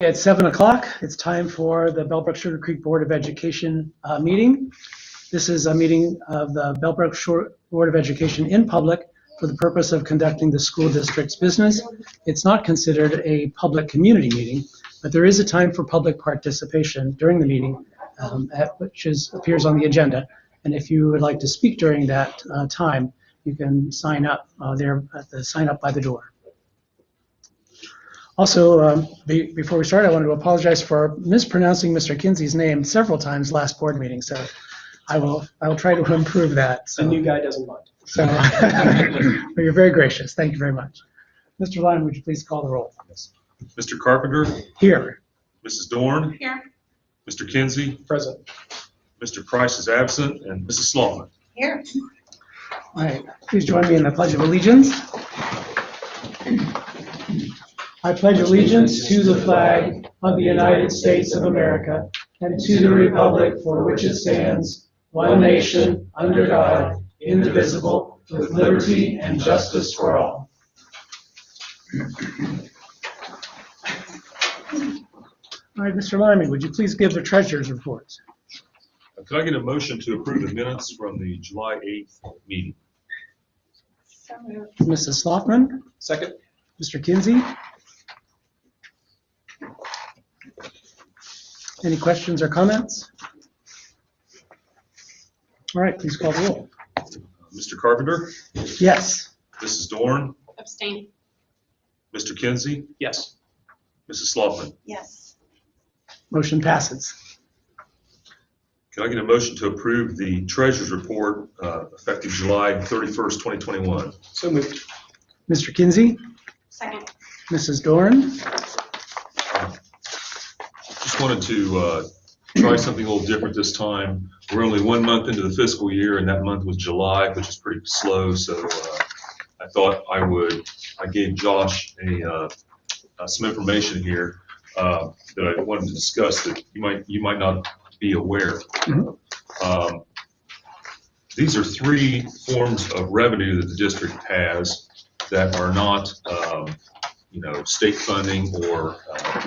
At 7 o'clock, it's time for the Bellbrook-Sugarcreek Board of Education meeting. This is a meeting of the Bellbrook Board of Education in public for the purpose of conducting the school district's business. It's not considered a public community meeting, but there is a time for public participation during the meeting, which appears on the agenda. And if you would like to speak during that time, you can sign up there at the sign up by the door. Also, before we start, I wanted to apologize for mispronouncing Mr. Kinsey's name several times last board meeting, so I will try to improve that. So. The new guy doesn't mind. So, but you're very gracious. Thank you very much. Mr. Lyman, would you please call the roll? Yes. Mr. Carpenter? Here. Mrs. Dorn? Here. Mr. Kinsey? Present. Mr. Price is absent, and Mrs. Slaughman. Here. All right. Please join me in the Pledge of Allegiance. I pledge allegiance to the flag of the United States of America and to the republic for which it stands, one nation, under God, indivisible, with liberty and justice for all. All right, Mr. Lyman, would you please give the treasurer's reports? Could I get a motion to approve the minutes from the July 8th meeting? So moved. Mrs. Sloffman, Second. Mr. Kinsey. Any questions or comments? All right, please call the roll. Mr. Carpenter? Yes. Mrs. Dorn? Abstain. Mr. Kinsey? Yes. Mrs. Slaughman? Yes. Motion passes. Can I get a motion to approve the treasurer's report effective July 31st, 2021? So moved. Mr. Kinsey, Second. Mrs. Dorn. Just wanted to try something a little different this time. We're only 1 month into the fiscal year, and that month was July, which is pretty slow. So I thought I gave Josh some information here that I wanted to discuss that you might not be aware. Mm-hmm. These are three forms of revenue that the district has that are not, state funding or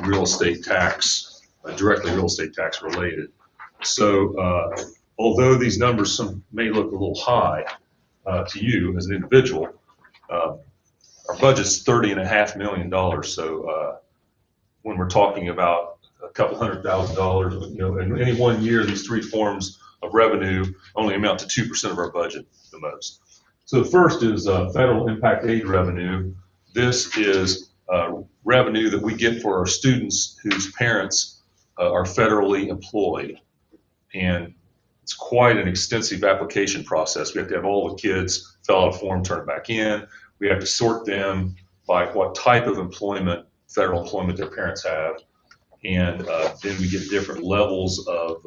real estate tax. Directly real estate tax related. So although these numbers may look a little high to you as an individual, our budget's $30.5 million. So when we're talking about a couple $100,000, in any 1 year, these three forms of revenue only amount to 2% of our budget the most. So the first is federal impact aid revenue. This is revenue that we get for our students whose parents are federally employed, and it's quite an extensive application process. We have to have all the kids fill out a form, turn it back in. We have to sort them by what type of employment, federal employment their parents have, and then we get different levels of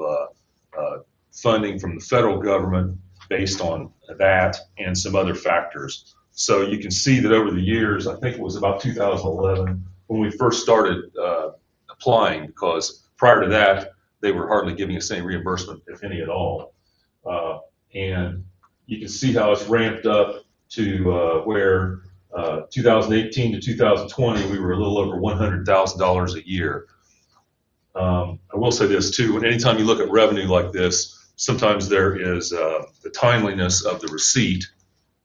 funding from the federal government based on that and some other factors. So you can see that over the years, I think it was about 2011 when we first started applying, because prior to that, they were hardly giving us any reimbursement, if any at all. And you can see how it's ramped up to where 2018 to 2020, we were a little over $100,000 a year. I will say this too, anytime you look at revenue like this, sometimes there is the timeliness of the receipt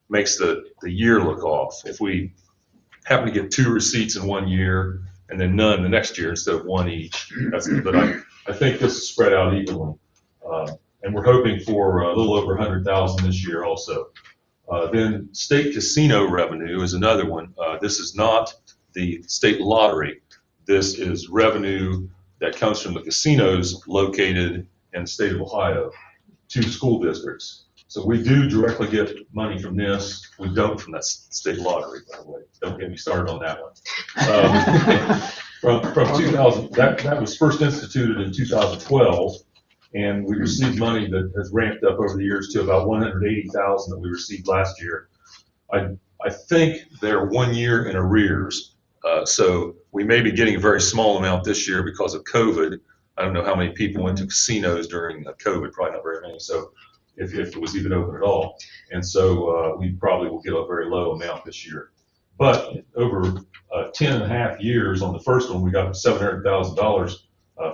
makes the year look off. If we happen to get 2 receipts in 1 year, and then none the next year instead of 1 each. But I think this is spread out evenly. And we're hoping for a little over 100,000 this year also. Then state casino revenue is another one. This is not the state lottery. This is revenue that comes from the casinos located in the state of Ohio to school districts. So we do directly get money from this. We don't from that state lottery, by the way. Don't get me started on that one. From 2000, that was first instituted in 2012, and we received money that has ramped up over the years to about $180,000 that we received last year. I think they're 1 year in arrears, so we may be getting a very small amount this year because of COVID. I don't know how many people went to casinos during COVID, probably not very many. So if it was even open at all. And so we probably will get a very low amount this year. But over 10 and a half years, on the first one, we got $700,000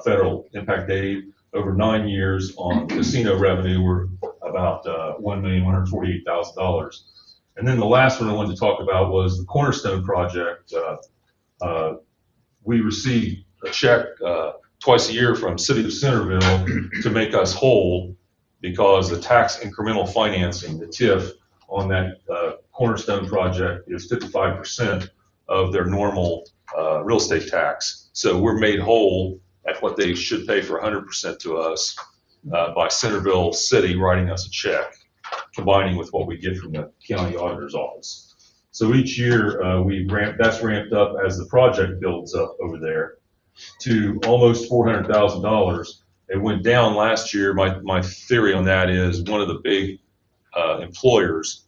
federal impact aid. Over 9 years on casino revenue, we're about $1,148,000. And then the last one I wanted to talk about was the Cornerstone project. We receive a check twice a year from City of Centerville to make us whole because the tax incremental financing, the TIF, on that Cornerstone project is 55% of their normal real estate tax. So we're made whole at what they should pay for 100% to us by Centerville City writing us a check, combining with what we get from the county auditor's office. So each year that's ramped up as the project builds up over there to almost $400,000. It went down last year. My theory on that is one of the big employers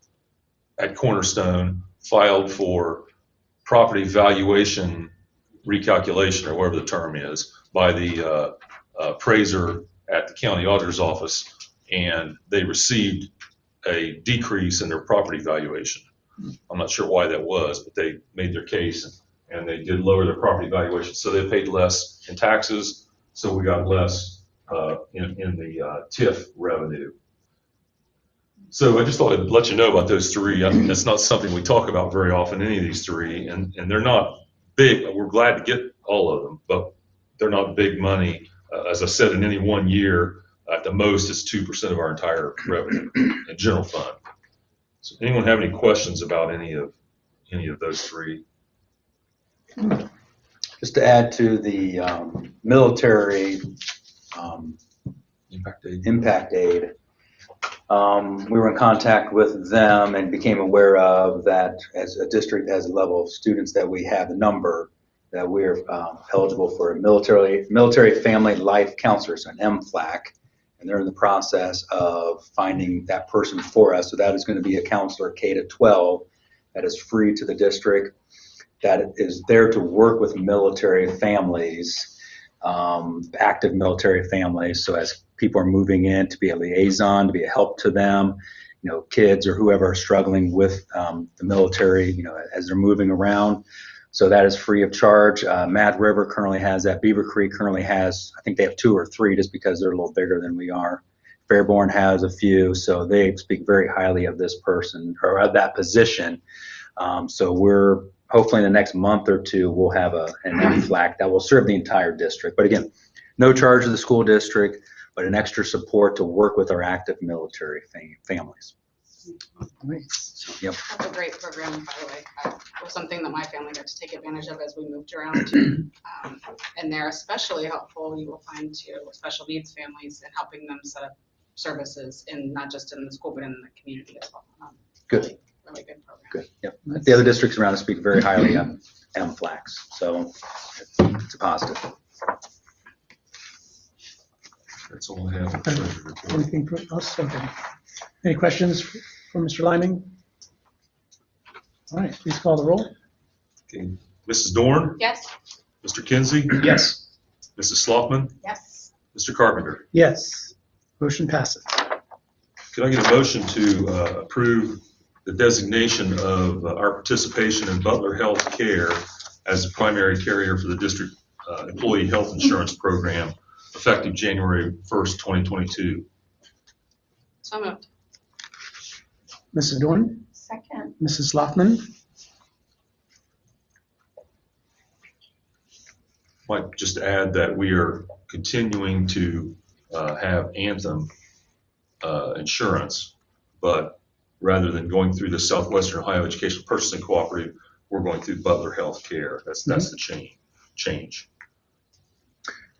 at Cornerstone filed for property valuation recalculation, or whatever the term is, by the appraiser at the county auditor's office, and they received a decrease in their property valuation. I'm not sure why that was, but they made their case and they did lower their property valuation. So they paid less in taxes, so we got less in the TIF revenue. So I just thought I'd let you know about those three. I mean, that's not something we talk about very often, any of these three, and they're not big. We're glad to get all of them, but they're not big money. As I said, in any one year, at the most, it's 2% of our entire revenue in general fund. So anyone have any questions about any of those three? Just to add to the military impact aid, we were in contact with them and became aware of that as a district has a level of students that we have, the number that we're eligible for a military family life counselor, so an MFLAC, and they're in the process of finding that person for us. So that is going to be a counselor K-12 that is free to the district, that is there to work with military families, active military families. So as people are moving in, to be a liaison, to be a help to them, you know, kids or whoever are struggling with the military, you know, as they're moving around. So that is free of charge. Mad River currently has that. Beaver Creek currently has, I think they have 2 or 3 just because they're a little bigger than we are. Fairborn has a few, so they speak very highly of this person or of that position. So we're hopefully in the next month or 2, we'll have an MFLAC that will serve the entire district. But again, no charge to the school district, but an extra support to work with our active military families. Nice. Yep. That's a great program, by the way. It was something that my family got to take advantage of as we moved around. And they're especially helpful, you will find, to special needs families and helping them set up services, in not just in the school, but in the community as well. Good. Really good program. Good. Yep. The other districts around us speak very highly of MFLACs, so it's a positive. That's all I have for treasury report. Anything for us? Okay. Any questions for Mr. Liming? All right, please call the roll. Okay. Mrs. Dorn? Yes. Mr. Kinsey? Yes. Mrs. Sloughtman? Yes. Mr. Carpenter? Yes. Motion passes. Could I get a motion to approve the designation of our participation in Butler Health Care as the primary carrier for the district employee health insurance program effective January 1st, 2022? So moved. Mrs. Dorn? Second. Mrs. Sloughman? Might just add that we are continuing to have Anthem insurance, but rather than going through the Southwestern Ohio Educational Purchasing Cooperative, we're going through Butler Health Care. That's the change.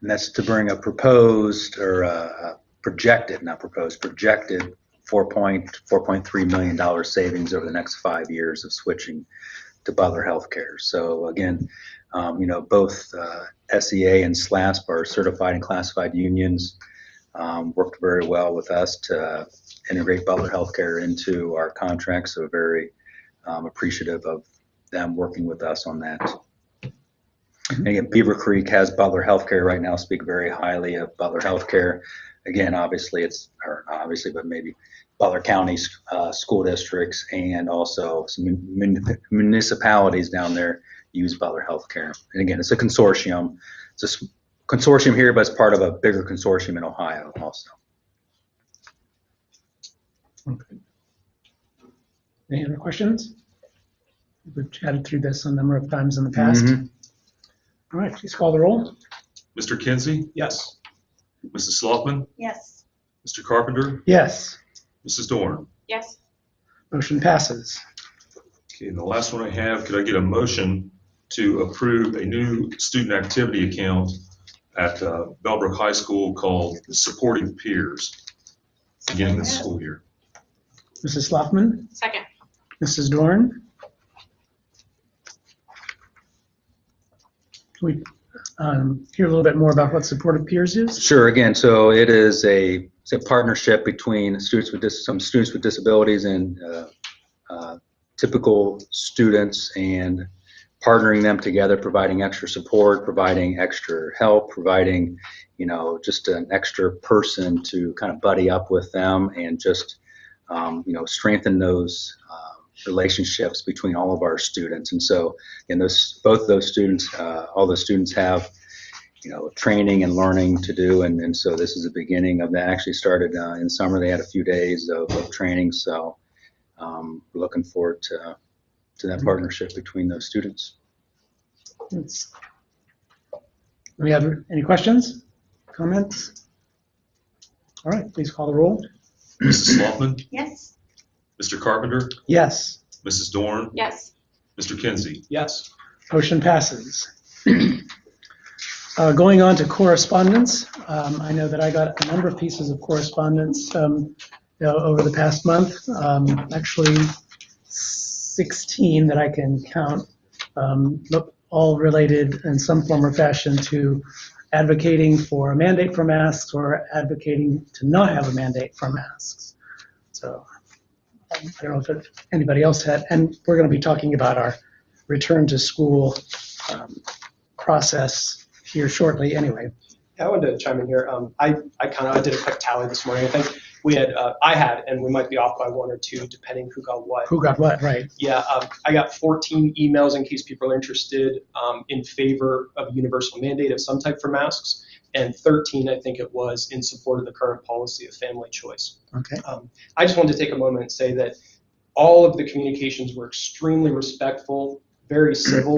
And that's to bring a proposed or projected $4.3 million savings over the next 5 years of switching to Butler Healthcare. So again, both SEA and SLASP are certified and classified unions, worked very well with us to integrate Butler Healthcare into our contract. So very appreciative of them working with us on that. And again, Beaver Creek has Butler Healthcare right now, speak very highly of Butler Healthcare. Again, obviously but maybe Butler County school districts and also some municipalities down there use Butler Healthcare. And again, it's a consortium. It's a consortium here, but it's part of a bigger consortium in Ohio also. Okay. Any other questions? We've chatted through this a number of times in the past. Mhm. All right, please call the roll. Mr. Kinsey, Yes. Mrs. Sloughman, Yes. Mr. Carpenter, Yes, Mrs. Dorn. Yes. motion passes. Okay, and the last one I have, could I get a motion to approve a new student activity account at Bellbrook High School called Supporting Peers, beginning this school year? Mrs. Sloughman, Second. Mrs. Dorn. Can we hear a little bit more about what Supportive Peers is? Sure. Again, so it's a partnership between some students with disabilities and typical students, and partnering them together, providing extra support, providing extra help, providing, just an extra person to kind of buddy up with them and just, strengthen those relationships between all of our students. And so, both those students, all the students have, training and learning to do. And so this is the beginning of that. Actually started in summer. They had a few days of training. So we're looking forward to that partnership between those students. Do we have any questions, comments? All right, please call the roll. Mrs. Sloughman, Yes. Mr. Carpenter, Yes, Mrs. Dorn, Yes. Mr. Kinsey. Yes. motion passes. Going on to correspondence, I know that I got a number of pieces of correspondence over the past month, actually 16 that I can count, all related in some form or fashion to advocating for a mandate for masks or advocating to not have a mandate for masks. So I don't know if anybody else had, and we're going to be talking about our return to school process here shortly anyway. I wanted to chime in here. I did a quick tally this morning. I think we had, I had, and we might be off by one or two depending who got what. Who got what, right? Yeah, I got 14 emails in case people are interested in favor of a universal mandate of some type for masks, and 13, I think it was, in support of the current policy of family choice. Okay. I just wanted to take a moment and say that all of the communications were extremely respectful, very civil.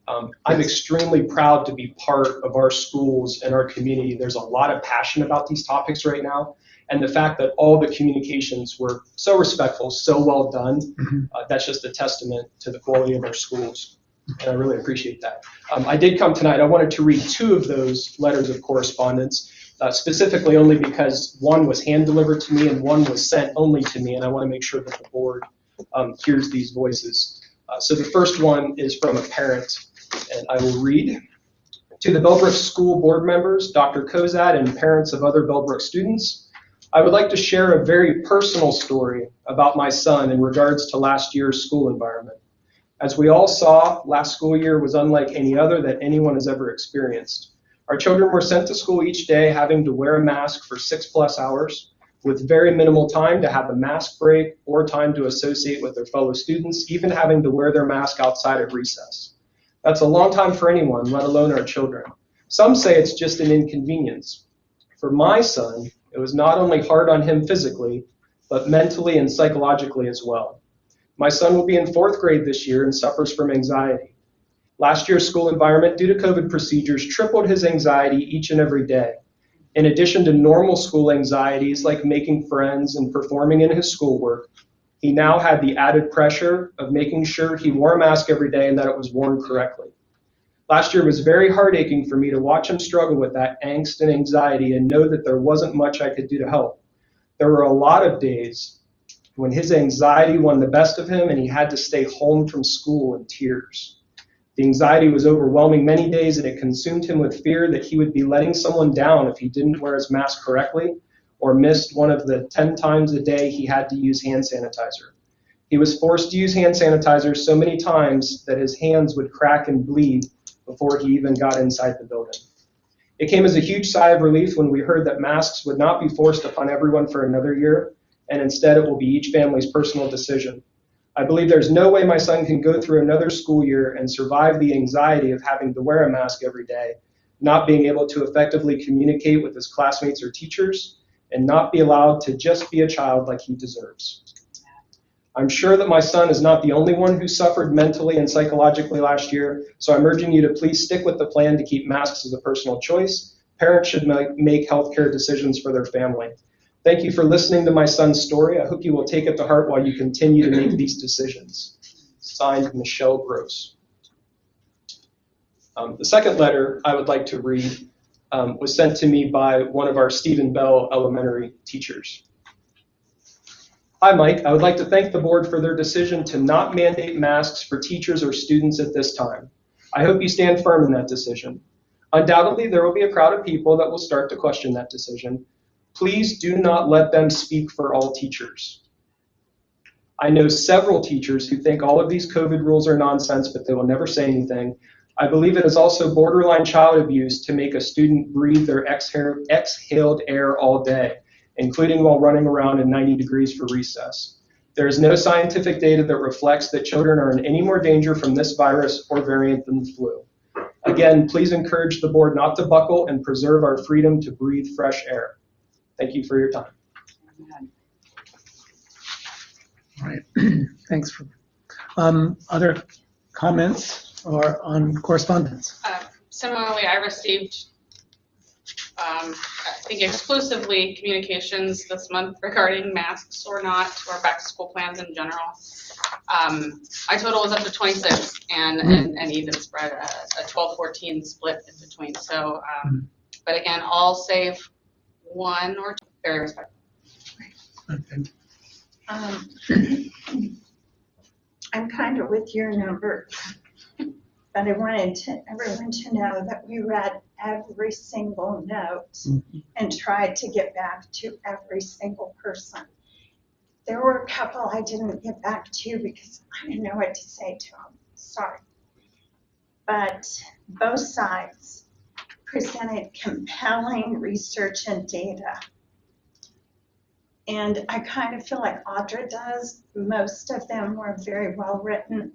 I'm extremely proud to be part of our schools and our community. There's a lot of passion about these topics right now. And the fact that all the communications were so respectful, so well done, that's just a testament to the quality of our schools. And I really appreciate that. I did come tonight. I wanted to read 2 of those letters of correspondence, specifically only because one was hand delivered to me and one was sent only to me. And I want to make sure that the board hears these voices. So the first one is from a parent, and I will read. To the Bellbrook School Board members, Dr. Kozad, and parents of other Bellbrook students, I would like to share a very personal story about my son in regards to last year's school environment. As we all saw, last school year was unlike any other that anyone has ever experienced. Our children were sent to school each day having to wear a mask for 6+ hours, with very minimal time to have a mask break or time to associate with their fellow students, even having to wear their mask outside at recess. That's a long time for anyone, let alone our children. Some say it's just an inconvenience. For my son, it was not only hard on him physically, but mentally and psychologically as well. My son will be in 4th grade this year and suffers from anxiety. Last year's school environment, due to COVID procedures, tripled his anxiety each and every day. In addition to normal school anxieties like making friends and performing in his schoolwork, he now had the added pressure of making sure he wore a mask every day and that it was worn correctly. Last year was very heart-aching for me to watch him struggle with that angst and anxiety and know that there wasn't much I could do to help. There were a lot of days when his anxiety won the best of him and he had to stay home from school in tears. The anxiety was overwhelming many days and it consumed him with fear that he would be letting someone down if he didn't wear his mask correctly or missed one of the 10 times a day he had to use hand sanitizer. He was forced to use hand sanitizer so many times that his hands would crack and bleed before he even got inside the building. It came as a huge sigh of relief when we heard that masks would not be forced upon everyone for another year, and instead it will be each family's personal decision. I believe there's no way my son can go through another school year and survive the anxiety of having to wear a mask every day, not being able to effectively communicate with his classmates or teachers, and not be allowed to just be a child like he deserves. I'm sure that my son is not the only one who suffered mentally and psychologically last year, so I'm urging you to please stick with the plan to keep masks as a personal choice. Parents should make healthcare decisions for their family. Thank you for listening to my son's story. I hope you will take it to heart while you continue to make these decisions. Signed, Michelle Gross. The second letter I would like to read was sent to me by one of our Stephen Bell elementary teachers. Hi, Mike. I would like to thank the board for their decision to not mandate masks for teachers or students at this time. I hope you stand firm in that decision. Undoubtedly, there will be a crowd of people that will start to question that decision. Please do not let them speak for all teachers. I know several teachers who think all of these COVID rules are nonsense, but they will never say anything. I believe it is also borderline child abuse to make a student breathe their exhaled air all day, including while running around in 90 degrees for recess. There is no scientific data that reflects that children are in any more danger from this virus or variant than the flu. Again, please encourage the board not to buckle and preserve our freedom to breathe fresh air. Thank you for your time. All right, thanks. For other comments or on correspondence? Similarly, I received, I think exclusively communications this month regarding masks or not, or back to school plans in general. My total was up to 26 and even spread a 12-14 split in between. So, but again, all save one or two, very respectful. Okay. I'm kind of with your number, but I wanted everyone to know that we read every single note and tried to get back to every single person. There were a couple I didn't get back to because I didn't know what to say to them. Sorry. But both sides presented compelling research and data. And I kind of feel like Audra does. Most of them were very well written.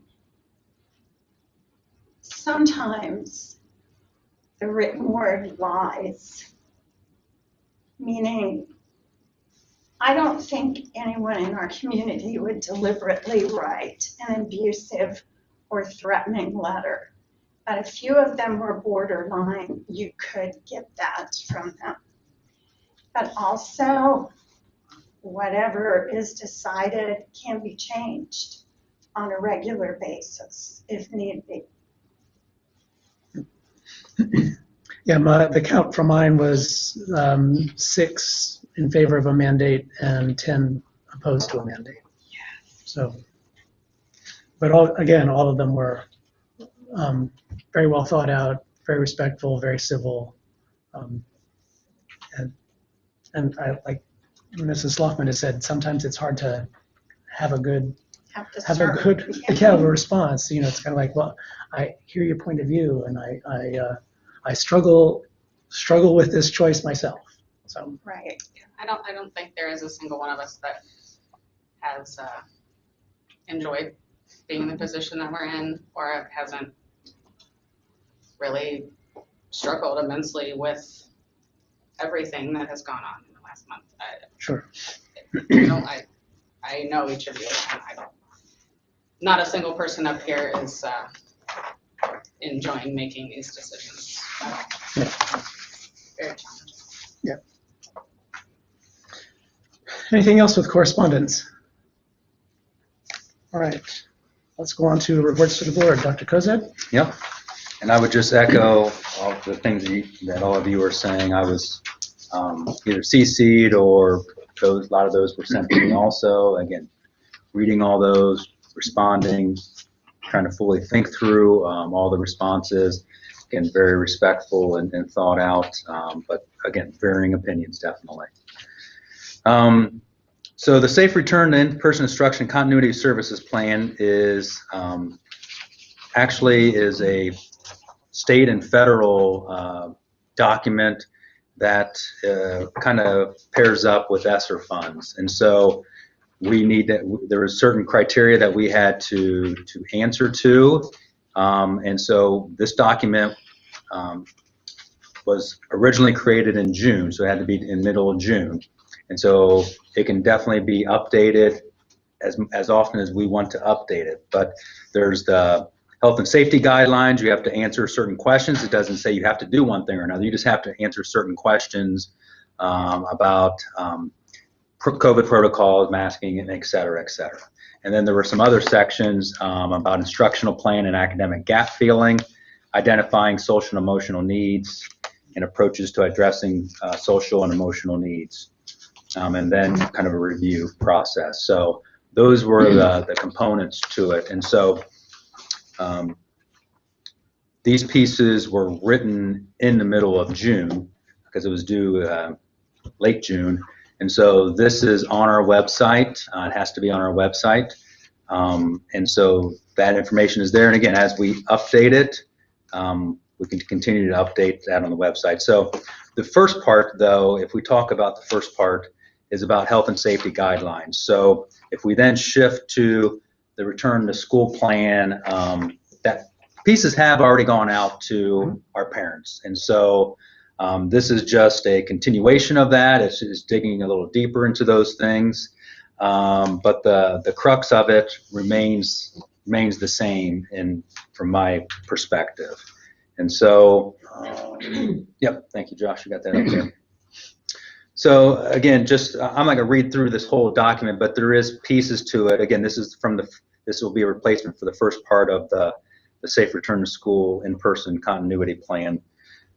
Sometimes the written word lies, meaning I don't think anyone in our community would deliberately write an abusive or threatening letter. But a few of them were borderline. You could get that from them. But also, whatever is decided can be changed on a regular basis if need be. Yeah, the count for mine was 6 in favor of a mandate and 10 opposed to a mandate. So, but all of them were very well thought out, very respectful, very civil, and I like Mrs. Sloughtman has said, sometimes it's hard to have a good response. You know, it's kind of like, well, I hear your point of view, and I struggle with this choice myself. So right. I don't think there is a single one of us that has enjoyed being in the position that we're in, or hasn't really struggled immensely with everything that has gone on in the last month. Sure. I know each of you, and not a single person up here is enjoying making these decisions. Yeah. Very challenging. Yeah. Anything else with correspondence? All right. Let's go on to reports to the board. Dr. Kozak? Yep. And I would just echo all the things that all of you are saying. I was either CC'd or a lot of those were sent to me also. Again, reading all those, responding, trying to fully think through all the responses. Again, very respectful and thought out, but again, varying opinions definitely. So the Safe Return to In-Person Instruction Continuity of Services Plan is actually a state and federal document that kind of pairs up with ESSER funds. And so there were certain criteria that we had to answer to. And so this document was originally created in June, so it had to be in middle of June. And so it can definitely be updated as often as we want to update it. But there's the health and safety guidelines. You have to answer certain questions. It doesn't say you have to do one thing or another. You just have to answer certain questions about COVID protocols, masking, and et cetera, et cetera. And then there were some other sections about instructional plan and academic gap filling, identifying social and emotional needs, and approaches to addressing social and emotional needs, and then kind of a review process. So those were the components to it. And so these pieces were written in the middle of June because it was due late June. And so this is on our website. It has to be on our website. And so that information is there. And again, as we update it, we can continue to update that on the website. So the first part, though, if we talk about the first part, is about health and safety guidelines. So if we then shift to the return to school plan, that pieces have already gone out to our parents. And so this is just a continuation of that. It's digging a little deeper into those things. But the crux of it remains the same from my perspective. And so, yep, thank you, Josh, you got that up there. So again, I'm not going to read through this whole document, but there is pieces to it. Again, this will be a replacement for the first part of the Safe Return to School in-person continuity plan.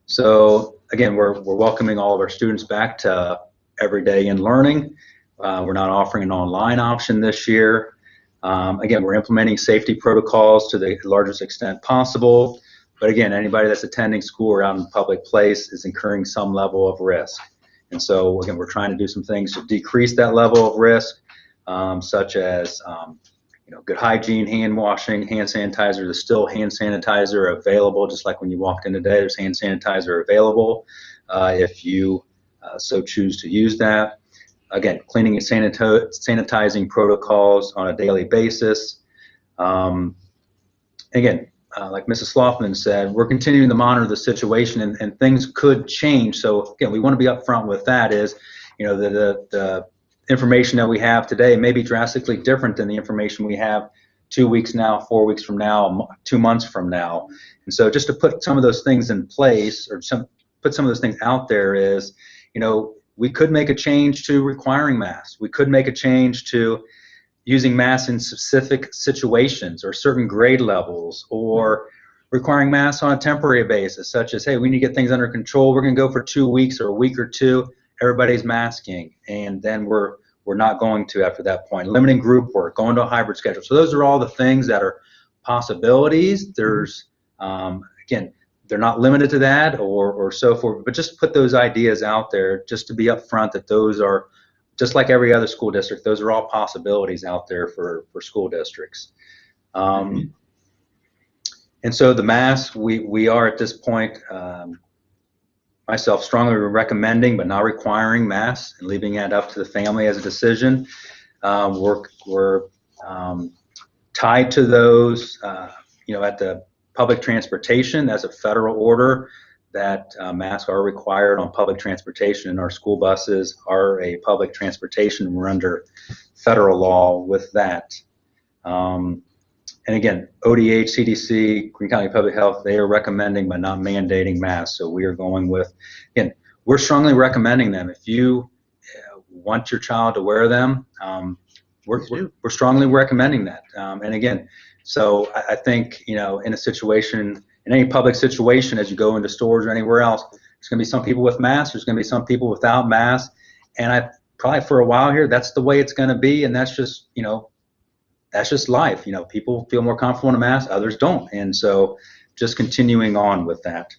So again, we're welcoming all of our students back to everyday in learning. We're not offering an online option this year. Again, we're implementing safety protocols to the largest extent possible. But again, anybody that's attending school or out in a public place is incurring some level of risk. And so again, we're trying to do some things to decrease that level of risk, such as good hygiene, hand washing, hand sanitizer. There's still hand sanitizer available, just like when you walked in today, there's hand sanitizer available if you so choose to use that. Again, cleaning and sanitizing protocols on a daily basis. Again, like Mrs. Sloughtman said, we're continuing to monitor the situation, and things could change. So again, we want to be upfront with that. Is the information that we have today may be drastically different than the information we have 2 weeks now, 4 weeks from now, 2 months from now. And so just to put some of those things in place, or put some of those things out there, is we could make a change to requiring masks. We could make a change to using masks in specific situations or certain grade levels, or requiring masks on a temporary basis, such as, hey, we need to get things under control. We're going to go for 2 weeks or a week or two. Everybody's masking, and then we're not going to after that point. Limiting group work, going to a hybrid schedule. So those are all the things that are possibilities. There's again, they're not limited to that or so forth, but just put those ideas out there just to be upfront that those are, just like every other school district, those are all possibilities out there for school districts. And so the masks, we are at this point, myself strongly recommending but not requiring masks and leaving it up to the family as a decision. We're tied to those, at the public transportation. That's a federal order that masks are required on public transportation, and our school buses are a public transportation. We're under federal law with that. And again, ODH, CDC, Greene County Public Health, they are recommending but not mandating masks. So we are going with, again, we're strongly recommending them. If you want your child to wear them, we're strongly recommending that. And again, so I think, in a situation, in any public situation, as you go into stores or anywhere else, there's going to be some people with masks, there's going to be some people without masks. And probably for a while here, that's the way it's going to be. And that's just, that's just life. People feel more comfortable in a mask, others don't. And so just continuing on with that.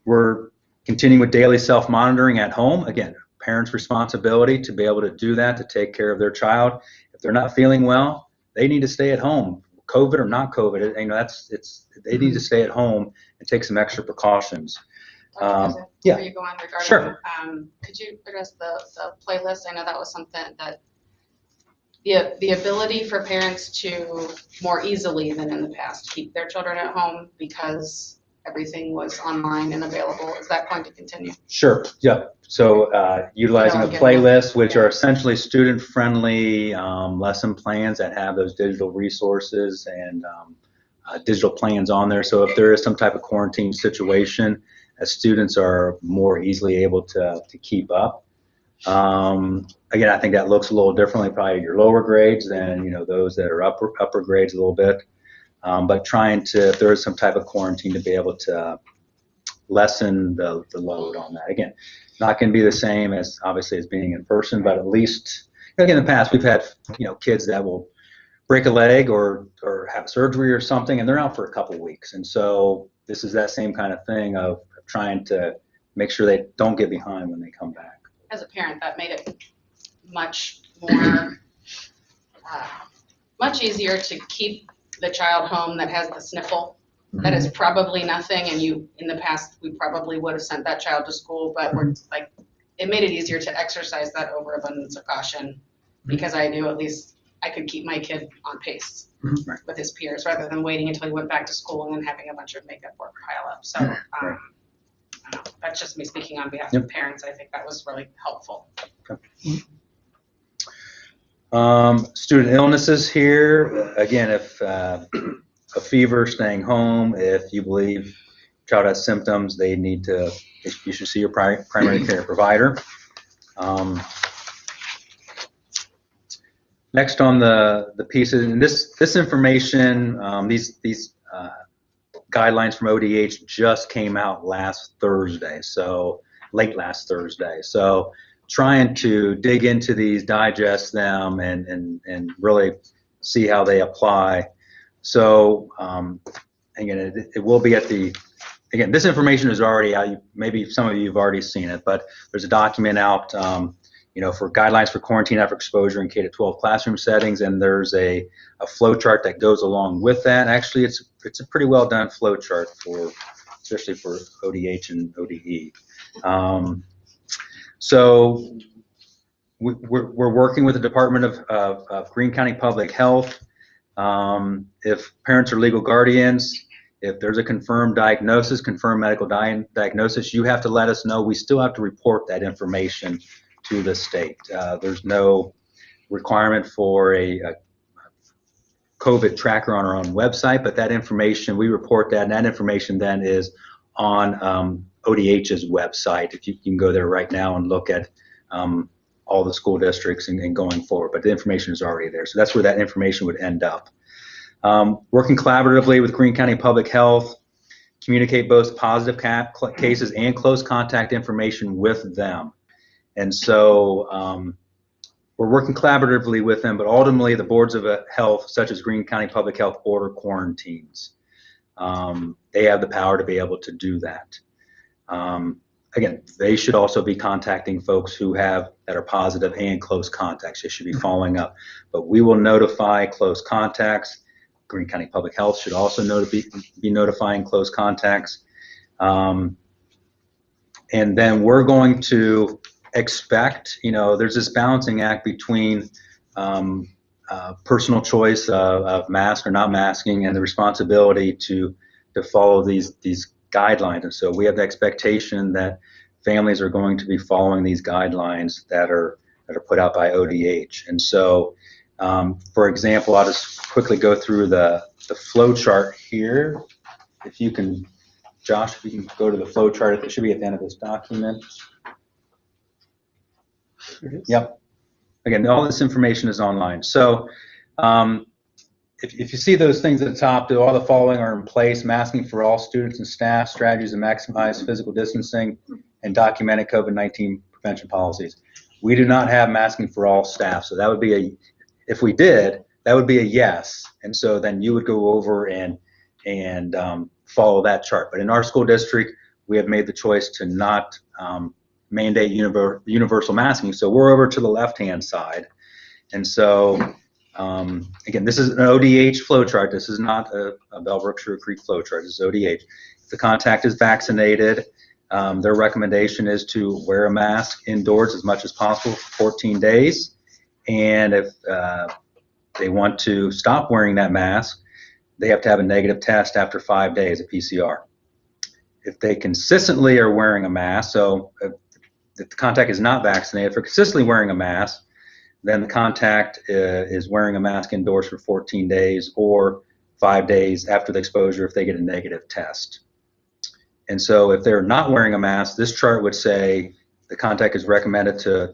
We're continuing with daily self-monitoring at home. Again, parents' responsibility to be able to do that, to take care of their child. If they're not feeling well, they need to stay at home, COVID or not COVID. They need to stay at home and take some extra precautions. Yeah. Before you go on regarding, Sure. Could you address the playlist? I know that was something that the ability for parents to more easily than in the past keep their children at home because everything was online and available, is that going to continue? Sure, yeah. So utilizing a Yeah. playlist, which are essentially student-friendly lesson plans that have those digital resources and digital plans on there. So if there is some type of quarantine situation, students are more easily able to keep up. Again, I think that looks a little differently probably at your lower grades than those that are upper grades a little bit. But trying to, if there is some type of quarantine, to be able to lessen the load on that. Again, not going to be the same as obviously as being in person, but at least, again, in the past we've had kids that will break a leg or have surgery or something, and they're out for a couple weeks. And so this is that same kind of thing of trying to make sure they don't get behind when they come back. As a parent, that made it much more, much easier to keep the child home that has the sniffle. That is probably nothing, and in the past, we probably would have sent that child to school, but it made it easier to exercise that overabundance of caution, because I knew at least I could keep my kid on pace with his peers, rather than waiting until he went back to school and then having a bunch of makeup work pile up. So I don't know. That's just me speaking on behalf of parents. I think that was really helpful. Okay. Student illnesses here, again, if a fever, staying home, if you believe child has symptoms, you should see your primary care provider. Next on the pieces, and this information, these guidelines from ODH just came out last Thursday, so late last Thursday. So trying to dig into these, digest them, and really see how they apply. So again, it will be again, this information is already out. Maybe some of you have already seen it, but there's a document out for guidelines for quarantine after exposure in K-12 classroom settings, and there's a flow chart that goes along with that. Actually, it's a pretty well done flow chart especially for ODH and ODE. So we're working with the Department of Greene County Public Health. If parents are legal guardians, if there's a confirmed diagnosis, confirmed medical diagnosis, you have to let us know. We still have to report that information to the state. There's no requirement for a COVID tracker on our own website, but that information, we report that, and that information then is on ODH's website. If you can go there right now and look at all the school districts and going forward, but the information is already there. So that's where that information would end up. Working collaboratively with Greene County Public Health, communicate both positive cases and close contact information with them. And so we're working collaboratively with them, but ultimately the boards of health, such as Greene County Public Health, order quarantines. They have the power to be able to do that. Again, they should also be contacting folks that are positive and close contacts. They should be following up. But we will notify close contacts. Greene County Public Health should also be notifying close contacts. And then we're going to expect, there's this balancing act between personal choice of mask or not masking and the responsibility to follow these guidelines. And so we have the expectation that families are going to be following these guidelines that are put out by ODH. And so, for example, I'll just quickly go through the flow chart here. If you can, Josh, if you can go to the flow chart, it should be at the end of this document. Yep. Again, all this information is online. So if you see those things at the top, all the following are in place: masking for all students and staff, strategies to maximize physical distancing, and documented COVID-19 prevention policies. We do not have masking for all staff, so that would be if we did, that would be a yes. And so then you would go over and follow that chart. But in our school district, we have made the choice to not mandate universal masking. So we're over to the left-hand side. And so, again, this is an ODH flow chart. This is not a Bellbrook-Sugarcreek flow chart. This is ODH. If the contact is vaccinated, Their recommendation is to wear a mask indoors as much as possible for 14 days. And if they want to stop wearing that mask, they have to have a negative test after 5 days, a PCR. If they consistently are wearing a mask, so if the contact is not vaccinated, if they're consistently wearing a mask, then the contact is wearing a mask indoors for 14 days or 5 days after the exposure if they get a negative test. And so if they're not wearing a mask, this chart would say the contact is recommended to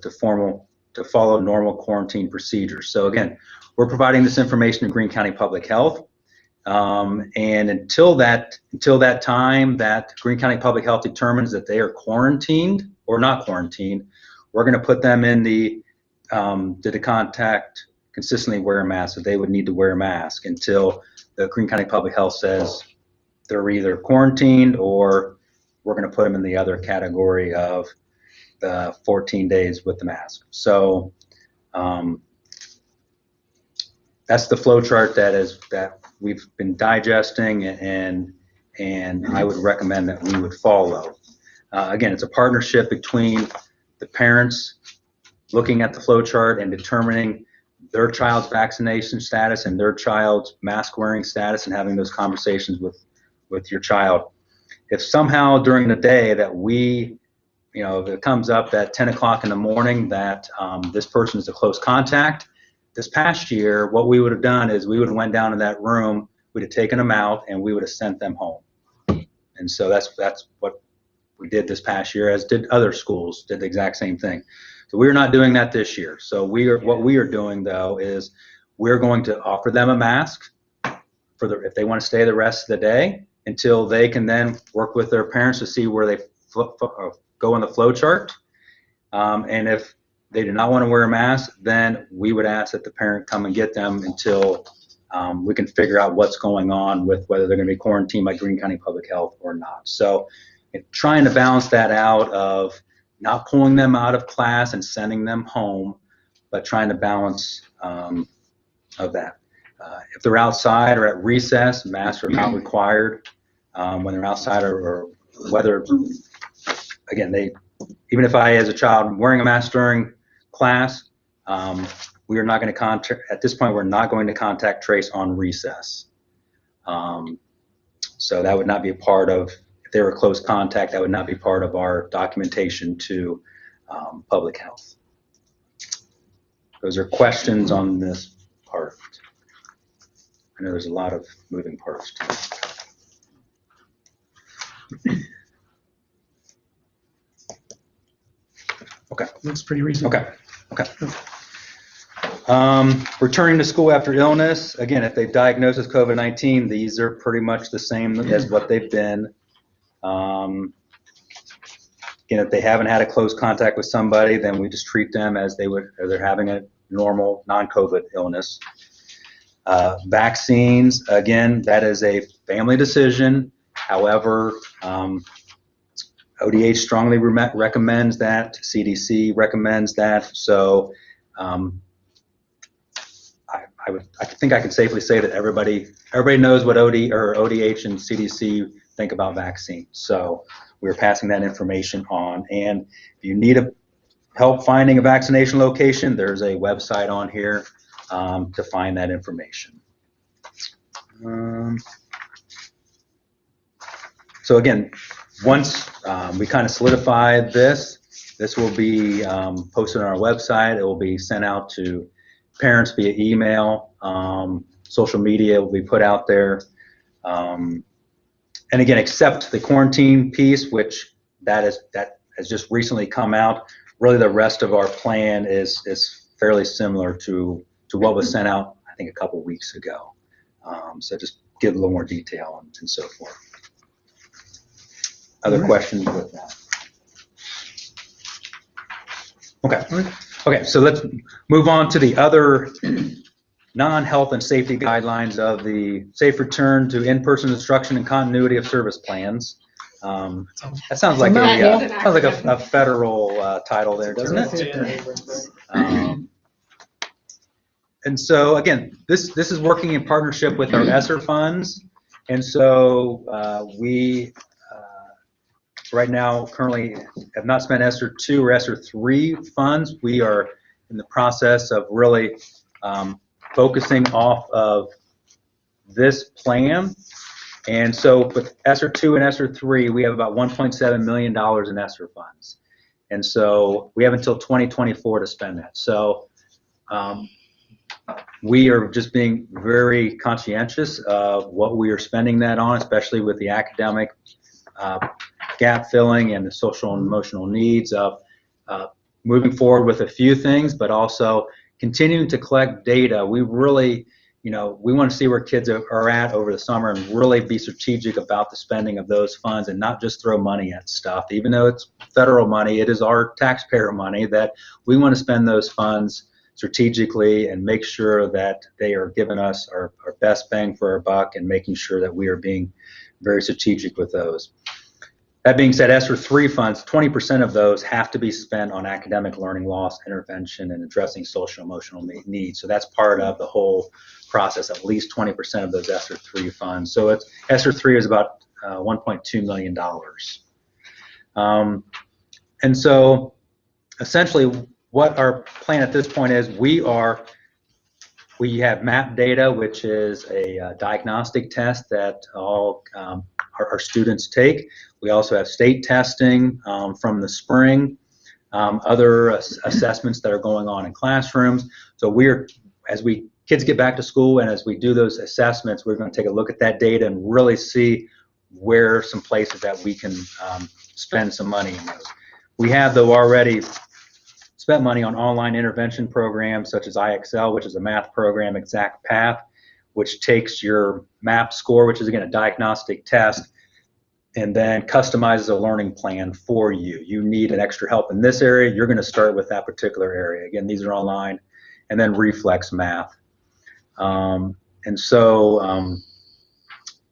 follow normal quarantine procedures. So again, we're providing this information to Greene County Public Health. And until that time that Greene County Public Health determines that they are quarantined or not quarantined, we're going to put them in did the contact consistently wear a mask? So they would need to wear a mask until the Greene County Public Health says they're either quarantined or we're going to put them in the other category of the 14 days with the mask. So that's the flow chart that we've been digesting, and I would recommend that we would follow. Again, it's a partnership between the parents looking at the flow chart and determining their child's vaccination status and their child's mask wearing status, and having those conversations with your child. If somehow during the day that if it comes up at 10 o'clock in the morning that this person is a close contact, this past year, what we would have done is we would have went down in that room, we'd have taken them out, and we would have sent them home. And so that's what we did this past year, as did other schools, did the exact same thing. So we're not doing that this year. So what we are doing, though, is we're going to offer them a mask if they want to stay the rest of the day, until they can then work with their parents to see where they go on the flow chart. And if they do not want to wear a mask, then we would ask that the parent come and get them until we can figure out what's going on with whether they're going to be quarantined by Greene County Public Health or not. So trying to balance that out of not pulling them out of class and sending them home, but trying to balance of that. If they're outside or at recess, masks are not required when they're outside, or whether, again, even if I, as a child, am wearing a mask during class, we are not going to contact, at this point, we're not going to contact trace on recess. So that would not be a part of, if they were close contact, that would not be part of our documentation to public health. Those are questions on this part. I know there's a lot of moving parts to it. Okay. Looks pretty reasonable. Okay. Returning to school after illness. Again, if they've diagnosed with COVID-19, these are pretty much the same as what they've been. Again, if they haven't had a close contact with somebody, then we just treat them as they're having a normal non-COVID illness. Vaccines, again, that is a family decision. However, ODH strongly recommends that. CDC recommends that. So I think I can safely say that everybody knows what ODH and CDC think about vaccines. So we're passing that information on. And if you need help finding a vaccination location, there's a website on here to find that information. So again, once we kind of solidify this will be posted on our website. It will be sent out to parents via email. Social media will be put out there. And again, except the quarantine piece, which that has just recently come out. Really, the rest of our plan is fairly similar to what was sent out, I think, a couple weeks ago. So just give a little more detail and so forth. Other questions with that? Okay, so let's move on to the other non-health and safety guidelines of the Safe Return to In-Person Instruction and Continuity of Service Plans. That sounds like a federal title there, doesn't it? And so again, this is working in partnership with our ESSER funds, and so we right now currently have not spent ESSER 2 or ESSER 3 funds. We are in the process of really focusing off of this plan. And so with ESSER 2 and ESSER 3, we have about $1.7 million in ESSER funds. And so we have until 2024 to spend that. So we are just being very conscientious of what we are spending that on, especially with the academic gap filling and the social and emotional needs of moving forward with a few things, but also continuing to collect data. We really, we want to see where kids are at over the summer and really be strategic about the spending of those funds and not just throw money at stuff. Even though it's federal money, it is our taxpayer money that we want to spend those funds strategically and make sure that they are giving us our best bang for our buck and making sure that we are being very strategic with those. That being said, ESSER 3 funds, 20% of those have to be spent on academic learning loss intervention and addressing social emotional needs. So that's part of the whole process, at least 20% of those ESSER 3 funds. So ESSER 3 is about $1.2 million. And so essentially what our plan at this point is, we have MAP data, which is a diagnostic test that all our students take. We also have state testing from the spring, other assessments that are going on in classrooms. So as kids get back to school and as we do those assessments, we're going to take a look at that data and really see where some places that we can spend some money in those. We have, though, already spent money on online intervention programs such as IXL, which is a math program, Exact Path, which takes your MAP score, which is, again, a diagnostic test, and then customizes a learning plan for you. You need an extra help in this area, you're going to start with that particular area. Again, these are online. And then Reflex Math. And so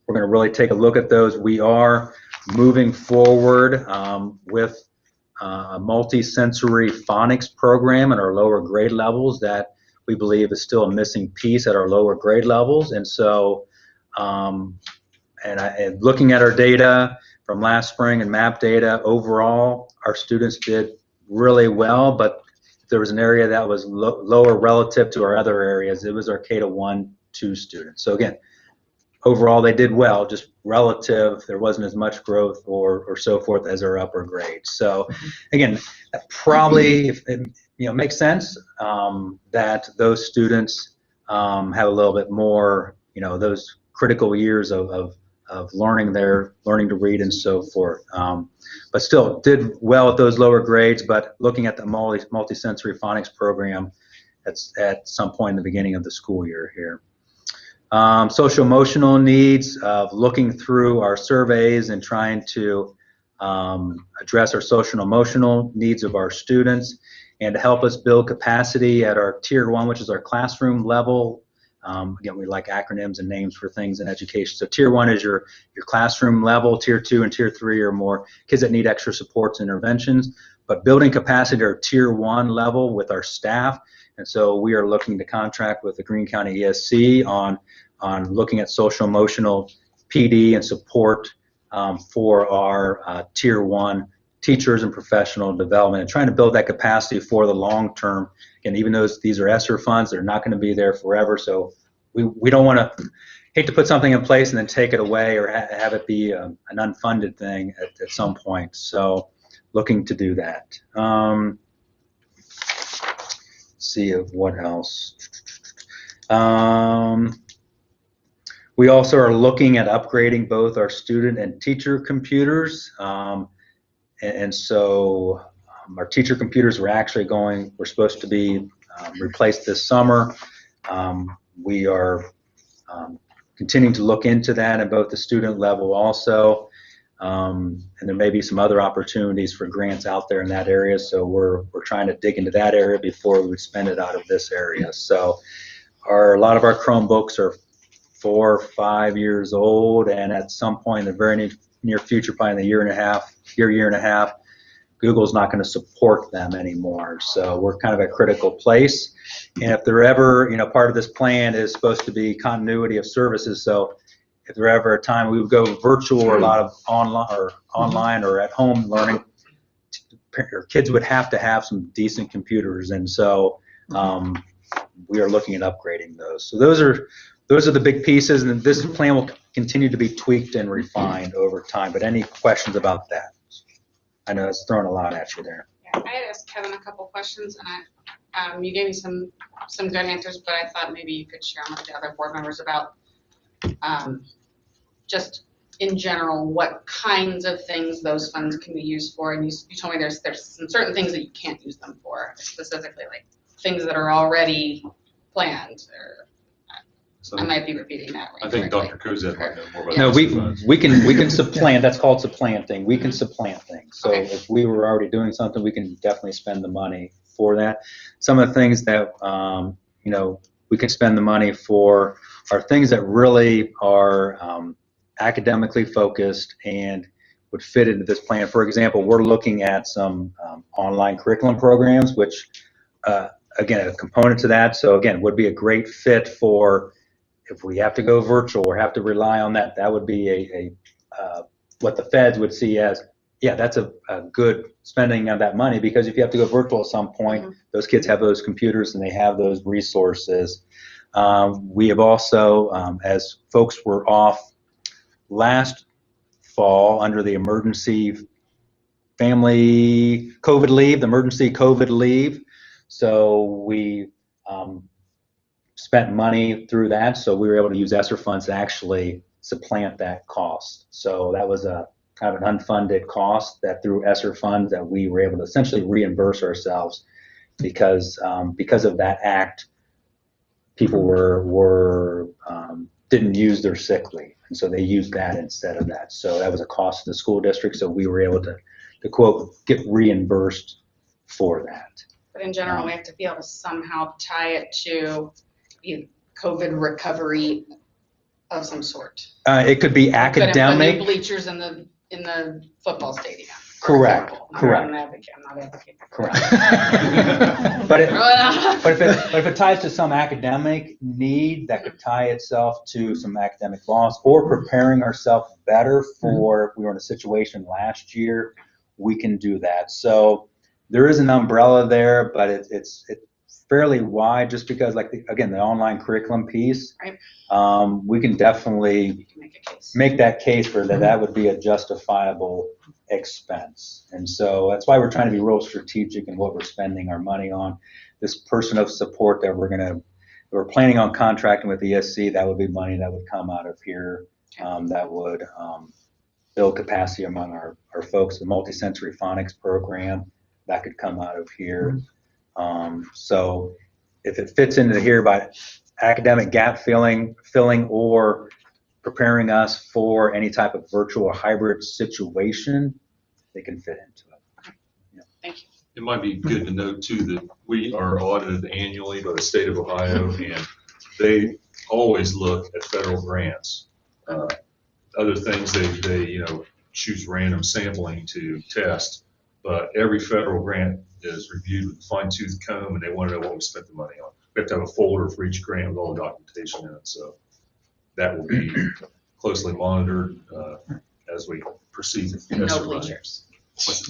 we're going to really take a look at those. We are moving forward with a multi-sensory phonics program at our lower grade levels that we believe is still a missing piece at our lower grade levels. And so and looking at our data from last spring and MAP data, overall our students did really well, but there was an area that was lower relative to our other areas. It was our K-1, 2 students. So again, overall they did well, just relative, there wasn't as much growth or so forth as our upper grades. So again, that probably makes sense that those students have a little bit more, those critical years of learning to read and so forth. But still did well at those lower grades, but looking at the multi-sensory phonics program at some point in the beginning of the school year here. Social emotional needs, of looking through our surveys and trying to address our social and emotional needs of our students and to help us build capacity at our Tier 1, which is our classroom level. Again, we like acronyms and names for things in education. So Tier 1 is your classroom level. Tier 2 and Tier 3 are more kids that need extra supports and interventions. But building capacity at our Tier 1 level with our staff. And so we are looking to contract with the Greene County ESC on looking at social emotional PD and support for our Tier 1 teachers and professional development, and trying to build that capacity for the long term. And even though these are ESSER funds, they're not going to be there forever. So we don't want to hate to put something in place and then take it away or have it be an unfunded thing at some point. So looking to do that. See what else. We also are looking at upgrading both our student and teacher computers. And so our teacher computers we're supposed to be replaced this summer. We are continuing to look into that at both the student level also. And there may be some other opportunities for grants out there in that area. So we're trying to dig into that area before we would spend it out of this area. So a lot of our Chromebooks are 4 or 5 years old, and at some point in the very near future, probably in a year and a half, Google's not going to support them anymore. So we're kind of at a critical place. And if they're ever, part of this plan is supposed to be continuity of services. So if there ever a time we would go virtual or a lot of online or at home learning, or kids would have to have some decent computers, and so we are looking at upgrading those. So those are the big pieces, and this plan will continue to be tweaked and refined over time. But any questions about that? I know it's throwing a lot at you there. Yeah, I had asked Kevin a couple questions, and you gave me some good answers, but I thought maybe you could share them with the other board members about just in general what kinds of things those funds can be used for. And you told me there's some certain things that you can't use them for, specifically like things that are already planned. Or So I might be repeating that. I think incorrectly. Dr. Kozak might know more about No, ESSER funds. we can supplant. That's called supplanting. We can supplant things. So Okay. if we were already doing something, we can definitely spend the money for that. Some of the things that we can spend the money for are things that really are academically focused and would fit into this plan. For example, we're looking at some online curriculum programs, which again, a component to that. So again, would be a great fit for if we have to go virtual or have to rely on that. That would be what the feds would see as, yeah, that's a good spending of that money, because if you have to go virtual at some point, those kids have those computers and they have those resources. We have also, as folks were off last fall under the emergency family COVID leave, the emergency COVID leave, so we spent money through that, so we were able to use ESSER funds to actually supplant that cost. So that was a kind of an unfunded cost that through ESSER funds that we were able to essentially reimburse ourselves because of that act, people were didn't use their sick leave, and so they used that instead of that. So that was a cost to the school district, so we were able to quote, get reimbursed for that. But in general, we have to be able to somehow tie it to COVID recovery of some sort. It could be Couldn't put academic. new bleachers in the football stadium. for Correct, example. correct. I'm not advocating. Correct. but if it ties to some academic need that could tie itself to some academic loss, or preparing ourselves better for if we were in a situation last year, we can do that. So there is an umbrella there, but it's fairly wide, just because, like the online curriculum piece, Right. We can definitely Make a case. make that case for that would be a justifiable expense. And so that's why we're trying to be real strategic in what we're spending our money on. This person of support that we're planning on contracting with ESC, that would be money that would come out of here, that would build capacity among our folks. The multisensory phonics program, that could come out of here. So if it fits into here by academic gap filling or preparing us for any type of virtual or hybrid situation, they can fit into it. Yeah. Thank you. It might be good to note too that we are audited annually by the state of Ohio, and they always look at federal grants. Other things they choose random sampling to test, but every federal grant is reviewed with a fine-tooth comb, and they want to know what we spent the money on. We have to have a folder for each grant with all the documentation in it, so that will be closely monitored as we proceed. And no bleachers.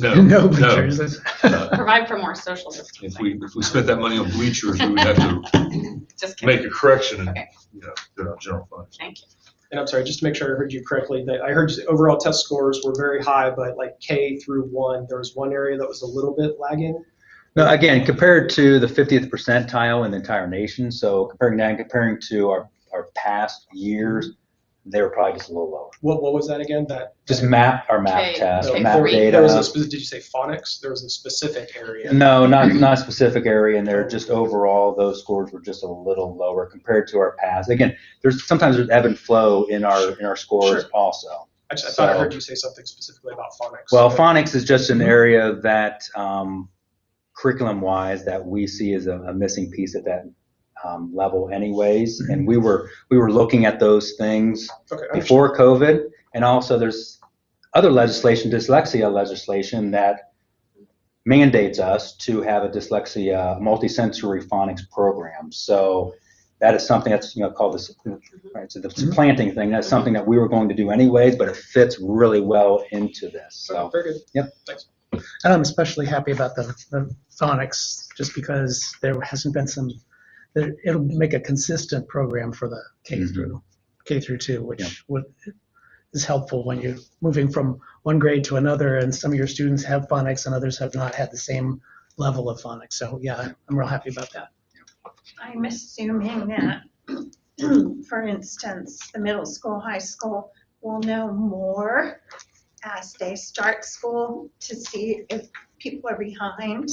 No bleachers. Provide for more social distancing. If we spent that money on bleachers, we would have to Just kidding. make a correction and Okay. go to general funds. Thank you. And I'm sorry, just to make sure I heard you correctly, that I heard overall test scores were very high, but like K through 1, there was one area that was a little bit lagging. No, again, compared to the 50th percentile in the entire nation, so comparing to our past years, they were probably just a little lower. What was that again? Just map Okay, test, okay, map three. data. There was did you say phonics? There was a specific area. No, not a specific area in there. Just overall, those scores were just a little lower compared to our past. Again, sometimes there's ebb and flow in our scores Sure. also. I thought I heard you say something specifically about phonics. Well, phonics is just an area that curriculum-wise that we see as a missing piece at that level, anyways. And we were looking at those things Okay, before COVID, and also there's other legislation, dyslexia legislation, that mandates us to have a dyslexia multisensory phonics program. So that is something that's, called this, right, so the planting thing, that's something that we were going to do anyways, but it fits really well into this, so. Very good. Yep. Thanks. And I'm especially happy about the phonics, just because there hasn't been it'll make a consistent program for the K through 2, which is helpful when you're moving from one grade to another, and some of your students have phonics and others have not had the same level of phonics. So yeah, I'm real happy about that. I'm assuming that, for instance, the middle school, high school will know more as they start school to see if people are behind.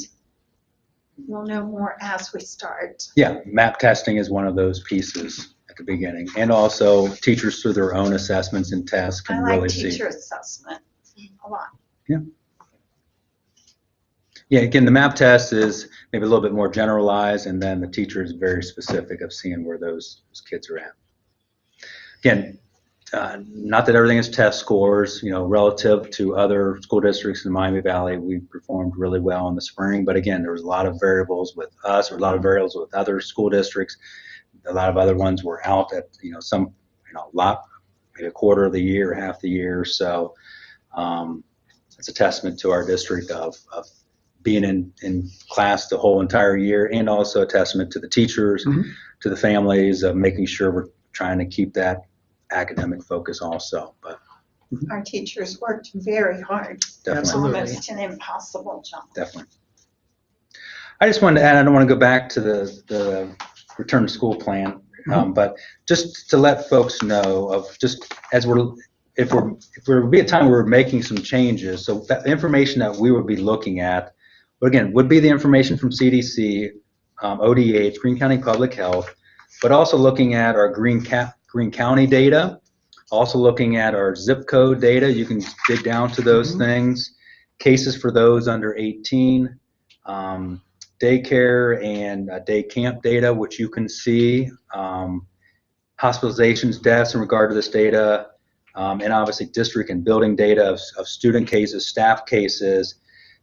We'll know more as we start. Yeah, map testing is one of those pieces at the beginning. And also teachers through their own assessments and tests I can like really see. teacher assessment a lot. Yeah, again, the map test is maybe a little bit more generalized, and then the teacher is very specific of seeing where those kids are at. Again, not that everything is test scores, relative to other school districts in Miami Valley, we performed really well in the spring, but again, there was a lot of variables with us, or a lot of variables with other school districts. A lot of other ones were out at, some, a lot, maybe a quarter of the year, half the year. So it's a testament to our district of being in class the whole entire year, and also a testament to the teachers, to the families, of making sure we're trying to keep that academic focus also. But Our teachers worked very hard. definitely, Absolutely. Almost an impossible job. definitely. I just wanted to add, I don't want to go back to the return to school plan, but just to let folks know of, just as if there would be a time where we're making some changes, so that the information that we would be looking at, but again, would be the information from CDC, ODH, Greene County Public Health, but also looking at our Greene County data, also looking at our zip code data. You can dig down to those things, cases for those under 18, daycare and day camp data, which you can see, hospitalizations, deaths in regard to this data, and obviously district and building data of student cases, staff cases.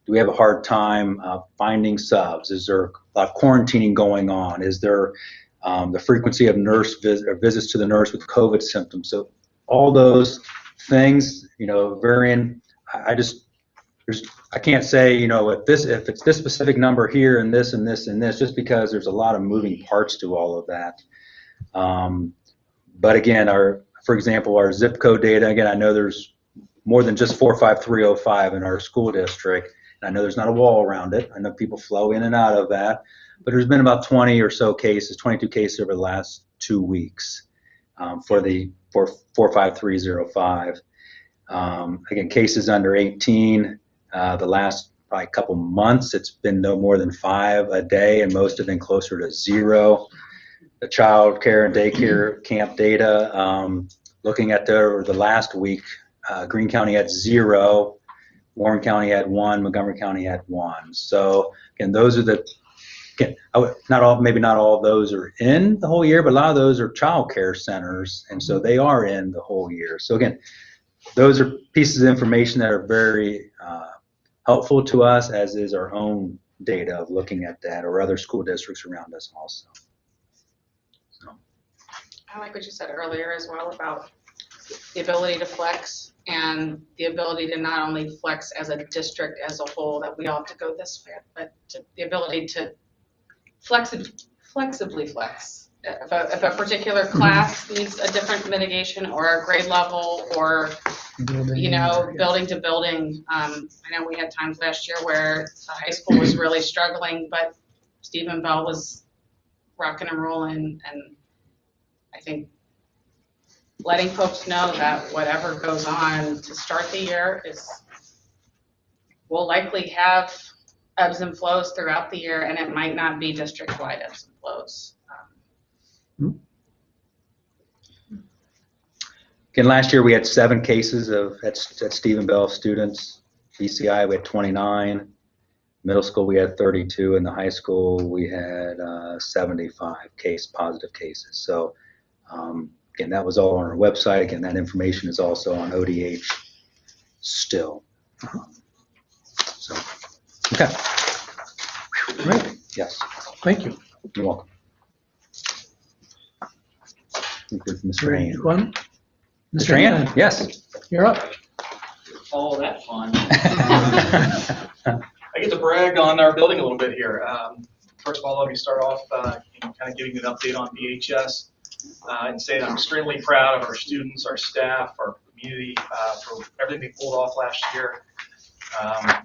Do we have a hard time finding subs? Is there a lot of quarantining going on? Is there the frequency of visits to the nurse with COVID symptoms? So all those things, varying. I can't say, if it's this specific number here and this and this and this, just because there's a lot of moving parts to all of that. But again, for example, our zip code data, again, I know there's more than just 45305 in our school district. And I know there's not a wall around it. I know people flow in and out of that, but there's been about 20 or so cases, 22 cases over the last 2 weeks for 45305. Again, cases under 18, the last probably couple months, it's been no more than 5 a day, and most have been closer to 0. The child care and daycare camp data, looking at the last week, Greene County had 0, Warren County had 1, Montgomery County had 1. So again, those are maybe not all of those are in the whole year, but a lot of those are child care centers, and so they are in the whole year. So again, those are pieces of information that are very helpful to us, as is our own data of looking at that, or other school districts around us also. So. I like what you said earlier as well about the ability to flex, and the ability to not only flex as a district as a whole, that we all have to go this way, but the ability to flexibly flex. If a particular class needs a different mitigation, or a grade level, or building to building. I know we had times last year where the high school was really struggling, but Stephen Bell was rocking and rolling, and I think letting folks know that whatever goes on to start the year we'll likely have ebbs and flows throughout the year, and it might not be district-wide ebbs and flows. Again, last year we had 7 cases at Stephen Bell students. BCI we had 29. Middle school we had 32. In the high school we had 75 positive cases. So again, that was all on our website. Again, that information is also on ODH still. So, okay. Great. Yes. Thank you. You're welcome. think with Mr. Hain. One? Mr. Hain, yes. You're up. All that fun. I get to brag on our building a little bit here. First of all, let me start off kind of giving an update on BHS and say that I'm extremely proud of our students, our staff, our community for everything they pulled off last year.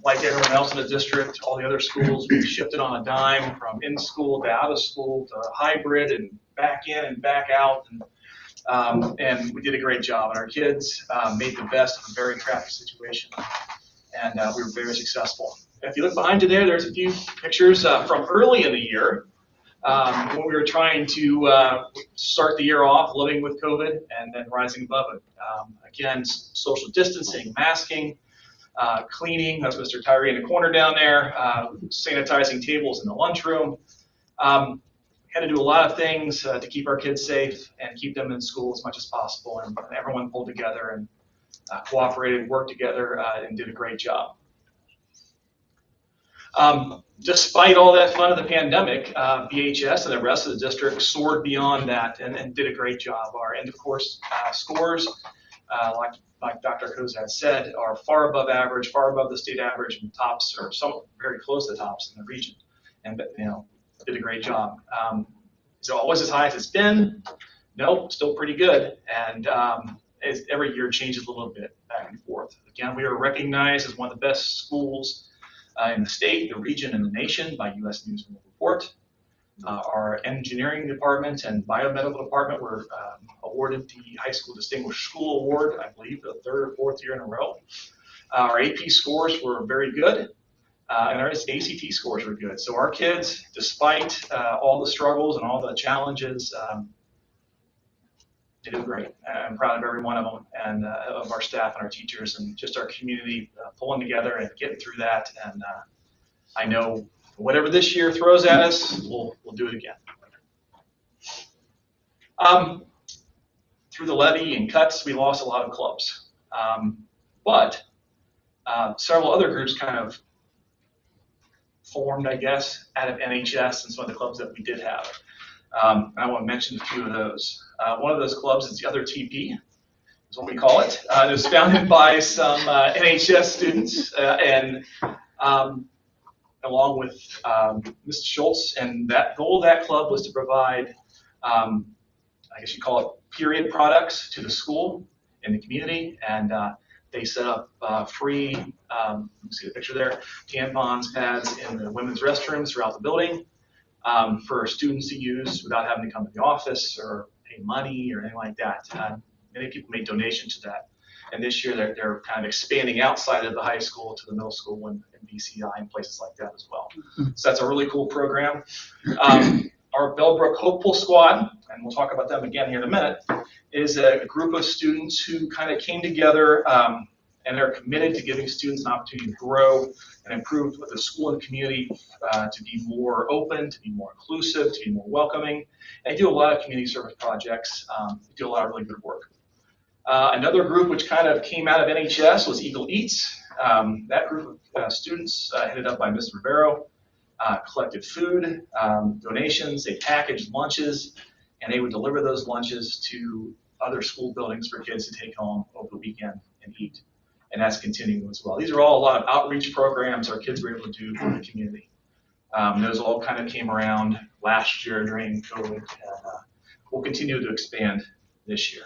Like everyone else in the district, all the other schools, we shifted on a dime from in school to out of school to hybrid and back in and back out. And we did a great job. And our kids made the best of a very crappy situation. And we were very successful. If you look behind you there's a few pictures from early in the year when we were trying to start the year off living with COVID and then rising above it. Again, social distancing, masking, cleaning. That's Mr. Tyree in the corner down there, sanitizing tables in the lunchroom. Had to do a lot of things to keep our kids safe and keep them in school as much as possible. And everyone pulled together and cooperated, worked together, and did a great job. Despite all that fun of the pandemic, BHS and the rest of the district soared beyond that and did a great job. Our end of course scores, like Dr. Kozad said, are far above average, far above the state average, and tops are some very close to the tops in the region. And did a great job. Is it always as high as it's been? Nope, still pretty good. And every year changes a little bit back and forth. Again, we are recognized as one of the best schools in the state, the region, and the nation by U.S. News and World Report. Our engineering department and biomedical department were awarded the High School Distinguished School Award, I believe, the third or fourth year in a row. Our AP scores were very good. And our ACT scores were good. So our kids, despite all the struggles and all the challenges, they did great. I'm proud of every one of them and of our staff and our teachers and just our community pulling together and getting through that. And I know whatever this year throws at us, we'll do it again. Through the levy and cuts, we lost a lot of clubs. But several other groups kind of formed, I guess, out of NHS and some of the clubs that we did have. I want to mention a few of those. One of those clubs is the Other TP, is what we call it. It was founded by some NHS students and along with Mr. Schultz, and that goal of that club was to provide, I guess you call it period products to the school and the community, and they set up free, you see the picture there, tampons, pads in the women's restrooms throughout the building for students to use without having to come to the office or pay money or anything like that. Many people made donations to that. And this year they're kind of expanding outside of the high school to the middle school and BCI and places like that as well. So that's a really cool program. Our Bellbrook Hopeful Squad, and we'll talk about them again here in a minute, is a group of students who kind of came together and they're committed to giving students an opportunity to grow and improve with the school and community to be more open, to be more inclusive, to be more welcoming. And they do a lot of community service projects, they do a lot of really good work. Another group which kind of came out of NHS was Eagle Eats. That group of students headed up by Ms. Rivero collected food, donations, they packaged lunches, and they would deliver those lunches to other school buildings for kids to take home over the weekend and eat. And that's continuing as well. These are all a lot of outreach programs our kids were able to do for the community. Those all kind of came around last year during COVID, and we'll continue to expand this year.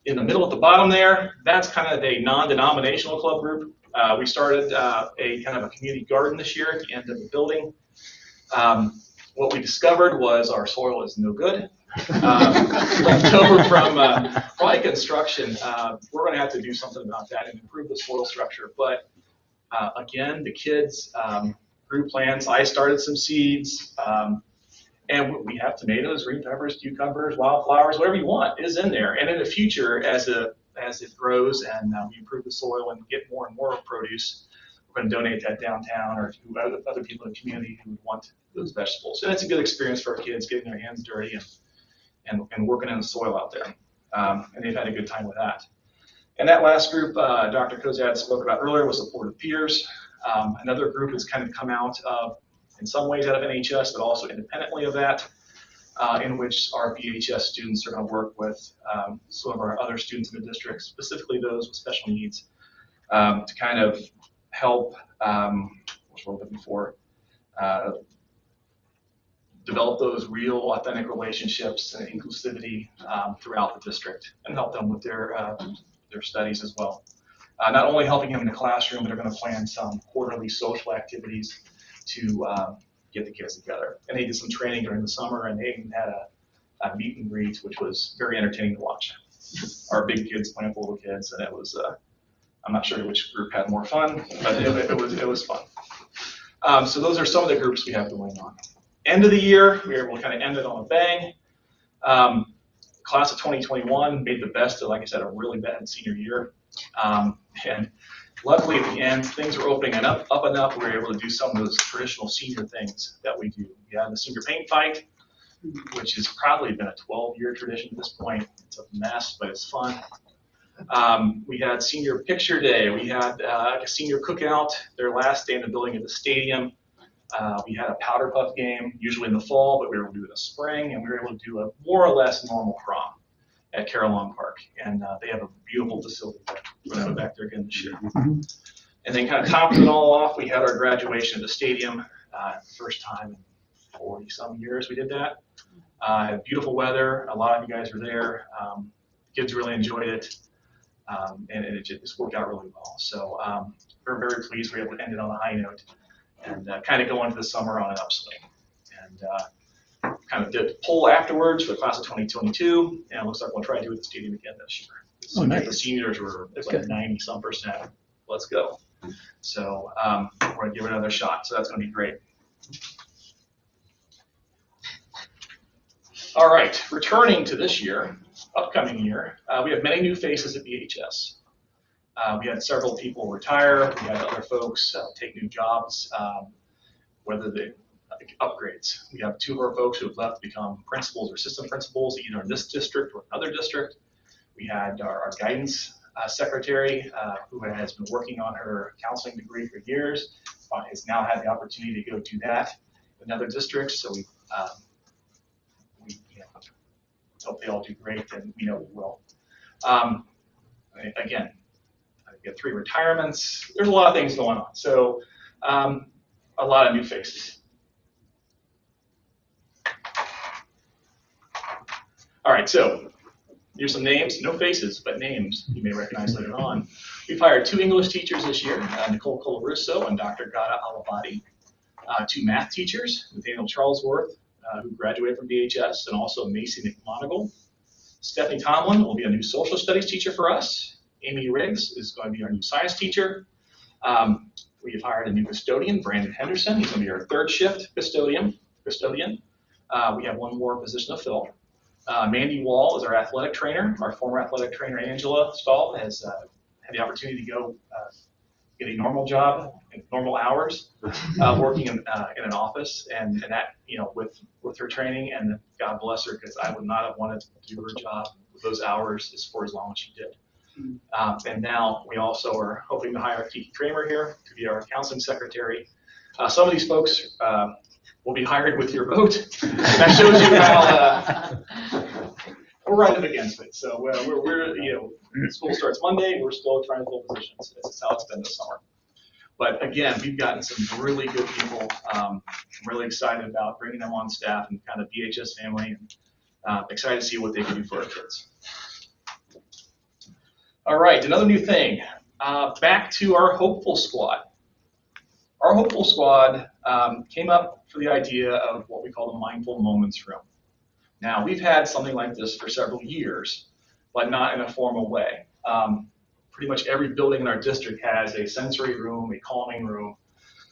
In the middle at the bottom there, that's kind of a non-denominational club group. We started a kind of a community garden this year at the end of the building. What we discovered was our soil is no good. Left over from probably construction, we're going to have to do something about that and improve the soil structure. But again, the kids grew plants. I started some seeds. And we have tomatoes, green peppers, cucumbers, wildflowers, whatever you want is in there. And in the future, as it grows and we improve the soil and get more and more produce, we're going to donate that downtown or to other people in the community who would want those vegetables. And it's a good experience for our kids, getting their hands dirty and working in the soil out there. And they've had a good time with that. And that last group Dr. Kozad spoke about earlier was Supportive Peers. Another group has kind of come out of, in some ways out of NHS, but also independently of that. in which our BHS students are going to work with some of our other students in the district, specifically those with special needs, to kind of help, what's we're looking for, develop those real, authentic relationships and inclusivity throughout the district, and help them with their studies as well. Not only helping them in the classroom, but they're going to plan some quarterly social activities to get the kids together. And they did some training during the summer, and they even had a meet and greet, which was very entertaining to watch. Our big kids playing with little kids, and it was, I'm not sure which group had more fun, but it was fun. So those are some of the groups we have going on. End of the year, we were able to kind of end it on a bang. Class of 2021 made the best of, like I said, a really bad senior year. And luckily at the end, things were opening up and up. We were able to do some of those traditional senior things that we do. We had the senior paint fight, which has probably been a 12-year tradition at this point. It's a mess, but it's fun. We had senior picture day. We had a senior cookout, their last day in the building at the stadium. We had a powder puff game, usually in the fall, but we were able to do it in the spring, and we were able to do a more or less normal prom at Carillon Park. And they have a beautiful facility there. We're going to go back there again this year. And then kind of topping it all off, we had our graduation at the stadium. First time in 40-some years we did that. Had beautiful weather. A lot of you guys were there. Kids really enjoyed it. And it just worked out really well. So we're very pleased we were able to end it on a high note and kind of go into the summer on an upswing. And kind of did a poll afterwards for the class of 2022, and it looks like we'll try to do it at the stadium again this year. So the seniors were like 90-some%. Let's go. So we're going to give it another shot. So that's going to be great. All right, returning to this year, upcoming year, we have many new faces at BHS. We had several people retire. We had other folks take new jobs, whether they upgrades. We have 2 of our folks who have left to become principals or assistant principals, either in this district or another district. We had our guidance secretary who has been working on her counseling degree for years, has now had the opportunity to go do that in another district. So we hope they all do great, and we know we will. Again, we have 3 retirements. There's a lot of things going on. So a lot of new faces. All right, so here's some names, no faces, but names you may recognize later on. We've hired 2 English teachers this year, Nicole Colarusso and Dr. Gada Alabadi. 2 math teachers, Nathaniel Charlesworth, who graduated from BHS, and also Macy McMonigal. Stephanie Tomlin will be a new social studies teacher for us. Amy Riggs is going to be our new science teacher. We have hired a new custodian, Brandon Henderson. He's going to be our 3rd shift custodian. We have 1 more position to fill. Mandy Wall is our athletic trainer. Our former athletic trainer, Angela Stahl, has had the opportunity to go get a normal job in normal hours, working in an office, and that, with her training, and God bless her, because I would not have wanted to do her job with those hours for as long as she did. And now we also are hoping to hire Kiki Kramer here to be our counseling secretary. Some of these folks will be hired with your vote. That shows you how we're right up against it. So we're school starts Monday. We're still trying to fill positions. That's how it's been this summer. But again, we've gotten some really good people. I'm really excited about bringing them on staff and kind of BHS family, and excited to see what they can do for our kids. All right, another new thing. Back to our Hopeful Squad. Our Hopeful Squad came up for the idea of what we call the Mindful Moments Room. Now, we've had something like this for several years, but not in a formal way. Pretty much every building in our district has a sensory room, a calming room,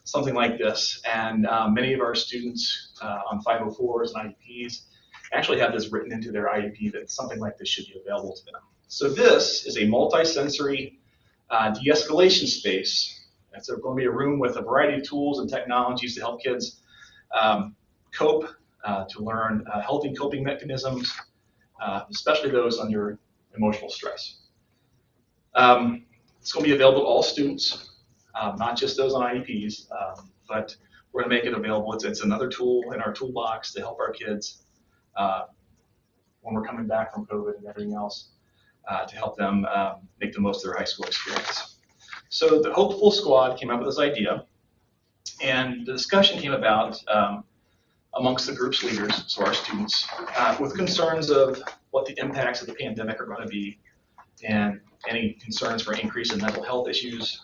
something like this. And many of our students on 504s and IEPs actually have this written into their IEP that something like this should be available to them. So this is a multi-sensory de-escalation space. It's going to be a room with a variety of tools and technologies to help kids cope, to learn healthy coping mechanisms, especially those under emotional stress. It's going to be available to all students, not just those on IEPs, but we're going to make it available. It's another tool in our toolbox to help our kids when we're coming back from COVID and everything else, to help them make the most of their high school experience. So the Hopeful Squad came up with this idea, and the discussion came about amongst the group's leaders, so our students, with concerns of what the impacts of the pandemic are going to be, and any concerns for increase in mental health issues,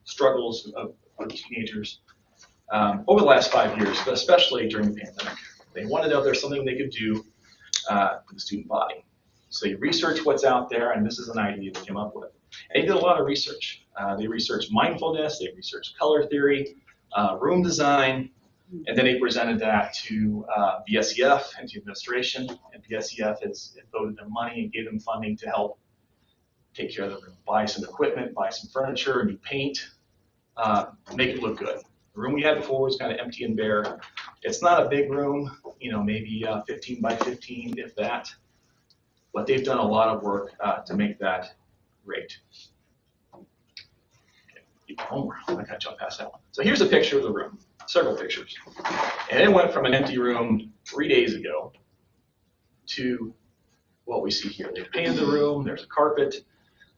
struggles of teenagers over the last 5 years, but especially during the pandemic. They wanted to know if there's something they could do for the student body. So you research what's out there, and this is an idea they came up with. And they did a lot of research. They researched mindfulness, they researched color theory, room design, and then they presented that to BSEF and to administration, and BSEF has voted them money and gave them funding to help take care of the room, buy some equipment, buy some furniture, new paint, make it look good. The room we had before was kind of empty and bare. It's not a big room, maybe 15 by 15, if that, but they've done a lot of work to make that great. Oh, I gotta jump past that one. So here's a picture of the room, several pictures. And it went from an empty room 3 days ago to what we see here. They've painted the room, there's a carpet,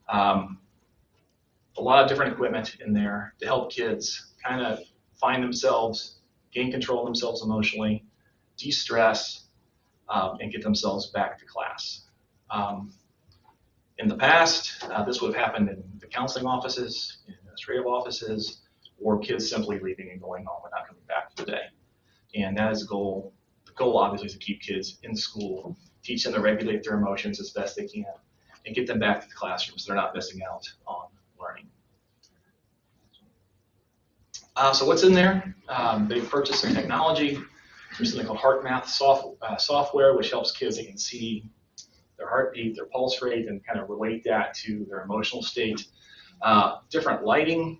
a lot of different equipment in there to help kids kind of find themselves, gain control of themselves emotionally, de-stress, and get themselves back to class. In the past, this would have happened in the counseling offices, in administrative offices, or kids simply leaving and going home and not coming back for the day. And that is the goal. The goal obviously is to keep kids in school, teach them to regulate their emotions as best they can, and get them back to the classroom so they're not missing out on learning. So what's in there? They purchased some technology. There's something called HeartMath software, which helps kids. They can see their heartbeat, their pulse rate, and kind of relate that to their emotional state. Different lighting,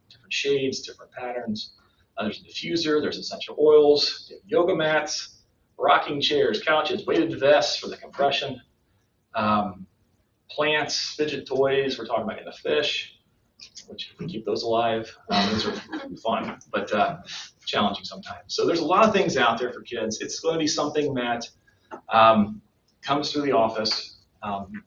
different shades, different patterns. There's a diffuser, there's essential oils, yoga mats, rocking chairs, couches, weighted vests for the compression, plants, fidget toys. We're talking about getting a fish, which if we keep those alive, those are fun, but challenging sometimes. So there's a lot of things out there for kids. It's going to be something that comes through the office,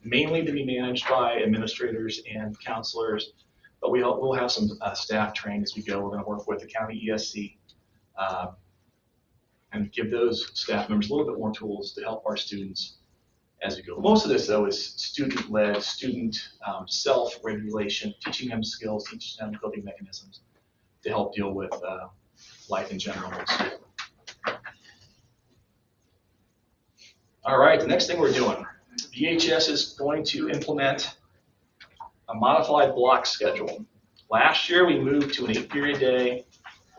mainly to be managed by administrators and counselors, but we'll have some staff trained as we go. We're going to work with the county ESC and give those staff members a little bit more tools to help our students as we go. Most of this, though, is student-led, student self-regulation, teaching them skills, teaching them coping mechanisms to help deal with life in general in school. All right, the next thing we're doing, VHS is going to implement a modified block schedule. Last year, we moved to an 8-period day.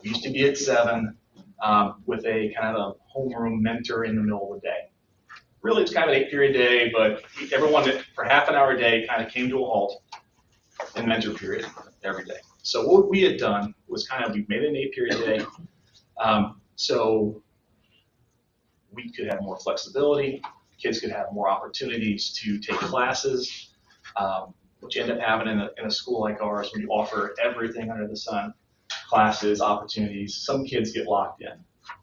We used to be at 7 with a kind of a homeroom mentor in the middle of the day. Really, it's kind of an 8-period day, but everyone for half an hour a day kind of came to a halt in mentor period every day. So what we had done was we made it an 8-period day so we could have more flexibility, kids could have more opportunities to take classes, which you end up having in a school like ours when you offer everything under the sun, classes, opportunities. Some kids get locked in.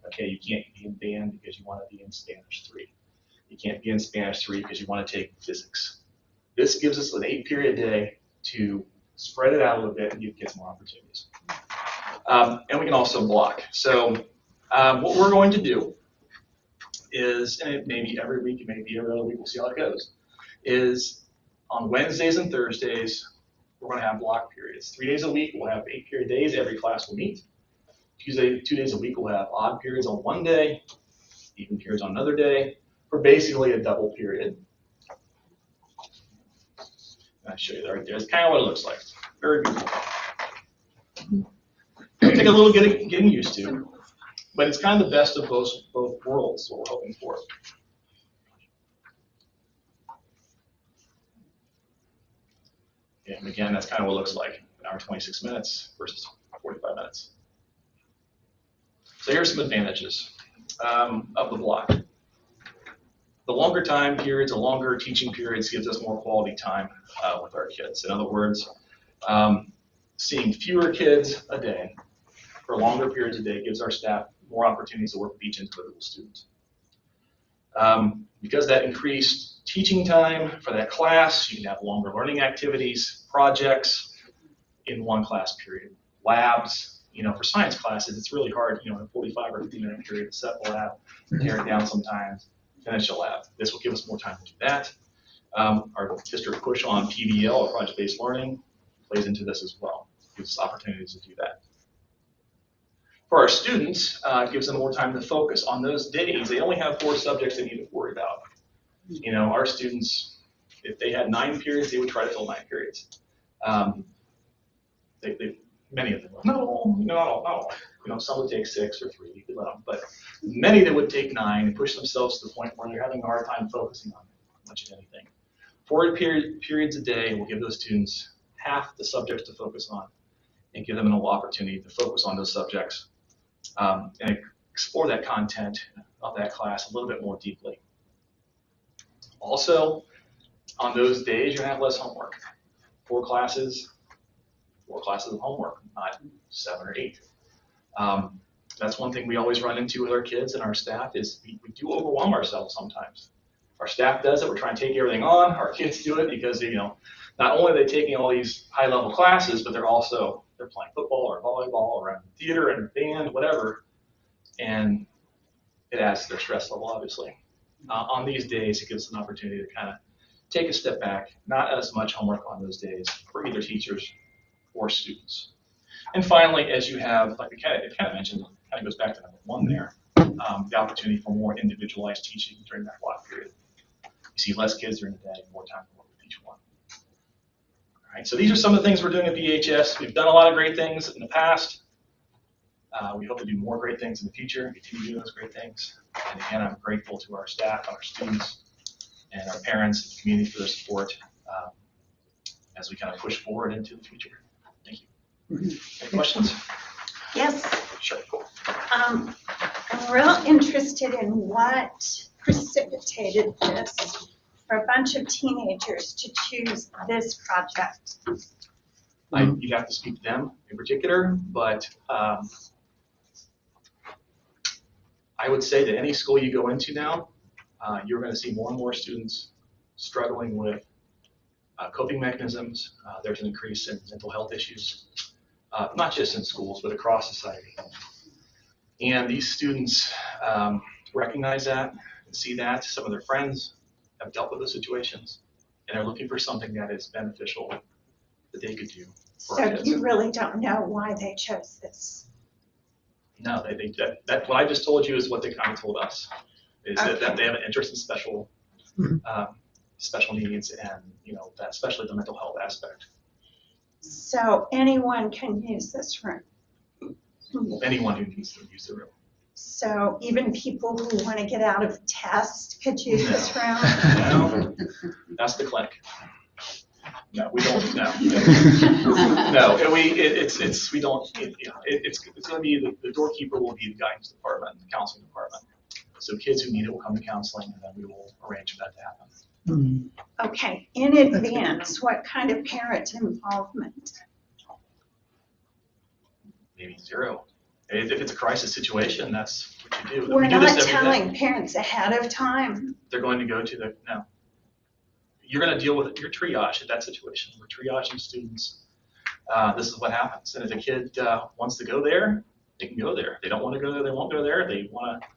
Okay, you can't be in band because you want to be in Spanish 3. You can't be in Spanish 3 because you want to take physics. This gives us an 8-period day to spread it out a little bit and give kids more opportunities. And we can also block. So what we're going to do is, and it may be every week, it may be every other week, we'll see how it goes, is on Wednesdays and Thursdays, we're going to have block periods. 3 days a week, we'll have 8-period days. Every class will meet. 2 days a week, we'll have odd periods on one day, even periods on another day, for basically a double period. I'll show you that right there. It's kind of what it looks like. Very beautiful. It'll take a little getting used to, but it's kind of the best of both worlds, what we're hoping for. And again, that's kind of what it looks like, an hour 26 minutes versus 45 minutes. So here's some advantages of the block. The longer time periods, the longer teaching periods gives us more quality time with our kids. In other words, seeing fewer kids a day for longer periods a day gives our staff more opportunities to work with each individual student. Because that increased teaching time for that class, you can have longer learning activities, projects in one class period. Labs, for science classes, it's really hard, in a 45 or 50-minute period to set a lab, tear it down sometimes, finish a lab. This will give us more time to do that. Our district push on PBL, or project-based learning, plays into this as well. Gives us opportunities to do that. For our students, it gives them more time to focus. On those days, they only have 4 subjects they need to worry about. Our students, if they had 9 periods, they would try to fill 9 periods. Many of them, not all. Some would take 6 or 3, you could let them, but many that would take 9 and push themselves to the point where they're having a hard time focusing on much of anything. 4 periods a day will give those students half the subjects to focus on and give them an opportunity to focus on those subjects and explore that content of that class a little bit more deeply. Also, on those days, you're going to have less homework. 4 classes of homework, not 7 or 8. That's one thing we always run into with our kids and our staff is we do overwhelm ourselves sometimes. Our staff does it, we're trying to take everything on. Our kids do it because, not only are they taking all these high-level classes, but they're playing football or volleyball or in theater and band, whatever, and it adds to their stress level, obviously. On these days, it gives us an opportunity to kind of take a step back, not as much homework on those days for either teachers or students. And finally, as you have, like it kind of mentioned, it kind of goes back to number 1 there, the opportunity for more individualized teaching during that block period. You see less kids during the day, more time to work with each one. All right, so these are some of the things we're doing at BHS. We've done a lot of great things in the past. We hope to do more great things in the future and continue doing those great things. And again, I'm grateful to our staff, our students, and our parents and the community for their support as we kind of push forward into the future. Thank you. Any questions? Yes. Sure. Cool. I'm real interested in what precipitated this for a bunch of teenagers to choose this project. You'd have to speak to them in particular, but I would say that any school you go into now, you're going to see more and more students struggling with coping mechanisms. There's an increase in mental health issues, not just in schools, but across society. And these students recognize that and see that. Some of their friends have dealt with those situations, and they're looking for something that is beneficial that they could do for our So kids. you really don't know why they chose this? No, that what I just told you is what they kind of told us, is Okay. that they have an interest in special needs and, that especially the mental health aspect. So anyone can use this room? Anyone who needs to use the room. So even people who want to get out of test could use this room? No, that's the clinic. No, we don't. No, no. It's going to be the doorkeeper will be the guidance department, the counseling department. So kids who need it will come to counseling, and then we will arrange for that to happen. Okay, in advance, what kind of parent involvement? Maybe 0. If it's a crisis situation, that's what you do. We're We do not this every day. telling parents ahead of time. They're going to go to no. You're going to deal with your triage at that situation. We're triaging students. This is what happens. And if a kid wants to go there, they can go there. If they don't want to go there, they won't go there. They want to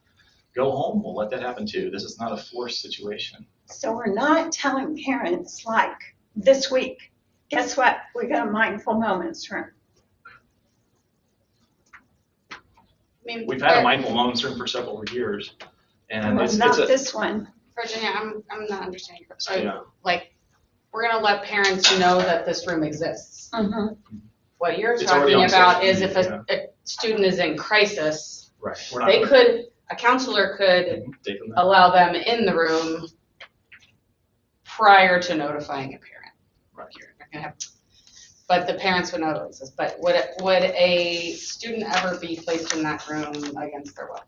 go home, we'll let that happen too. This is not a forced situation. So we're not telling parents like this week, guess what? We got a mindful moments room. I mean, We've had a mindful moments room for several years. And Well, it's not a, this one. Virginia, I'm not understanding. So, Yeah. like, we're gonna let parents know that this room exists. Mhm. What you're It's already talking on about social is if media, a student is in crisis, right. We're not a counselor could take them allow them in the room prior to notifying a parent. Right. You're not gonna have- But the parents would know this. But would a student ever be placed in that room against their will?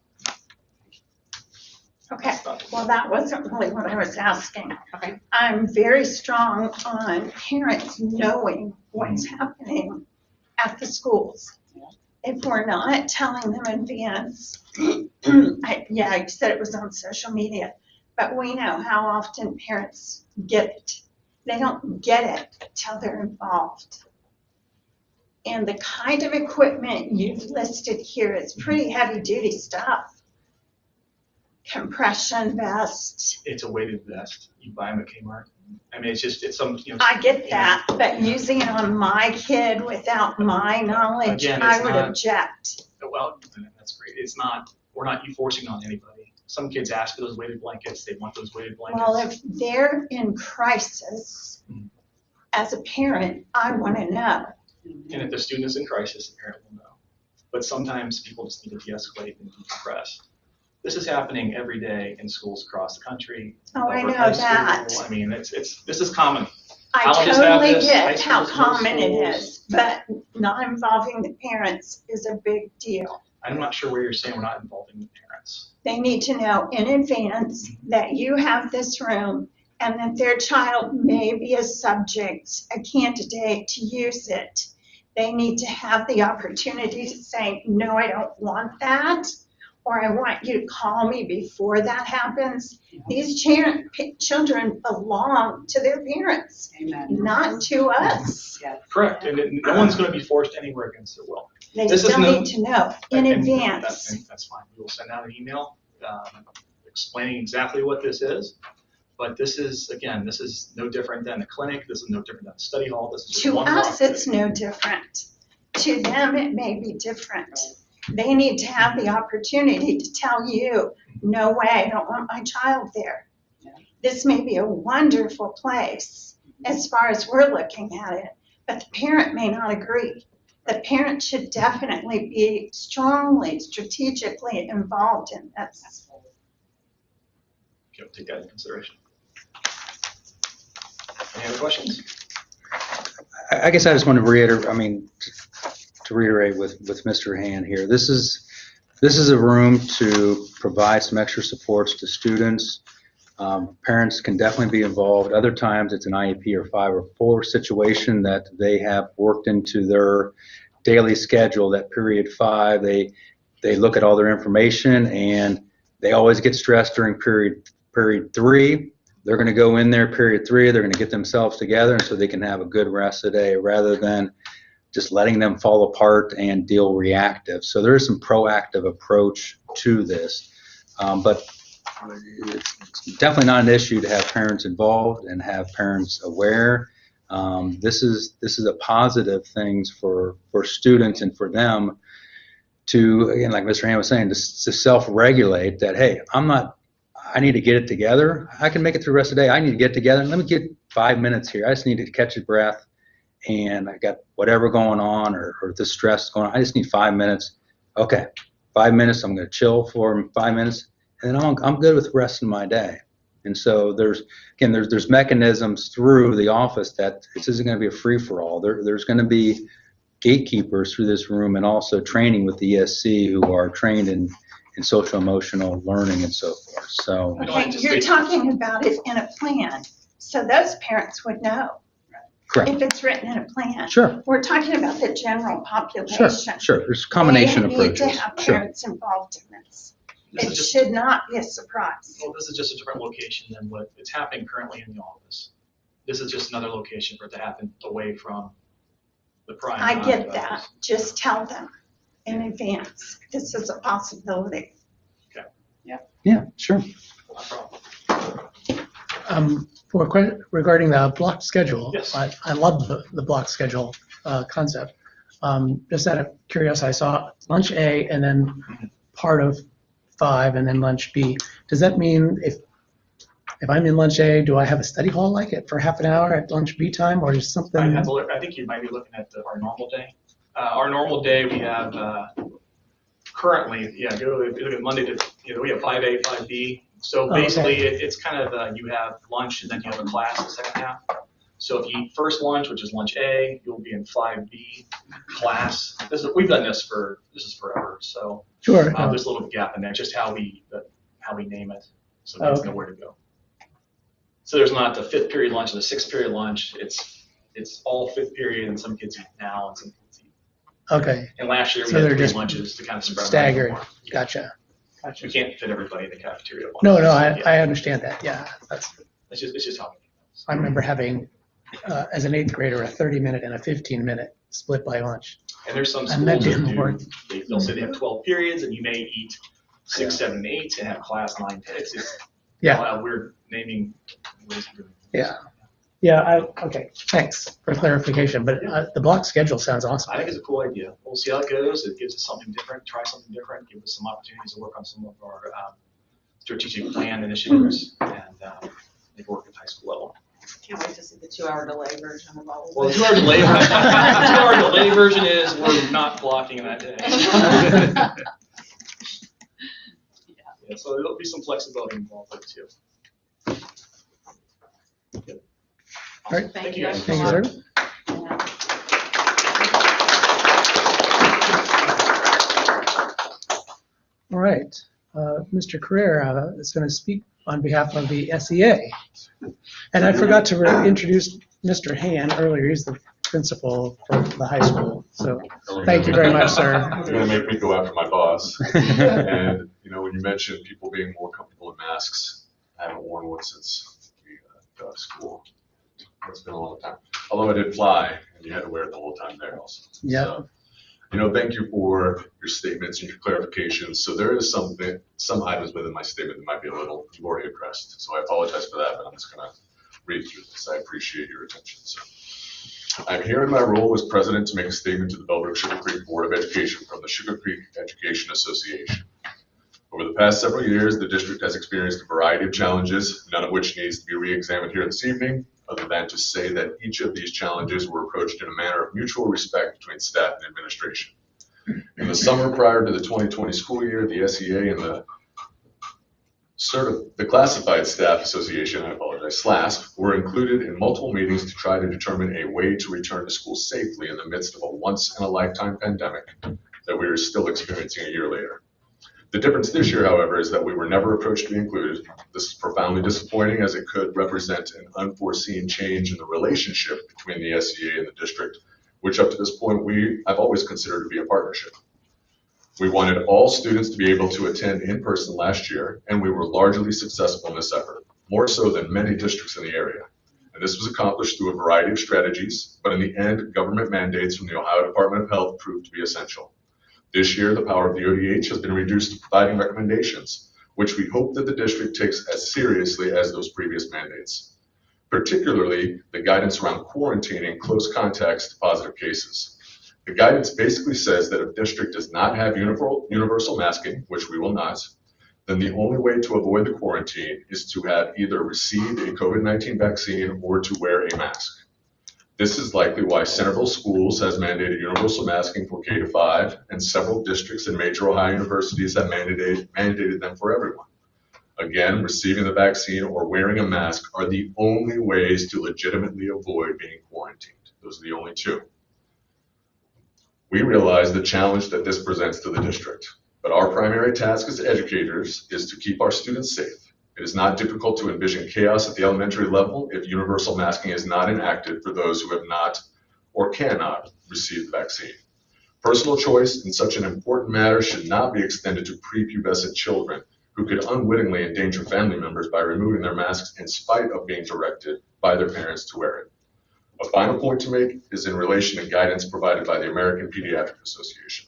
Okay, well, that wasn't really what I was asking. Okay. I'm very strong on parents knowing what's happening at the schools. If we're not telling them in advance, I said it was on social media. but we know how often parents get it. They don't get it till they're involved. And the kind of equipment you've listed here is pretty heavy duty stuff. Compression vest. It's a weighted vest. You buy them at Kmart. I mean, it's some, I get that, but using it on my kid without my knowledge, Again, I it's would not- object. Well, that's great. It's not, we're not forcing on anybody. Some kids ask for those weighted blankets. They want those weighted blankets. Well, if they're in crisis, as a parent, I want to know. And if the student is in crisis, the parent will know. But sometimes people just need to de-escalate and decompress. This is happening every day in schools across the country. Oh, I Over know high school. that. I mean, this is common. I Colleges have totally this, high get how schools, middle common it schools. is, but not involving the parents is a big deal. I'm not sure where you're saying we're not involving the parents. They need to know in advance that you have this room and that their child may be a subject, a candidate to use it. They need to have the opportunity to say, no, I don't want that, or I want you to call me before that happens. These children belong to their parents, Amen. not to us. Correct, and no one's going to be forced anywhere against their will. They This is still no- need to know in And advance. That's fine. We will send out an email explaining exactly what this is. But this is, again, this is no different than a clinic. This is no different than a study hall. This is just To one us, block. it's no different. To them, it may be different. They need to have the opportunity to tell you, no way, I don't want my child there. This may be a wonderful place as far as we're looking at it, but the parent may not agree. The parent should definitely be strongly, strategically involved in this. Okay, we'll take that into consideration. Any other questions? I guess I just want to reiterate, to reiterate with Mr. Hand here, this is a room to provide some extra supports to students. Parents can definitely be involved. Other times it's an IEP or 5 or 4 situation that they have worked into their daily schedule, that period 5, they look at all their information and they always get stressed during period 3. They're going to go in there period 3, they're going to get themselves together and so they can have a good rest of the day rather than just letting them fall apart and deal reactive. So there is some proactive approach to this, but it's definitely not an issue to have parents involved and have parents aware. This is a positive thing for students and for them to, again, like Mr. Hand was saying, to self-regulate that, hey, I need to get it together. I can make it through the rest of the day. I need to get it together. Let me get 5 minutes here. I just need to catch a breath. And I got whatever going on or this stress going on. I just need 5 minutes. Okay, 5 minutes. I'm going to chill for 5 minutes, and then I'm good with the rest of my day. And so there's mechanisms through the office that this isn't going to be a free-for-all. There's going to be gatekeepers through this room and also training with the ESC who are trained in social emotional learning and so forth. So Okay, you're talking about it in a plan, so those parents would know. correct. If it's written in a plan. Sure. We're talking about the general population. Sure. There's a combination They approaches. need to have Sure. parents involved in this. This It is just, should not be a surprise. well, this is just a different location than what it's happening currently in the office. This is just another location for it to happen away from the prime. I time get of that. office. Just tell them in advance. This is a possibility. Yeah, sure. No problem. Regarding the block schedule, Yes. I love the block schedule concept. Just out of curiosity, I saw lunch A and then part of 5 and then lunch B. Does that mean if I'm in lunch A, do I have a study hall like it for half an hour at lunch B time or is something? I think you might be looking at our normal day. Our normal day, we have currently, go to Monday to, we have 5A, 5B. So Oh, okay. basically, it's kind of, you have lunch and then you have a class the second half. So if you eat first lunch, which is lunch A, you'll be in 5B class. We've done this is forever. So Sure. there's a little gap in there, just how we name it. So kids know where to go. So there's not the 5th period lunch and the 6th period lunch. It's all 5th period and some kids eat now and some kids eat. Okay, And last year we So had they're 3 just lunches to kind of spread them out a staggered. little more. Gotcha. Gotcha. We can't fit everybody in the cafeteria. at once. No, Yeah. I understand that, yeah. It's just how. I remember having, as an 8th grader, a 30-minute and a 15-minute split by lunch. And there's some And that schools that didn't work. they'll say they have 12 periods and you may eat 6, Yeah. 7, and 8 and have class 9, 10. It's Yeah, we're naming ways of doing it. yeah. Yeah, okay, thanks for clarification, but the block schedule sounds awesome. I think it's a cool idea. We'll see how it goes. It gives us something different, try something different, give us some opportunities to work on some of our strategic plan initiatives and make it work at the high school level. Can't wait to see the 2-hour delay version of all of Well, the this. 2-hour delay, the 2-hour delay version is we're not blocking that day. Yeah, so there'll be some flexibility involved with it too. All right. Thank you guys. Thank you, sir. All right, Mr. Carrera is going to speak on behalf of the SEA. And I forgot to introduce Mr. Han earlier. He's the principal for the high school. So thank you very much, sir. You're going to make me go after my boss. And, when you mentioned people being more comfortable in masks, I haven't worn one since we got out of school. It's been a long time. Although I did fly, and you had to wear it the whole time there also. Yeah. So, thank you for your statements and your clarifications. So there is some items within my statement that might be you've already addressed. So I apologize for that, but I'm just going to read through this. I appreciate your attention. So I'm here in my role as president to make a statement to the Bellbrook-Sugarcreek Board of Education from the Sugar Creek Education Association. Over the past several years, the district has experienced a variety of challenges, none of which needs to be re-examined here this evening, other than to say that each of these challenges were approached in a manner of mutual respect between staff and administration. In the summer prior to the 2020 school year, the SEA and the Classified Staff Association, SLASP, were included in multiple meetings to try to determine a way to return to school safely in the midst of a once-in-a-lifetime pandemic that we are still experiencing a year later. The difference this year, however, is that we were never approached to be included. This is profoundly disappointing as it could represent an unforeseen change in the relationship between the SEA and the district, which up to this point I've always considered to be a partnership. We wanted all students to be able to attend in person last year, and we were largely successful in this effort, more so than many districts in the area. And this was accomplished through a variety of strategies, but in the end, government mandates from the Ohio Department of Health proved to be essential. This year, the power of the ODH has been reduced to providing recommendations, which we hope that the district takes as seriously as those previous mandates, particularly the guidance around quarantining close contacts to positive cases. The guidance basically says that if district does not have universal masking, which we will not, then the only way to avoid the quarantine is to have either received a COVID-19 vaccine or to wear a mask. This is likely why Centerville Schools has mandated universal masking for K-5, and several districts and major Ohio universities have mandated them for everyone. Again, receiving the vaccine or wearing a mask are the only ways to legitimately avoid being quarantined. Those are the only two. We realize the challenge that this presents to the district, but our primary task as educators is to keep our students safe. It is not difficult to envision chaos at the elementary level if universal masking is not enacted for those who have not or cannot receive the vaccine. Personal choice in such an important matter should not be extended to prepubescent children who could unwittingly endanger family members by removing their masks in spite of being directed by their parents to wear it. A final point to make is in relation to guidance provided by the American Pediatric Association.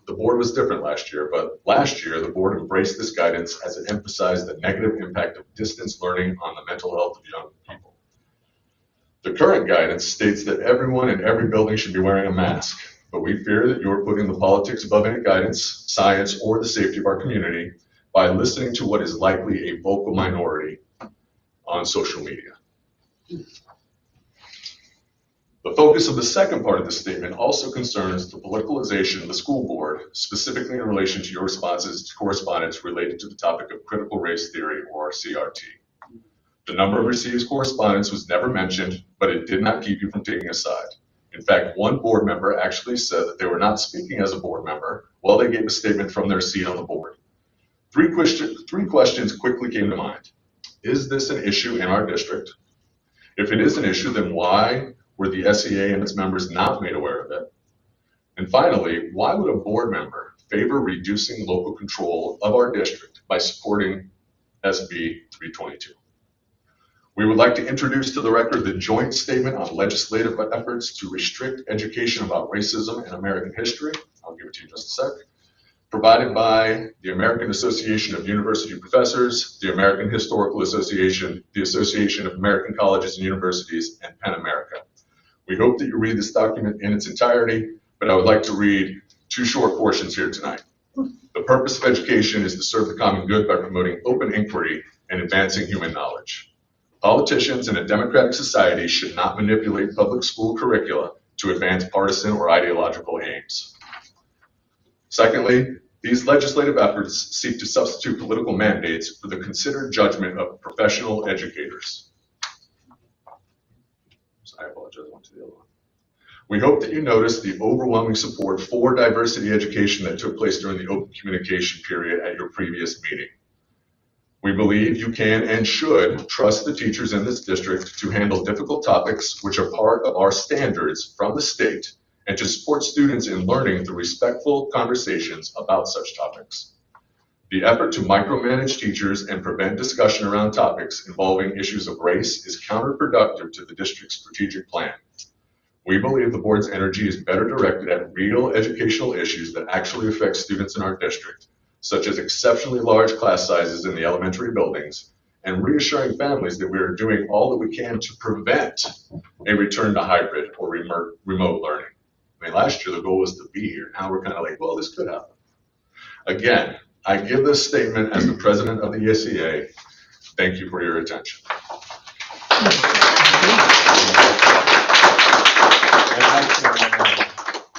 The board was different last year, but last year the board embraced this guidance as it emphasized the negative impact of distance learning on the mental health of young people. The current guidance states that everyone in every building should be wearing a mask, but we fear that you're putting the politics above any guidance, science, or the safety of our community by listening to what is likely a vocal minority on social media. The focus of the second part of the statement also concerns the politicalization of the school board, specifically in relation to your responses to correspondence related to the topic of critical race theory, or CRT. The number of received correspondence was never mentioned, but it did not keep you from taking a side. In fact, one board member actually said that they were not speaking as a board member while they gave a statement from their seat on the board. Three questions quickly came to mind. Is this an issue in our district? If it is an issue, then why were the SEA and its members not made aware of it? And finally, why would a board member favor reducing local control of our district by supporting SB 322. We would like to introduce to the record the joint statement on legislative efforts to restrict education about racism and American history. I'll give it to you in just a sec. Provided by the American Association of University Professors, the American Historical Association, the Association of American Colleges and Universities, and PEN America. We hope that you read this document in its entirety, but I would like to read 2 short portions here tonight. The purpose of education is to serve the common good by promoting open inquiry and advancing human knowledge. Politicians in a democratic society should not manipulate public school curricula to advance partisan or ideological aims. Secondly, these legislative efforts seek to substitute political mandates for the considered judgment of professional educators. So I apologize, I went to the other one. We hope that you notice the overwhelming support for diversity education that took place during the open communication period at your previous meeting. We believe you can and should trust the teachers in this district to handle difficult topics which are part of our standards from the state and to support students in learning through respectful conversations about such topics. The effort to micromanage teachers and prevent discussion around topics involving issues of race is counterproductive to the district's strategic plan. We believe the board's energy is better directed at real educational issues that actually affect students in our district, such as exceptionally large class sizes in the elementary buildings, and reassuring families that we are doing all that we can to prevent a return to hybrid or remote learning. I mean, last year the goal was to be here. Now we're kind of like, well, this could happen. Again, I give this statement as the president of the ESEA. Thank you for your attention.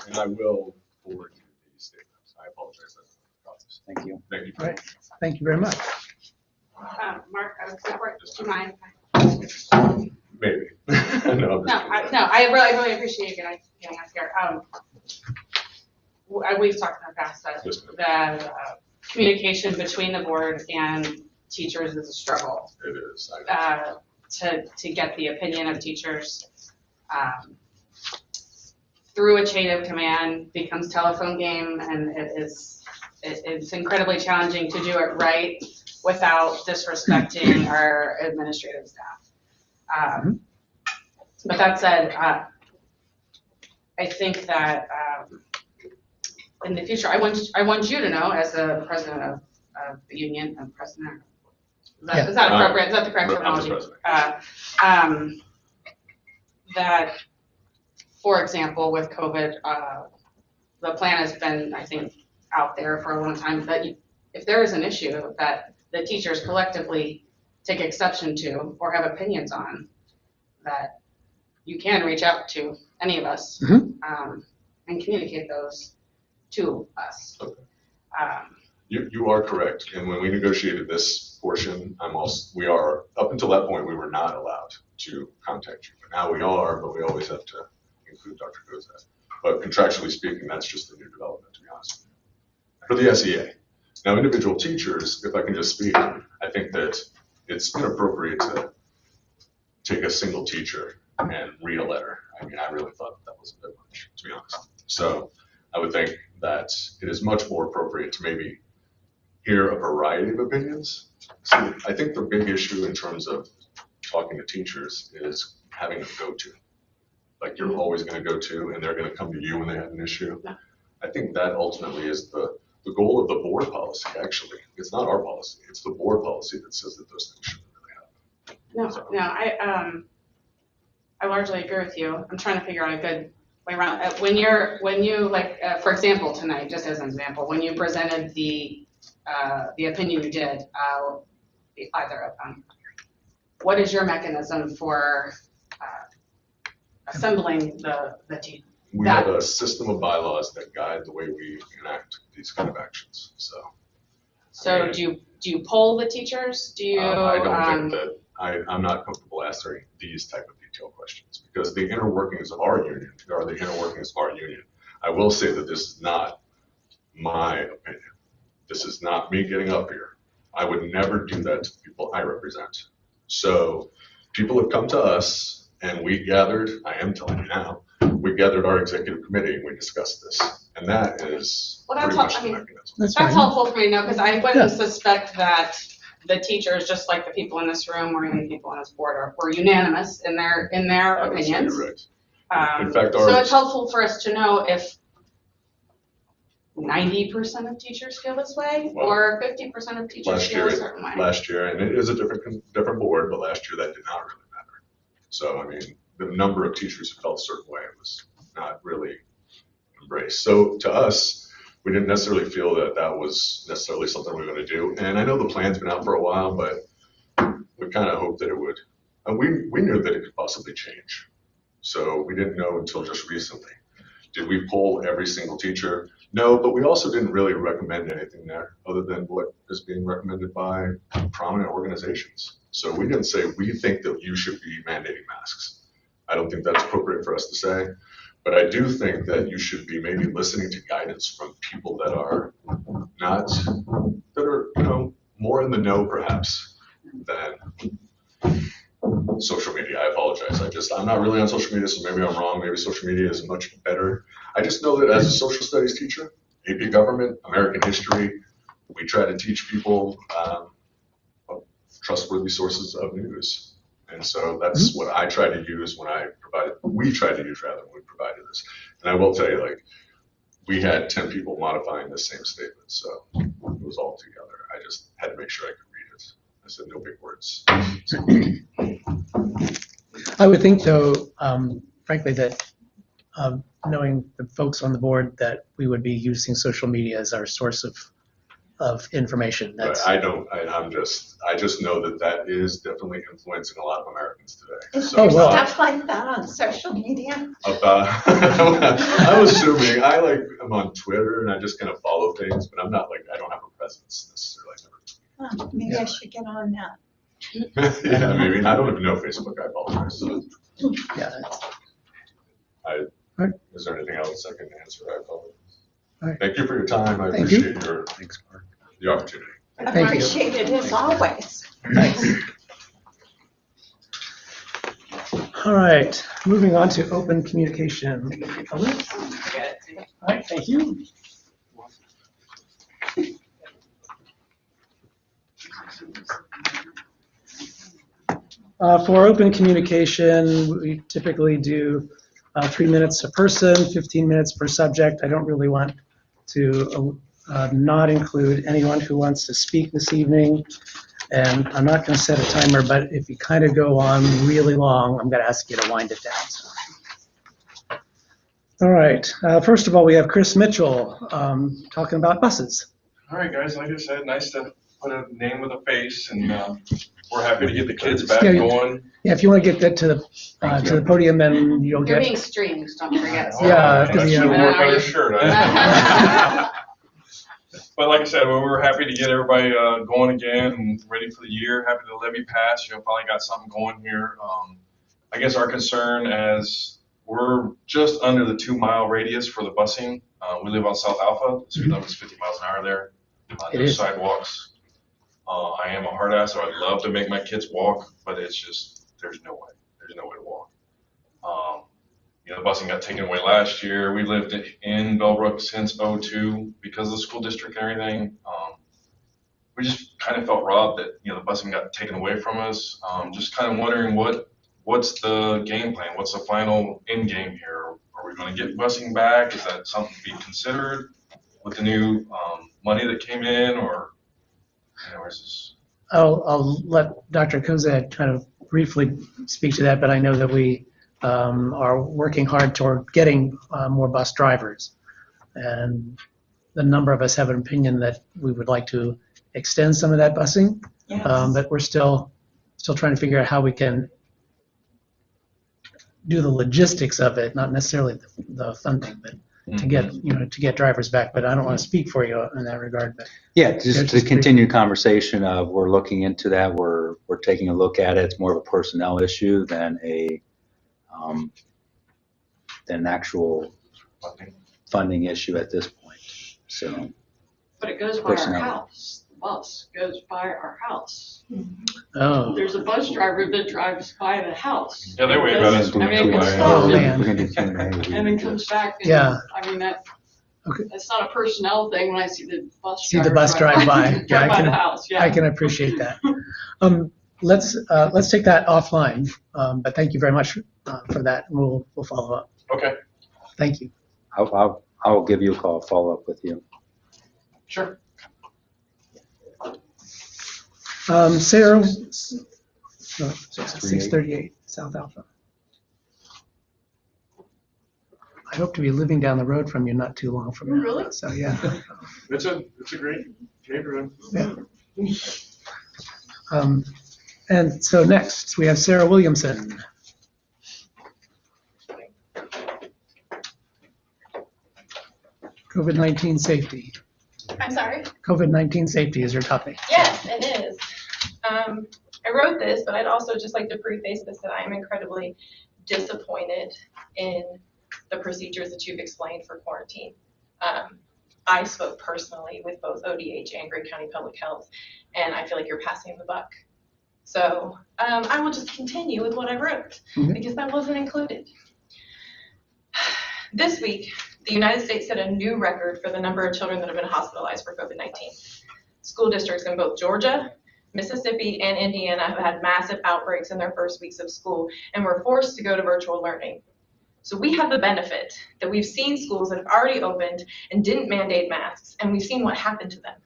And I will forward you these statements. I apologize. Thank you. Thank you. Right. Thank you very much. Mark, I was going to do you mind? Maybe. No, I really appreciate you getting us here. We've talked in the past that the communication between the board and teachers is a struggle. It is. To get the opinion of teachers through a chain of command becomes telephone game, and it's incredibly challenging to do it right without disrespecting our administrative staff. But that said, I think that in the future, I want you to know, as the president of the union and president, is that appropriate? Is that the correct terminology? That, for example, with COVID, the plan has been, I think, out there for a long time that if there is an issue that the teachers collectively take exception to or have opinions on, that you can reach out to any of us and communicate those to us. Okay. You are correct. And when we negotiated this portion, we are, up until that point, we were not allowed to contact you. But now we are, but we always have to include Dr. Gozat. But contractually speaking, that's just a new development, to be honest with you. For the SEA. Now, individual teachers, if I can just speak, I think that it's inappropriate to take a single teacher and read a letter. I mean, I really thought that was a bit much, to be honest. So I would think that it is much more appropriate to maybe hear a variety of opinions. So I think the big issue in terms of talking to teachers is having a go-to. Like you're always going to go to, and they're going to come to you when they have an issue. Yeah. I think that ultimately is the goal of the board policy, actually. It's not our policy. It's the board policy that says that those things shouldn't really happen. No, I largely agree with you. I'm trying to figure out a good way around. When you for example, tonight, just as an example, when you presented the opinion you did, either of them, what is your mechanism for assembling the team? We have a system of bylaws that guide the way we enact these kind of actions. So do you poll the teachers? Do you? I don't think that I'm not comfortable answering these type of detailed questions because the inner workings of our union are the inner workings of our union. I will say that this is not my opinion. This is not me getting up here. I would never do that to the people I represent. So people have come to us and we gathered, I am telling you now, we gathered our executive committee and we discussed this. And that is Well, that's pretty much all- I the mean, mechanism. That's That's fine. helpful for me to know, because I Yeah. wouldn't suspect that the teachers, just like the people in this room or even people on this board, were unanimous in their I would say you're opinions. right. In fact, So our- it's helpful for us to know if 90% of teachers feel this way, Well, or 50% of teachers Last feel year, a certain way. last year, and it is a different board, but last year that did not really matter. So, I mean, the number of teachers who felt a certain way was not really embraced. So to us, we didn't necessarily feel that that was necessarily something we were going to do. And I know the plan's been out for a while, but we kind of hoped that it would. And we knew that it could possibly change. So we didn't know until just recently. Did we poll every single teacher? No, but we also didn't really recommend anything there other than what is being recommended by prominent organizations. So we didn't say we think that you should be mandating masks. I don't think that's appropriate for us to say, but I do think that you should be maybe listening to guidance from people that are not, that are, you know, more in the know perhaps than social media. I apologize. I'm not really on social media, so maybe I'm wrong. Maybe social media is much better. I just know that as a social studies teacher, AP government, American history, we try to teach people trustworthy sources of news. And so that's what I try to use we tried to use rather when we provided this. And I will tell you, like, we had 10 people modifying the same statement, so it was all together. I just had to make sure I could read it. I said no big words. I would think, though, frankly, that knowing the folks on the board, that we would be using social media as our source of information. But I just know that that is definitely influencing a lot of Americans today. Is So there well. stuff like that on social media? I'm assuming, I'm on Twitter and I just kind of follow things, but I'm not I don't have a presence necessarily. Oh, maybe I should get on that. Yeah, maybe. I don't even know Facebook. I apologize. Yeah. Is there anything else I can answer? I apologize. All right. Thank you for your time. I Thank you. appreciate the opportunity. Thank you. Appreciate it as always. Thanks. All right, moving on to open communication. All right, thank you. For open communication, we typically do 3 minutes a person, 15 minutes per subject. I don't really want to not include anyone who wants to speak this evening. And I'm not going to set a timer, but if you kind of go on really long, I'm going to ask you to wind it down. All right, first of all, we have Chris Mitchell talking about buses. All right, guys, like I said, nice to put a name with a face, and we're happy to get the kids back going. Yeah, if you want to get that to the podium, then you'll You're get. being streamed, don't forget. Yeah, I should yeah. work on a shirt. But like I said, we're happy to get everybody going again and ready for the year. Happy the levy passed. Finally got something going here. I guess our concern as we're just under the 2-mile radius for the busing. We live on South Alpha. The speed limit is 50 miles an hour there. It There's is. sidewalks. I am a hard ass, so I'd love to make my kids walk, but it's just, there's no way. There's no way to walk. The busing got taken away last year. We lived in Bellbrook since '02 because of the school district and everything. We just kind of felt robbed that, the busing got taken away from us. Just kind of wondering what's the game plan? What's the final end game here? Are we going to get busing back? Is that something to be considered with the new money that came in, or is this? I'll let Dr. Kozak kind of briefly speak to that, but I know that we are working hard toward getting more bus drivers. And the number of us have an opinion that we would like to extend some of that busing, Yes. but we're still trying to figure out how we can do the logistics of it, not necessarily the funding, but to get drivers back. But I don't want to speak for you in that regard. But Yeah, just to continue conversation of, we're looking into that, we're taking a look at it. It's more of a personnel issue than an actual funding issue at this point. So But it goes by our Personnel. house. The bus goes by our house. Oh, There's a bus driver that drives by the house. Yeah, they wave at us. I mean, it can Oh, stop man. We're gonna do Q&A. and then comes back. And, Yeah. I mean, Okay. that's not a personnel thing when I see the bus See the driver bus drive by. Yeah, drive I by can- the house, yeah. I can appreciate that. Let's take that offline, but thank you very much for that. We'll follow up. Okay, Thank you. I'll give you a call, follow up with you. sure. Sarah, 638 South Alpha. I hope to be living down the road from you not too long from now. Really? So, yeah. It's a great neighborhood. Yeah. And so next, we have Sarah Williamson. COVID-19 safety. I'm sorry? COVID-19 safety is your topic. Yes, it is. I wrote this, but I'd also just like to preface this that I am incredibly disappointed in the procedures that you've explained for quarantine. I spoke personally with both ODH and Greene County Public Health, and I feel like you're passing the buck. So I will just continue with what I wrote, because that wasn't included. This week, the United States set a new record for the number of children that have been hospitalized for COVID-19. School districts in both Georgia, Mississippi, and Indiana have had massive outbreaks in their first weeks of school and were forced to go to virtual learning. So we have the benefit that we've seen schools that have already opened and didn't mandate masks, and we've seen what happened to them.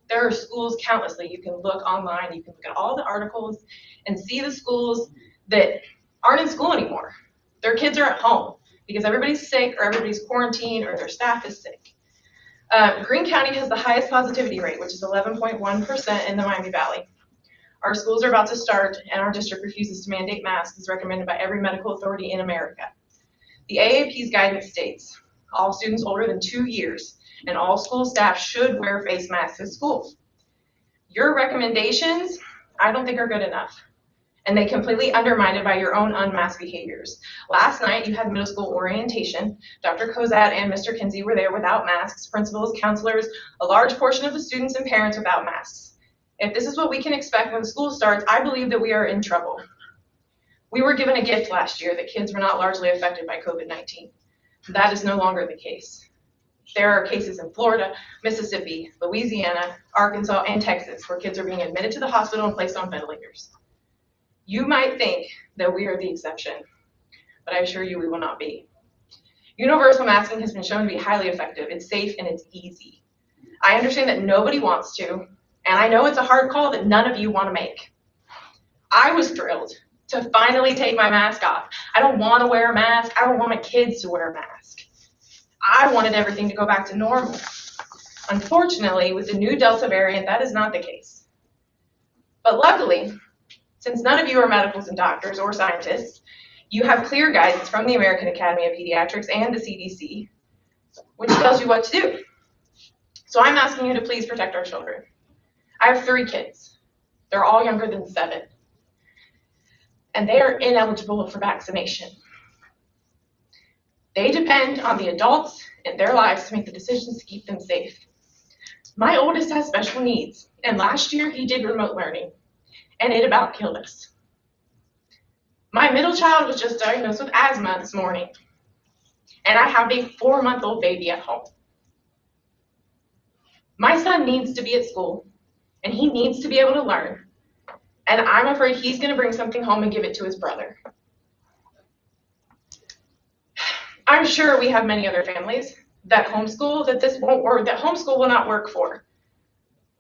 There are schools countlessly. You can look online, you can look at all the articles and see the schools that aren't in school anymore. Their kids are at home because everybody's sick or everybody's quarantined or their staff is sick. Greene County has the highest positivity rate, which is 11.1% in the Miami Valley. Our schools are about to start, and our district refuses to mandate masks as recommended by every medical authority in America. The AAP's guidance states all students older than 2 years and all school staff should wear face masks at school. Your recommendations, I don't think are good enough, and they completely undermined it by your own unmasked behaviors. Last night, you had middle school orientation. Dr. Kozad and Mr. Kinsey were there without masks, principals, counselors, a large portion of the students and parents without masks. If this is what we can expect when school starts, I believe that we are in trouble. We were given a gift last year that kids were not largely affected by COVID-19. That is no longer the case. There are cases in Florida, Mississippi, Louisiana, Arkansas, and Texas where kids are being admitted to the hospital and placed on ventilators. You might think that we are the exception, but I assure you we will not be. Universal masking has been shown to be highly effective. It's safe and it's easy. I understand that nobody wants to, and I know it's a hard call that none of you want to make. I was thrilled to finally take my mask off. I don't want to wear a mask. I don't want my kids to wear a mask. I wanted everything to go back to normal. Unfortunately, with the new Delta variant, that is not the case. But luckily, since none of you are medicals and doctors or scientists, you have clear guidance from the American Academy of Pediatrics and the CDC, which tells you what to do. So I'm asking you to please protect our children. I have 3 kids. They're all younger than 7. And they are ineligible for vaccination. They depend on the adults in their lives to make the decisions to keep them safe. My oldest has special needs, and last year he did remote learning, and it about killed us. My middle child was just diagnosed with asthma this morning, and I have a 4-month-old baby at home. My son needs to be at school, and he needs to be able to learn, and I'm afraid he's going to bring something home and give it to his brother. I'm sure we have many other families that homeschool that this won't work, that homeschool will not work for,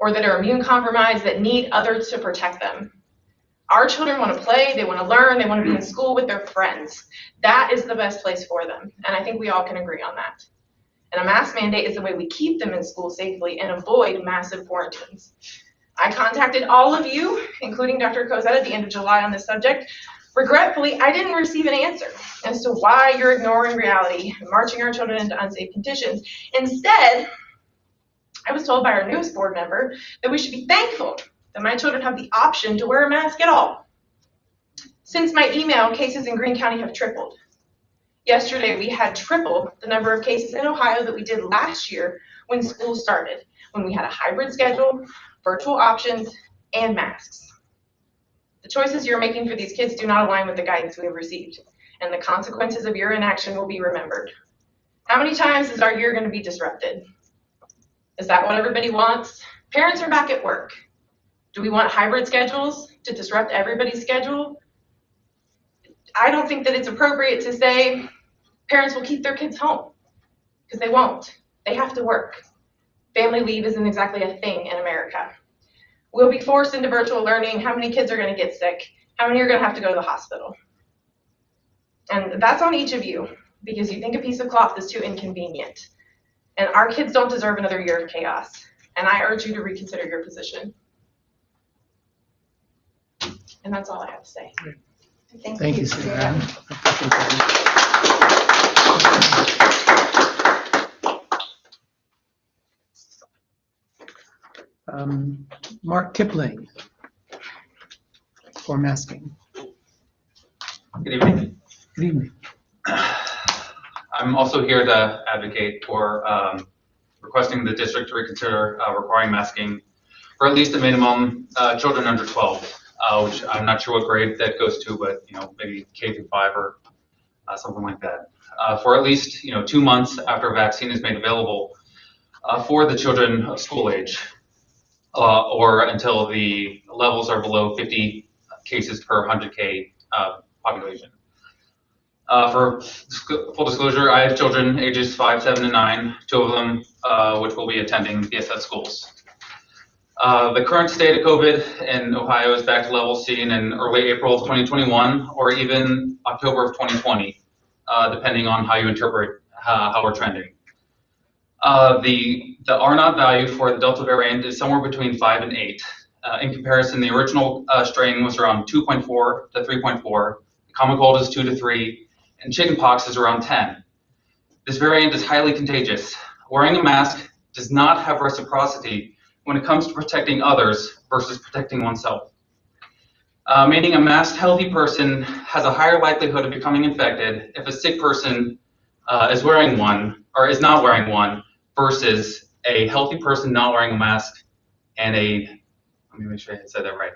or that are immune compromised that need others to protect them. Our children want to play, they want to learn, they want to be in school with their friends. That is the best place for them, and I think we all can agree on that. And a mask mandate is the way we keep them in school safely and avoid massive quarantines. I contacted all of you, including Dr. Kozad, at the end of July on this subject. Regretfully, I didn't receive an answer as to why you're ignoring reality and marching our children into unsafe conditions. Instead, I was told by our newest board member that we should be thankful that my children have the option to wear a mask at all. Since my email, cases in Greene County have tripled. Yesterday, we had triple the number of cases in Ohio that we did last year when school started, when we had a hybrid schedule, virtual options, and masks. The choices you're making for these kids do not align with the guidance we have received, and the consequences of your inaction will be remembered. How many times is our year going to be disrupted? Is that what everybody wants? Parents are back at work. Do we want hybrid schedules to disrupt everybody's schedule? I don't think that it's appropriate to say parents will keep their kids home, because they won't. They have to work. Family leave isn't exactly a thing in America. We'll be forced into virtual learning. How many kids are going to get sick? How many are going to have to go to the hospital? And that's on each of you, because you think a piece of cloth is too inconvenient. And our kids don't deserve another year of chaos. And I urge you to reconsider your position. And that's all I have to say. Thank you, Sarah. Mark Kipling for masking. Good evening. Good evening. I'm also here to advocate for requesting the district to reconsider requiring masking for at least a minimum children under 12, which I'm not sure what grade that goes to, but maybe K through 5 or something like that. For at least 2 months after a vaccine is made available for the children of school age, or until the levels are below 50 cases per 100K population. For full disclosure, I have children ages 5, 7, and 9, 2 of them which will be attending ESSER schools. The current state of COVID in Ohio is back to levels seen in early April of 2021 or even October of 2020, depending on how you interpret how we're trending. The R0 value for the Delta variant is somewhere between 5 and 8. In comparison, the original strain was around 2.4 to 3.4. Common cold is 2 to 3, and chickenpox is around 10. This variant is highly contagious. Wearing a mask does not have reciprocity when it comes to protecting others versus protecting oneself. Meaning a masked healthy person has a higher likelihood of becoming infected if a sick person is wearing one or is not wearing one versus a healthy person not wearing a mask and let me make sure I said that right.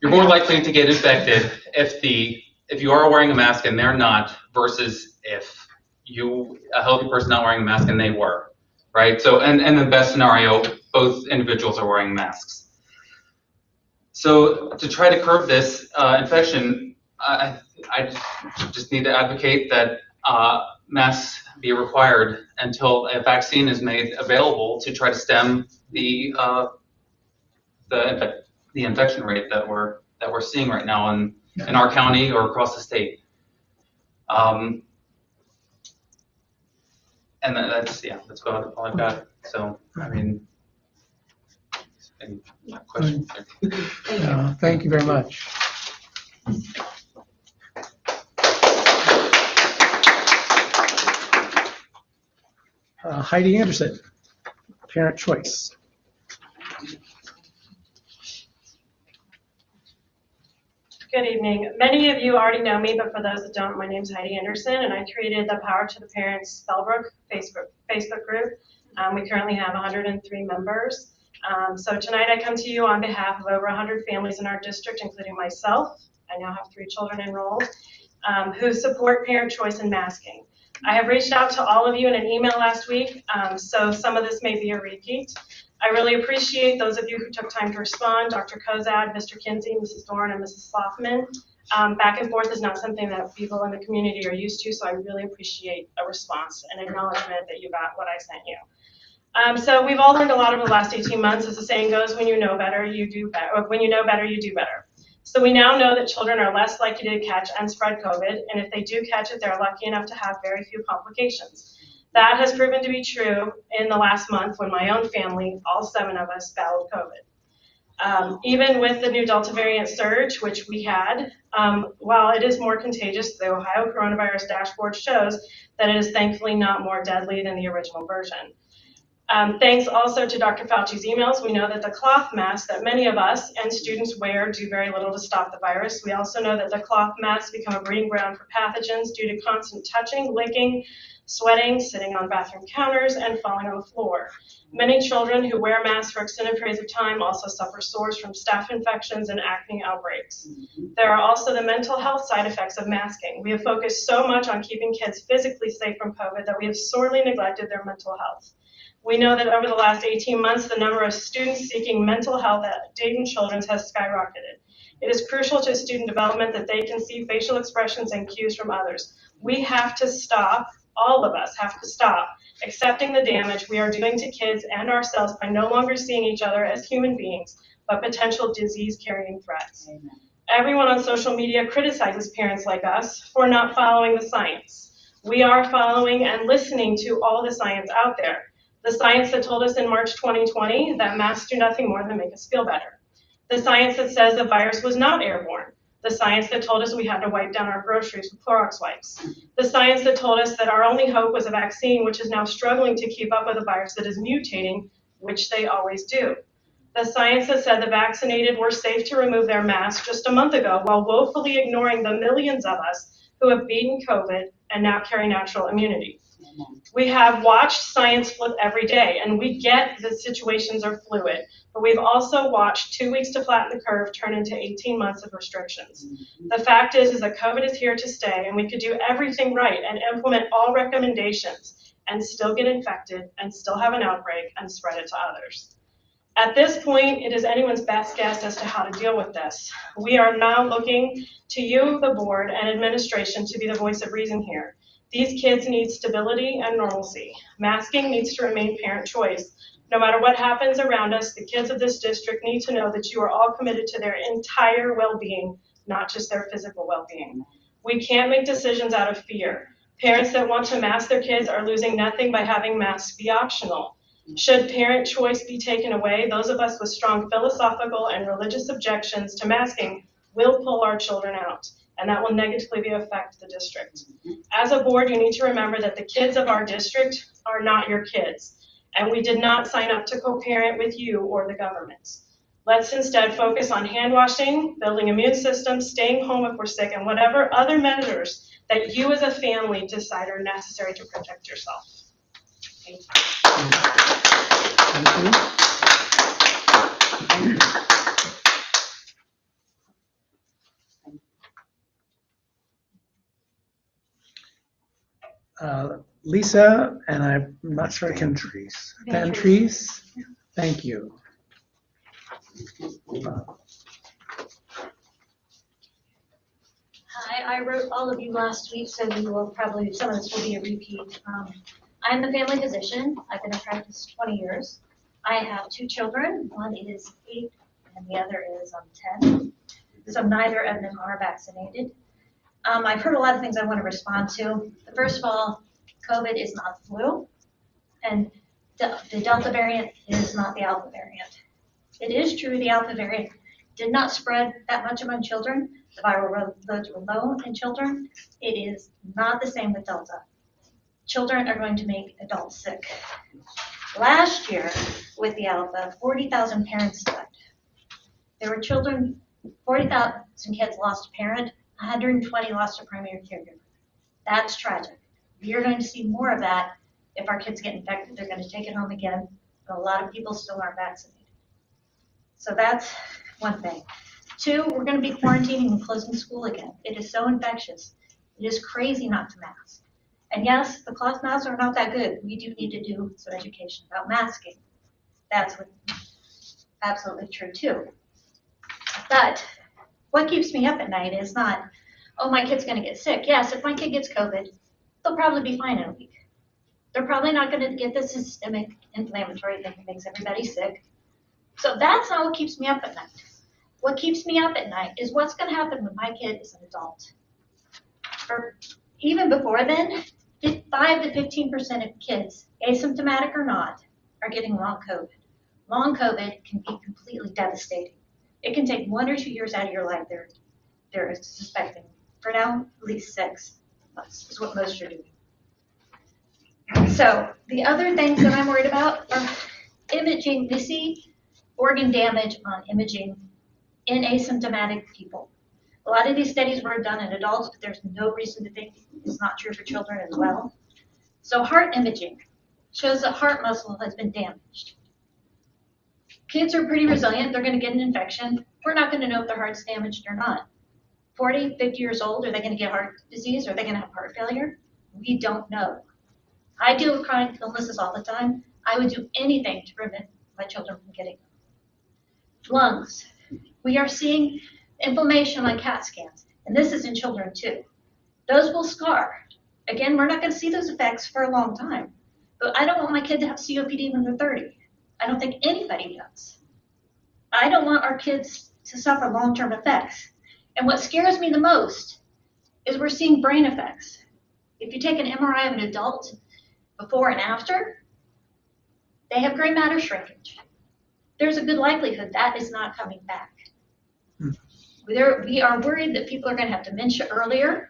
You're more likely to get infected if you are wearing a mask and they're not versus if a healthy person not wearing a mask and they were, right? So, and in the best scenario, both individuals are wearing masks. So to try to curb this infection, I just need to advocate that masks be required until a vaccine is made available to try to stem the infection rate that we're seeing right now in our county or across the state. And that's about all I've got. So, I mean, any questions? Thank you very much. Heidi Anderson, parent choice. Good evening. Many of you already know me, but for those that don't, my name is Heidi Anderson, and I created the Power to the Parents Bellbrook Facebook group. We currently have 103 members. So tonight I come to you on behalf of over 100 families in our district, including myself. I now have 3 children enrolled, who support parent choice and masking. I have reached out to all of you in an email last week, so some of this may be a repeat. I really appreciate those of you who took time to respond, Dr. Kozad, Mr. Kinsey, Mrs. Dorn, and Mrs. Slothman. Back and forth is not something that people in the community are used to, so I really appreciate a response and acknowledgement that you got what I sent you. So we've all learned a lot over the last 18 months. As the saying goes, when you know better, you do better. Or when you know better, you do better. So we now know that children are less likely to catch and spread COVID, and if they do catch it, they're lucky enough to have very few complications. That has proven to be true in the last month when my own family, all 7 of us, battled COVID. Even with the new Delta variant surge, which we had, while it is more contagious, the Ohio coronavirus dashboard shows that it is thankfully not more deadly than the original version. Thanks also to Dr. Fauci's emails. We know that the cloth masks that many of us and students wear do very little to stop the virus. We also know that the cloth masks become a breeding ground for pathogens due to constant touching, licking, sweating, sitting on bathroom counters, and falling on the floor. Many children who wear masks for extended periods of time also suffer sores from staph infections and acne outbreaks. There are also the mental health side effects of masking. We have focused so much on keeping kids physically safe from COVID that we have sorely neglected their mental health. We know that over the last 18 months, the number of students seeking mental health at Dayton Children's has skyrocketed. It is crucial to student development that they can see facial expressions and cues from others. We have to stop, all of us have to stop, accepting the damage we are doing to kids and ourselves by no longer seeing each other as human beings, but potential disease-carrying threats. Amen. Everyone on social media criticizes parents like us for not following the science. We are following and listening to all the science out there. The science that told us in March 2020 that masks do nothing more than make us feel better. The science that says the virus was not airborne. The science that told us we had to wipe down our groceries with Clorox wipes. The science that told us that our only hope was a vaccine, which is now struggling to keep up with a virus that is mutating, which they always do. The science that said the vaccinated were safe to remove their masks just a month ago, while woefully ignoring the millions of us who have beaten COVID and now carry natural immunity. We have watched science flip every day, and we get that situations are fluid, but we've also watched 2 weeks to flatten the curve turn into 18 months of restrictions. The fact is that COVID is here to stay, and we could do everything right and implement all recommendations and still get infected and still have an outbreak and spread it to others. At this point, it is anyone's best guess as to how to deal with this. We are now looking to you, the board, and administration to be the voice of reason here. These kids need stability and normalcy. Masking needs to remain parent choice. No matter what happens around us, the kids of this district need to know that you are all committed to their entire well-being, not just their physical well-being. We can't make decisions out of fear. Parents that want to mask their kids are losing nothing by having masks be optional. Should parent choice be taken away, those of us with strong philosophical and religious objections to masking will pull our children out, and that will negatively affect the district. As a board, you need to remember that the kids of our district are not your kids, and we did not sign up to co-parent with you or the government. Let's instead focus on hand washing, building immune systems, staying home if we're sick, and whatever other measures that you as a family decide are necessary to protect yourself. Thank you. Lisa, and I'm not sure I can. Vantrease. Thank you. Hi, I wrote all of you last week, so you will probably, some of this will be a repeat. I'm the family physician. I've been in practice 20 years. I have 2 children. One is 8 and the other is 10. So neither of them are vaccinated. I've heard a lot of things I want to respond to. First of all, COVID is not the flu, and the Delta variant is not the Alpha variant. It is true the Alpha variant did not spread that much among children. The viral loads were low in children. It is not the same with Delta. Children are going to make adults sick. Last year, with the Alpha, 40,000 parents died. There were children, 40,000 kids lost a parent, 120 lost a primary caregiver. That's tragic. You're going to see more of that if our kids get infected. They're going to take it home again, but a lot of people still aren't vaccinated. So that's one thing. 2, we're going to be quarantining and closing school again. It is so infectious. It is crazy not to mask. And yes, the cloth masks are not that good. We do need to do some education about masking. That's absolutely true too. But what keeps me up at night is not, oh, my kid's going to get sick. Yes, if my kid gets COVID, they'll probably be fine in a week. They're probably not going to get the systemic inflammatory thing that makes everybody sick. So that's not what keeps me up at night. What keeps me up at night is what's going to happen when my kid is an adult. Or even before then, 5 to 15% of kids, asymptomatic or not, are getting long COVID. Long COVID can be completely devastating. It can take 1 or 2 years out of your life, they're suspecting. For now, at least 6 months is what most are doing. So the other things that I'm worried about are imaging. We see organ damage on imaging in asymptomatic people. A lot of these studies were done in adults, but there's no reason to think it's not true for children as well. So heart imaging shows that heart muscle has been damaged. Kids are pretty resilient. They're going to get an infection. We're not going to know if their heart's damaged or not. 40, 50 years old, are they going to get heart disease? Are they going to have heart failure? We don't know. I deal with chronic illnesses all the time. I would do anything to prevent my children from getting them. Lungs. We are seeing inflammation on CAT scans, and this is in children too. Those will scar. Again, we're not going to see those effects for a long time, but I don't want my kid to have COPD when they're 30. I don't think anybody does. I don't want our kids to suffer long-term effects. And what scares me the most is we're seeing brain effects. If you take an MRI of an adult before and after, they have gray matter shrinkage. There's a good likelihood that is not coming back. We are worried that people are going to have dementia earlier,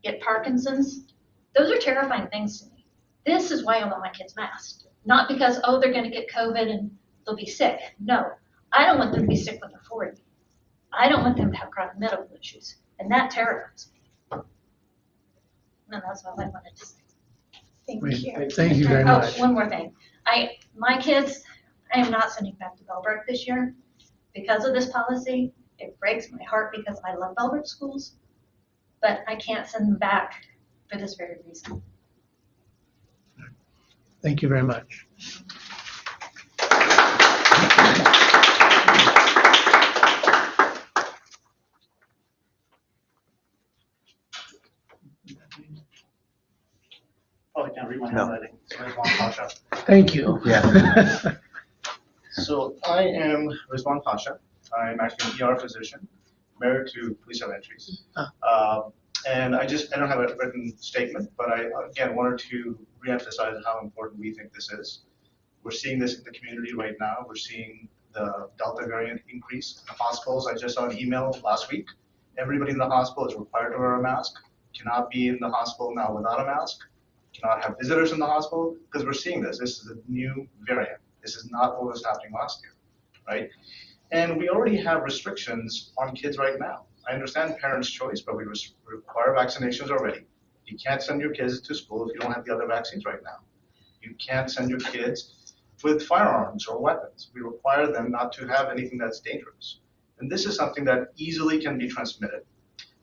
get Parkinson's. Those are terrifying things to me. This is why I want my kids masked. Not because, oh, they're going to get COVID and they'll be sick. No, I don't want them to be sick when they're 40. I don't want them to have chronic medical issues. And that terrifies me. And that's all I wanted to say. Thank you. Thank you very much. Oh, one more thing. My kids, I am not sending back to Bellbrook this year because of this policy. It breaks my heart because I love Bellbrook schools, but I can't send them back for this very reason. Thank you very much. Oh, I can't read my No. handwriting. So Rizwan Pasha. Thank you. Yeah. So I am Rizwan Pasha. I'm actually an ER physician, married to police entries. And I don't have a written statement, but I, again, wanted to reemphasize how important we think this is. We're seeing this in the community right now. We're seeing the Delta variant increase in the hospitals. I just saw an email last week. Everybody in the hospital is required to wear a mask, cannot be in the hospital now without a mask, cannot have visitors in the hospital, because we're seeing this. This is a new variant. This is not what was happening last year, right? And we already have restrictions on kids right now. I understand parents' choice, but we require vaccinations already. You can't send your kids to school if you don't have the other vaccines right now. You can't send your kids with firearms or weapons. We require them not to have anything that's dangerous. And this is something that easily can be transmitted.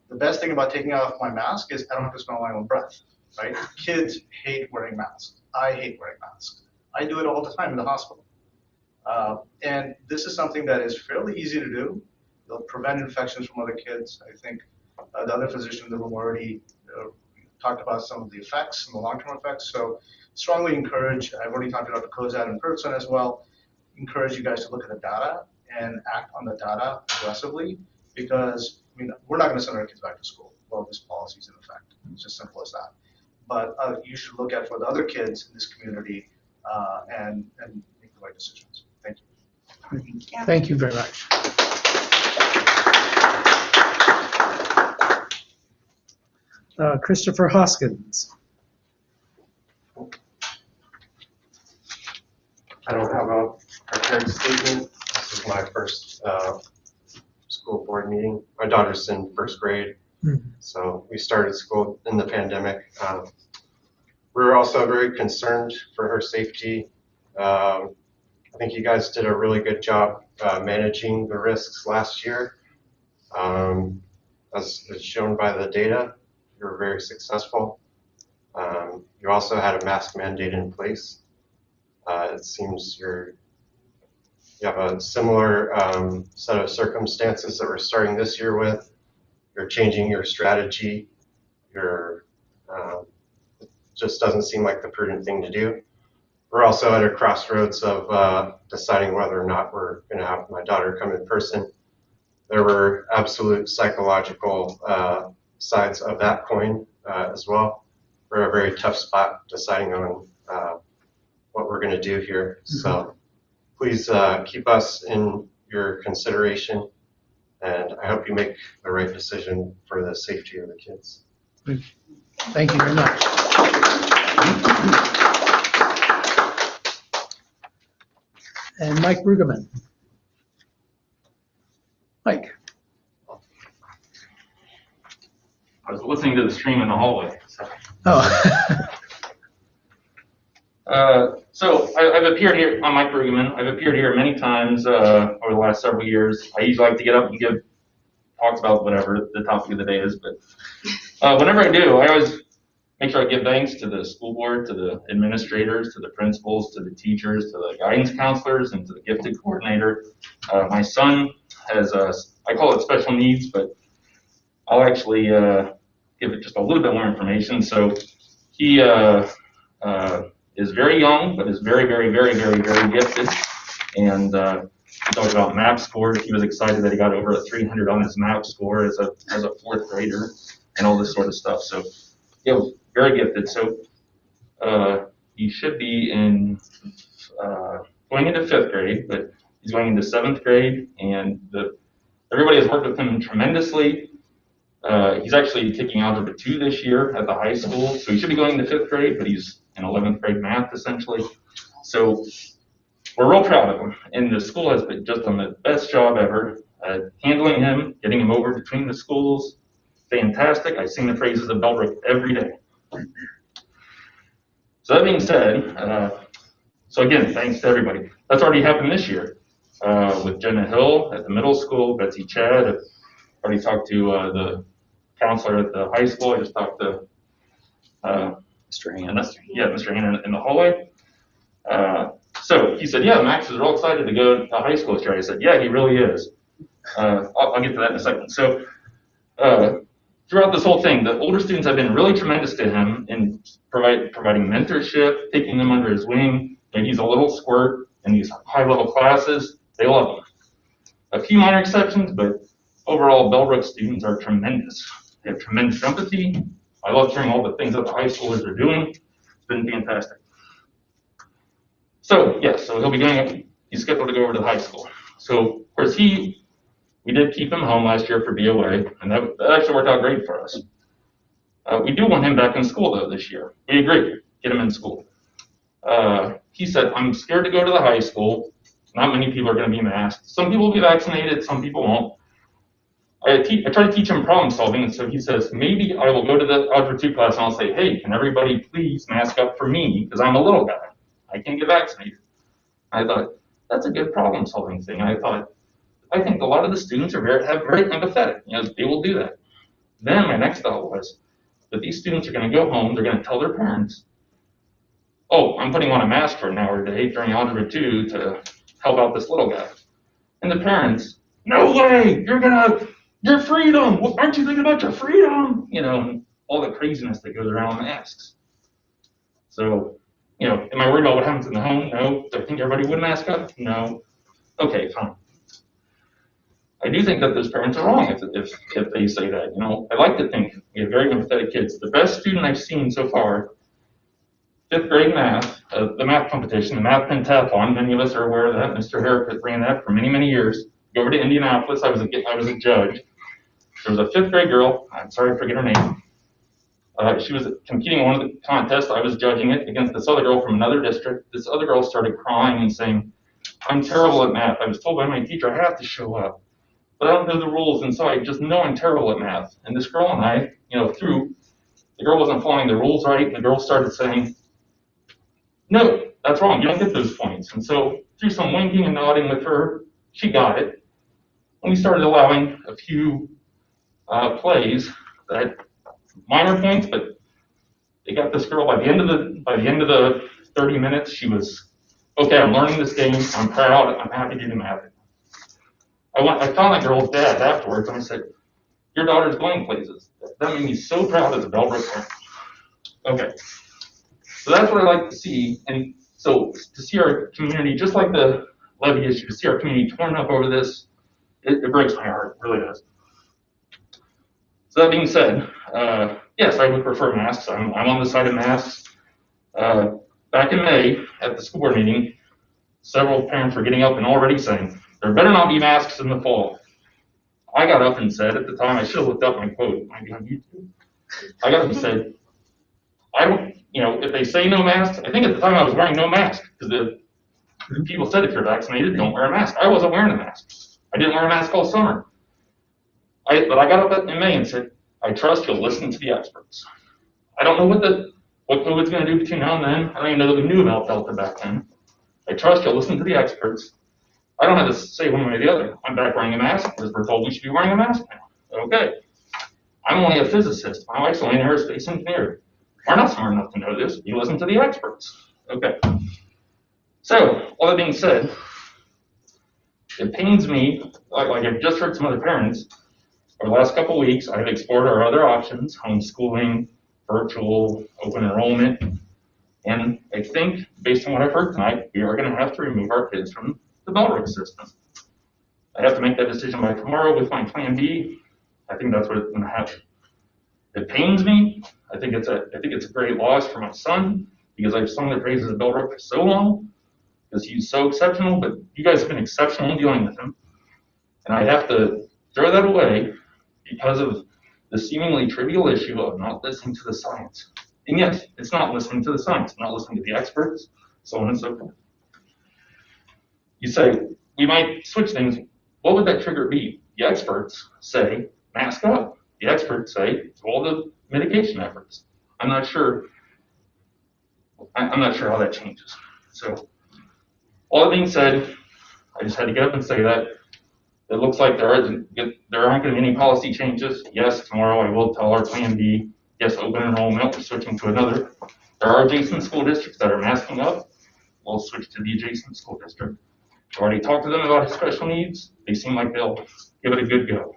The best thing about taking off my mask is I don't have to smell my own breath, right? Kids hate wearing masks. I hate wearing masks. I do it all the time in the hospital. And this is something that is fairly easy to do. It'll prevent infections from other kids. I think the other physician in the room already talked about some of the effects and the long-term effects. So strongly encourage, I've already talked to Dr. Kozad in person as well, encourage you guys to look at the data and act on the data aggressively, because we're not going to send our kids back to school while this policy is in effect. It's as simple as that. But you should look at for the other kids in this community and make the right decisions. Thank you. Thank you very much. Christopher Hoskins. I don't have a prepared statement. This is my first school board meeting. My daughter's in first grade, so we started school in the pandemic. We were also very concerned for her safety. I think you guys did a really good job managing the risks last year. As shown by the data, you were very successful. You also had a mask mandate in place. It seems you have a similar set of circumstances that we're starting this year with. You're changing your strategy. It just doesn't seem like the prudent thing to do. We're also at a crossroads of deciding whether or not we're going to have my daughter come in person. There were absolute psychological sides of that coin as well. We're at a very tough spot deciding on what we're going to do here. So please keep us in your consideration, and I hope you make the right decision for the safety of the kids. Thank you very much. and Mike Brueggemann. Mike. I was listening to the stream in the hallway. So, Oh. so I've appeared here, I'm Mike Brueggemann. I've appeared here many times over the last several years. I usually like to get up and give talks about whatever the topic of the day is, but whenever I do, I always make sure I give thanks to the school board, to the administrators, to the principals, to the teachers, to the guidance counselors, and to the gifted coordinator. My son has, I call it special needs, but I'll actually give it just a little bit more information. So he is very young, but is very, very, very, very, very gifted. And he talked about MAP score. He was excited that he got over a 300 on his MAP score as a fourth grader and all this sort of stuff. So yeah, very gifted. So he should be going into fifth grade, but he's going into seventh grade, and everybody has worked with him tremendously. He's actually taking Algebra 2 this year at the high school, so he should be going into fifth grade, but he's in 11th grade math essentially. So we're real proud of him, and the school has just done the best job ever at handling him, getting him over between the schools. Fantastic. I sing the praises of Bellbrook every day. So that being said, so again, thanks to everybody. That's already happened this year with Jenna Hill at the middle school, Betsy Chad. I've already talked to the counselor at the high school. I just talked to Mr. Hanna. Yeah, Mr. Hanna in the hallway. So he said, yeah, Max is real excited to go to high school this year. I said, yeah, he really is. I'll get to that in a second. So throughout this whole thing, the older students have been really tremendous to him in providing mentorship, taking them under his wing. And he's a little squirt in these high-level classes. They love him. A few minor exceptions, but overall, Bellbrook students are tremendous. They have tremendous empathy. I love hearing all the things that the high schoolers are doing. It's been fantastic. So, yeah, so he'll be he's scheduled to go over to the high school. So, of course, we did keep him home last year for BOA, and that actually worked out great for us. We do want him back in school, though, this year. We agreed, get him in school. He said, I'm scared to go to the high school. Not many people are going to be masked. Some people will be vaccinated, some people won't. I try to teach him problem solving, and so he says, maybe I will go to the Algebra 2 class and I'll say, hey, can everybody please mask up for me, because I'm a little guy. I can get vaccinated. I thought, that's a good problem solving thing. I think a lot of the students are very empathetic. They will do that. Then my next thought was that these students are going to go home, they're going to tell their parents, oh, I'm putting on a mask for an hour a day during Algebra 2 to help out this little guy. And the parents, no way, your freedom, aren't you thinking about your freedom? All the craziness that goes around masks. So, am I worried about what happens in the home? No. Do I think everybody would mask up? No. Okay, fine. I do think that those parents are wrong if they say that. I like to think we have very empathetic kids. The best student I've seen so far, fifth grade math, the math competition, the math pentathlon. Many of us are aware of that. Mr. Herrick ran that for many, many years. Go over to Indianapolis. I was a judge. There was a fifth grade girl. I'm sorry I forget her name. She was competing in one of the contests. I was judging it against this other girl from another district. This other girl started crying and saying, I'm terrible at math. I was told by my teacher I have to show up, but I don't know the rules, and so I just know I'm terrible at math. And this girl and I, the girl wasn't following the rules right, and the girl started saying, no, that's wrong. You don't get those points. And so through some winking and nodding with her, she got it. And we started allowing a few plays that minor points, but they got this girl by the end of the 30 minutes. She was, okay, I'm learning this game. I'm proud. I'm happy to do the math. I found that girl's dad afterwards, and I said, your daughter's going places. That made me so proud as a Bellbrook parent. Okay, so that's what I like to see. And so to see our community, just like the levy issue, to see our community torn up over this, it breaks my heart. It really does. So that being said, yes, I would prefer masks. I'm on the side of masks. Back in May at the school board meeting, several parents were getting up and already saying, there better not be masks in the fall. I got up and said, at the time, I should have looked up my quote, it might be on YouTube. I got up and said, I don't, if they say no masks, I think at the time I was wearing no mask, because People said if you're vaccinated, don't wear a mask. I wasn't wearing a mask. I didn't wear a mask all summer. But I got up in May and said, I trust you'll listen to the experts. I don't know what COVID's going to do between now and then. I don't even know that we knew about Delta back then. I trust you'll listen to the experts. I don't have to say one way or the other. I'm back wearing a mask because we're told we should be wearing a mask now. Okay. I'm only a physicist. My wife's only an aerospace engineer. We're not smart enough to know this. You listen to the experts. Okay. So, all that being said, it pains me, like I've just heard some other parents, over the last couple of weeks, I've explored our other options, homeschooling, virtual, open enrollment, and I think, based on what I've heard tonight, we are going to have to remove our kids from the Bellbrook system. I have to make that decision by tomorrow with my plan B. I think that's what it's going to happen. It pains me. I think it's a great loss for my son because I've sung the praises of Bellbrook for so long because he's so exceptional, but you guys have been exceptional in dealing with him. And I have to throw that away because of the seemingly trivial issue of not listening to the science. And yes, it's not listening to the science, not listening to the experts, so on and so forth. You say, we might switch things. What would that trigger be? The experts say, mask up. The experts say, do all the mitigation efforts. I'm not sure how that changes. So, all that being said, I just had to get up and say that. It looks like there aren't going to be any policy changes. Yes, tomorrow I will tell our plan B. Yes, open enrollment, we're switching to another. There are adjacent school districts that are masking up. We'll switch to the adjacent school district. I've already talked to them about his special needs. They seem like they'll give it a good go.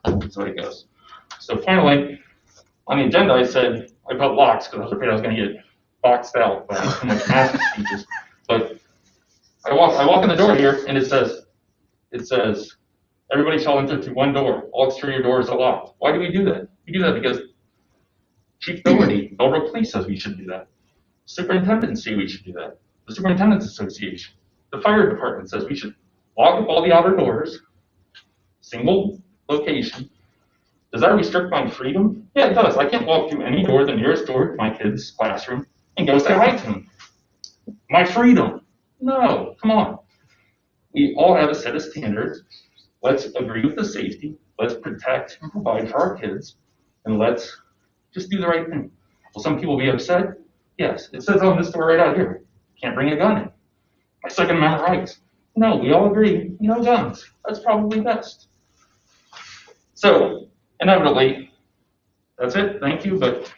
That's the way it goes. So finally, on the agenda, I said I put locks because I was afraid I was going to get boxed out by too much mask speeches. But I walk in the door here, and it says, everybody shall enter through one door. All exterior doors are locked. Why do we do that? We do that because Chief Doherty, Bellbrook Police says we should do that. Superintendents say we should do that. The Superintendents Association, the fire department says we should lock up all the outer doors, single location. Does that restrict my freedom? Yeah, it does. I can't walk through any door, the nearest door to my kid's classroom, and go say hi to them. My freedom. No, come on. We all have a set of standards. Let's agree with the safety. Let's protect and provide for our kids. And let's just do the right thing. Will some people be upset? Yes. It says on this door right out here, can't bring a gun in. My Second Amendment rights. No, we all agree, no guns. That's probably best. So, inevitably, that's it. Thank you. But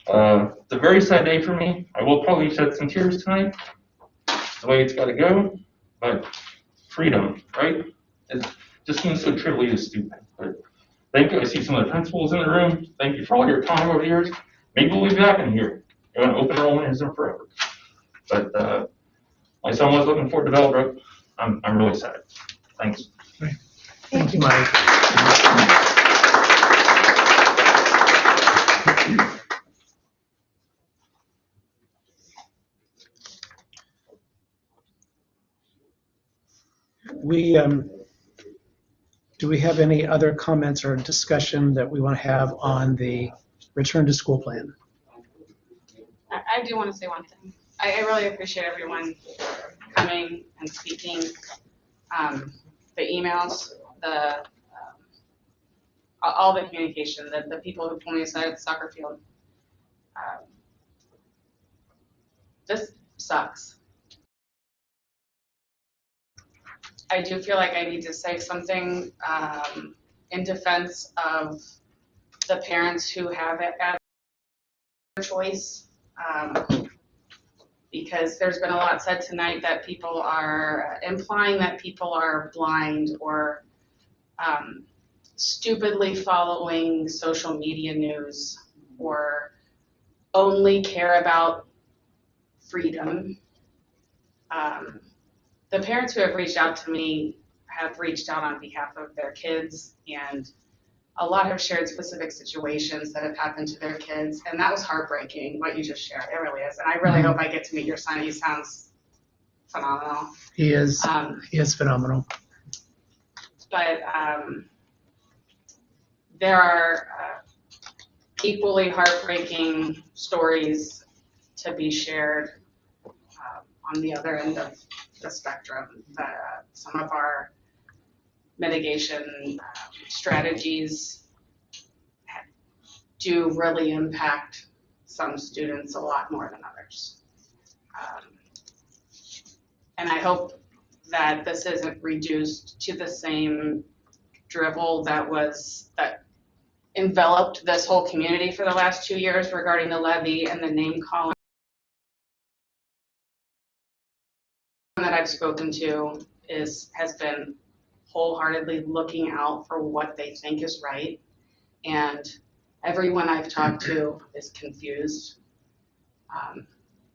it's a very sad day for me. I will probably shed some tears tonight. It's the way it's got to go. But freedom, right? It just seems so trivially stupid. But thank you. I see some of the principals in the room. Thank you for all your time over the years. Maybe we'll be back in here. An open enrollment isn't forever. But my son was looking forward to Bellbrook. I'm really sad. Thanks. Thank you, Mike. Do we have any other comments or discussion that we want to have on the return to school plan? I do want to say one thing. I really appreciate everyone coming and speaking. The emails, all the communication, the people who pulled me aside at the soccer field. This sucks. I do feel like I need to say something in defense of the parents who have it as their choice. Because there's been a lot said tonight that people are implying that people are blind or stupidly following social media news or only care about freedom. The parents who have reached out to me have reached out on behalf of their kids, and a lot have shared specific situations that have happened to their kids, and that was heartbreaking, what you just shared. It really is. And I really hope I get to meet your son. He sounds phenomenal. He is phenomenal. But there are equally heartbreaking stories to be shared on the other end of the spectrum. Some of our mitigation strategies do really impact some students a lot more than others. And I hope that this isn't reduced to the same drivel that enveloped this whole community for the last 2 years regarding the levy and the name calling that I've spoken to has been wholeheartedly looking out for what they think is right. And everyone I've talked to is confused.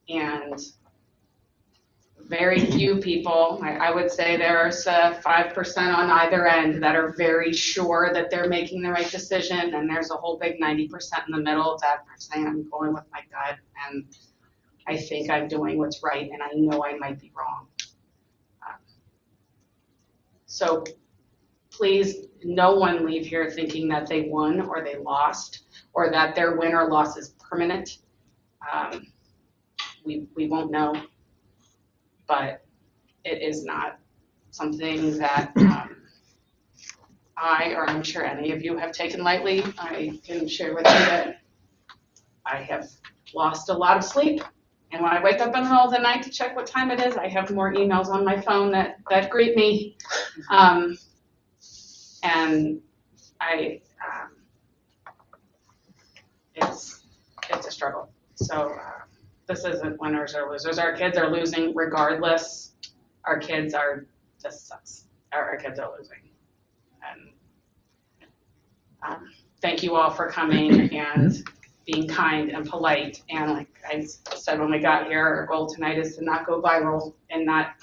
And very few people, I would say there's 5% on either end that are very sure that they're making the right decision, and there's a whole big 90% in the middle that are saying, I'm going with my gut, and I think I'm doing what's right, and I know I might be wrong. So please, no one leave here thinking that they won or they lost, or that their win or loss is permanent. We won't know. But it is not something that I, or I'm sure any of you, have taken lightly. I can share with you that I have lost a lot of sleep. And when I wake up in the middle of the night to check what time it is, I have more emails on my phone that greet me. And it's a struggle. So this isn't winners or losers. Our kids are losing regardless. Our kids are just sucks. Our kids are losing. And thank you all for coming and being kind and polite. And like I said when we got here, our goal tonight is to not go viral and not.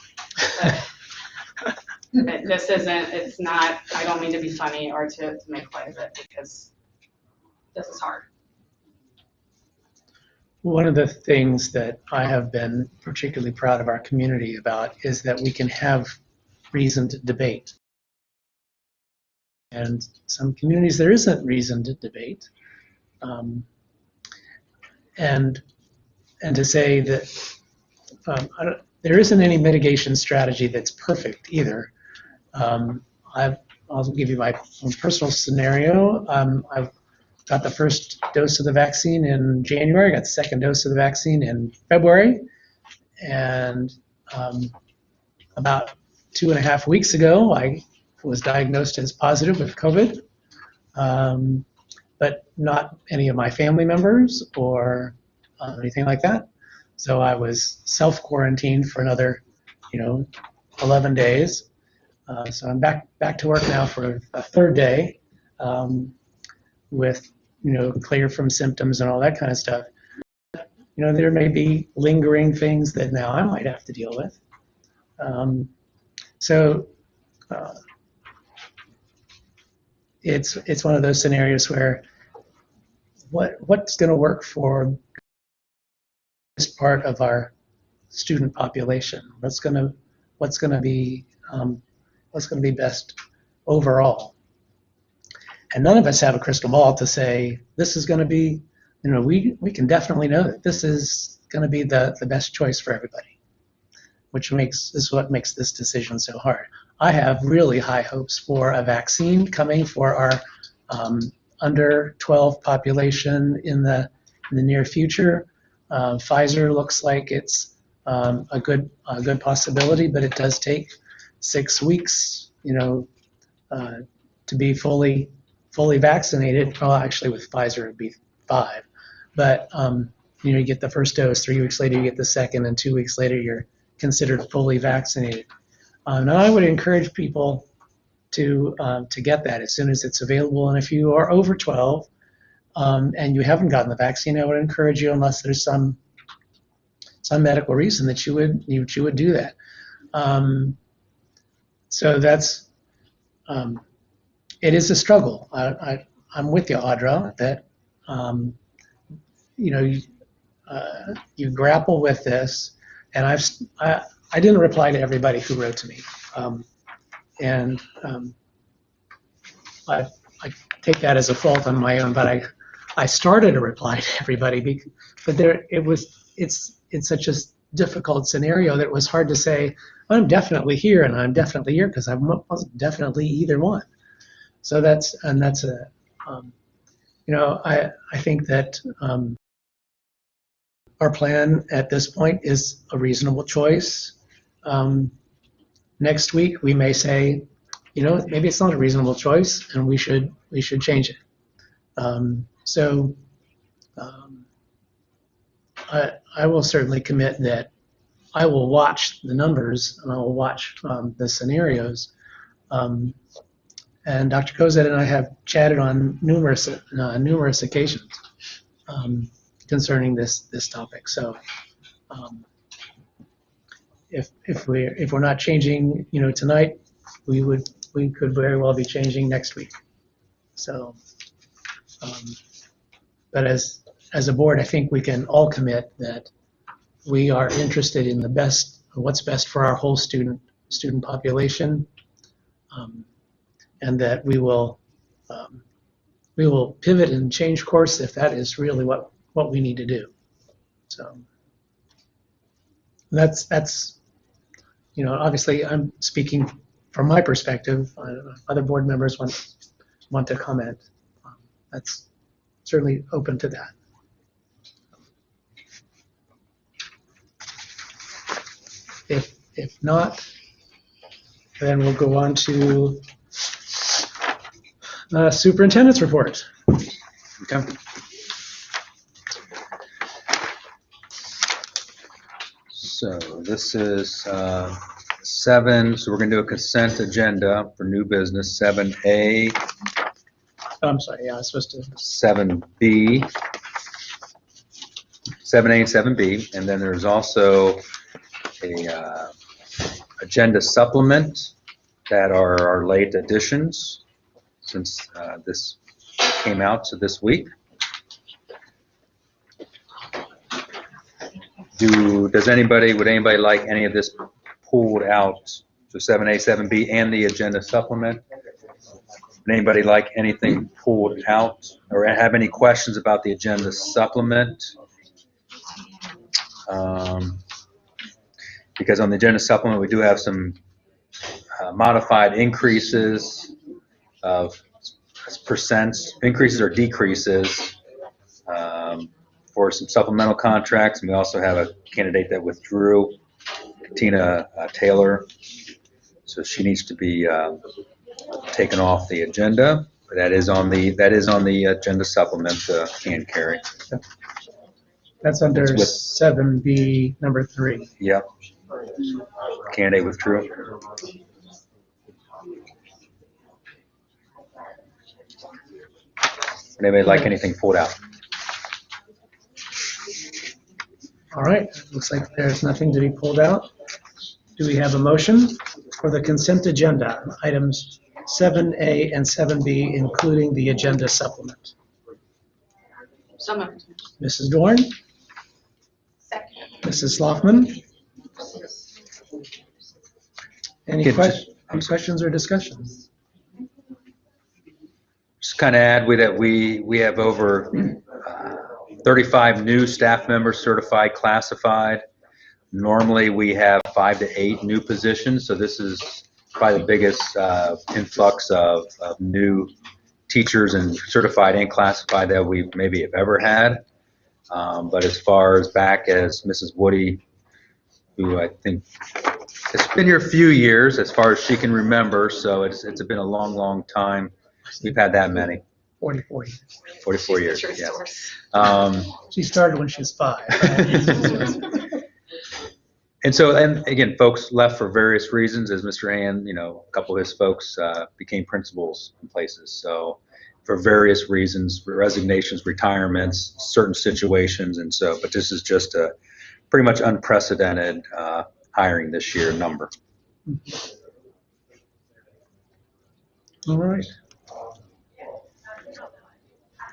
This isn't. It's not. I don't mean to be funny or to make light of it, because this is hard. One of the things that I have been particularly proud of our community about is that we can have reasoned debate. And some communities there isn't reasoned debate. And to say that there isn't any mitigation strategy that's perfect either. I'll give you my own personal scenario. I've got the first dose of the vaccine in January, got the second dose of the vaccine in February, and about 2.5 weeks ago, I was diagnosed as positive with COVID, but not any of my family members or anything like that. So I was self-quarantined for another, 11 days. So I'm back to work now for a third day with, clear from symptoms and all that kind of stuff. There may be lingering things that now I might have to deal with. It's one of those scenarios where what's going to work for this part of our student population? What's going to be best overall? And none of us have a crystal ball to say this is going to be. We can definitely know that this is going to be the best choice for everybody, which is what makes this decision so hard. I have really high hopes for a vaccine coming for our under 12 population in the near future. Pfizer looks like it's a good possibility, but it does take 6 weeks, to be fully vaccinated. Well, actually, with Pfizer it'd be 5, but you get the first dose. 3 weeks later, you get the second, and 2 weeks later, you're considered fully vaccinated. Now, I would encourage people to get that as soon as it's available. And if you are over 12 and you haven't gotten the vaccine, I would encourage you, unless there's some medical reason, that you would do that. So that's it is a struggle. I'm with you, Audra, that you grapple with this, and I didn't reply to everybody who wrote to me, and I take that as a fault on my own. But I started a reply to everybody, but it's such a difficult scenario that it was hard to say, I'm definitely here and I'm definitely here, because I wasn't definitely either one. So that's a, I think that our plan at this point is a reasonable choice. Next week, we may say, maybe it's not a reasonable choice and we should change it. I will certainly commit that I will watch the numbers and I will watch the scenarios. And Dr. Kozet and I have chatted on numerous occasions concerning this topic. So if we're not changing, tonight, we could very well be changing next week. So, but as a board, I think we can all commit that we are interested in what's best for our whole student population, and that we will pivot and change course if that is really what we need to do. So that's obviously I'm speaking from my perspective. I don't know if other board members want to comment. That's certainly open to that. If not, then we'll go on to superintendent's report. Okay. So this is 7, so we're going to do a consent agenda for new business, 7A. I'm sorry, yeah, I was supposed to. 7B, 7A and 7B, and then there's also a agenda supplement that are our late additions since this came out this week. Would anybody like any of this pulled out? So 7A, 7B, and the agenda supplement? Would anybody like anything pulled out or have any questions about the agenda supplement? Because on the agenda supplement, we do have some modified increases of percents, increases or decreases for some supplemental contracts. And we also have a candidate that withdrew, Tina Taylor. So she needs to be taken off the agenda. But that is on the agenda supplement, can carry. That's under 7B number 3. Yep. Candidate withdrew. Would anybody like anything pulled out? All right, looks like there's nothing to be pulled out. Do we have a motion for the consent agenda, items 7A and 7B, including the agenda supplement? So moved. Mrs. Dorn? Second. Mrs. Sloughman? Any questions or discussions? Just kind of add that we have over 35 new staff members certified, classified. Normally we have 5 to 8 new positions, so this is probably the biggest influx of new teachers and certified and classified that we maybe have ever had. But as far as back as Mrs. Woody, who I think has been here a few years as far as she can remember, so it's been a long time. We've had that many. 44 years. 44 years, yes. She started when she was 5. And again, folks left for various reasons, as Mr. Hand, a couple of his folks became principals in places. So for various reasons, resignations, retirements, certain situations, but this is just a pretty much unprecedented hiring this year number. All right.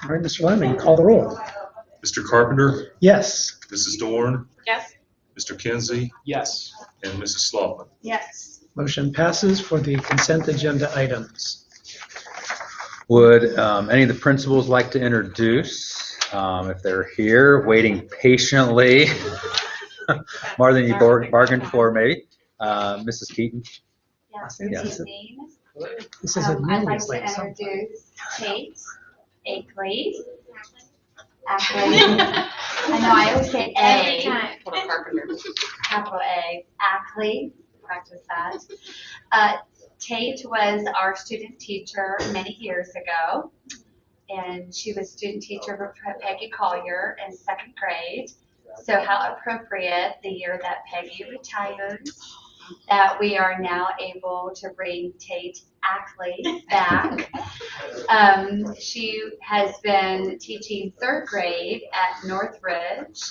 All right, Mr. Lyman, call the roll. Mr. Carpenter? Yes. Mrs. Dorn? Yes. Mr. Kinsey? Yes. And Mrs. Sloughman? Yes. Motion passes for the consent agenda items. Would any of the principals like to introduce, if they're here, waiting patiently more than you bargained for, maybe. Mrs. Keaton. Yes, Yes. good evening. This is a I'd like news to like something. introduce Tate Akley. Akley. I know, I always say A. Capital A, Akley, practice that. Tate was our student teacher many years ago, and she was student teacher for Peggy Collier in 2nd grade. So how appropriate the year that Peggy retired, that we are now able to bring Tate Akley back. She has been teaching 3rd grade at Northridge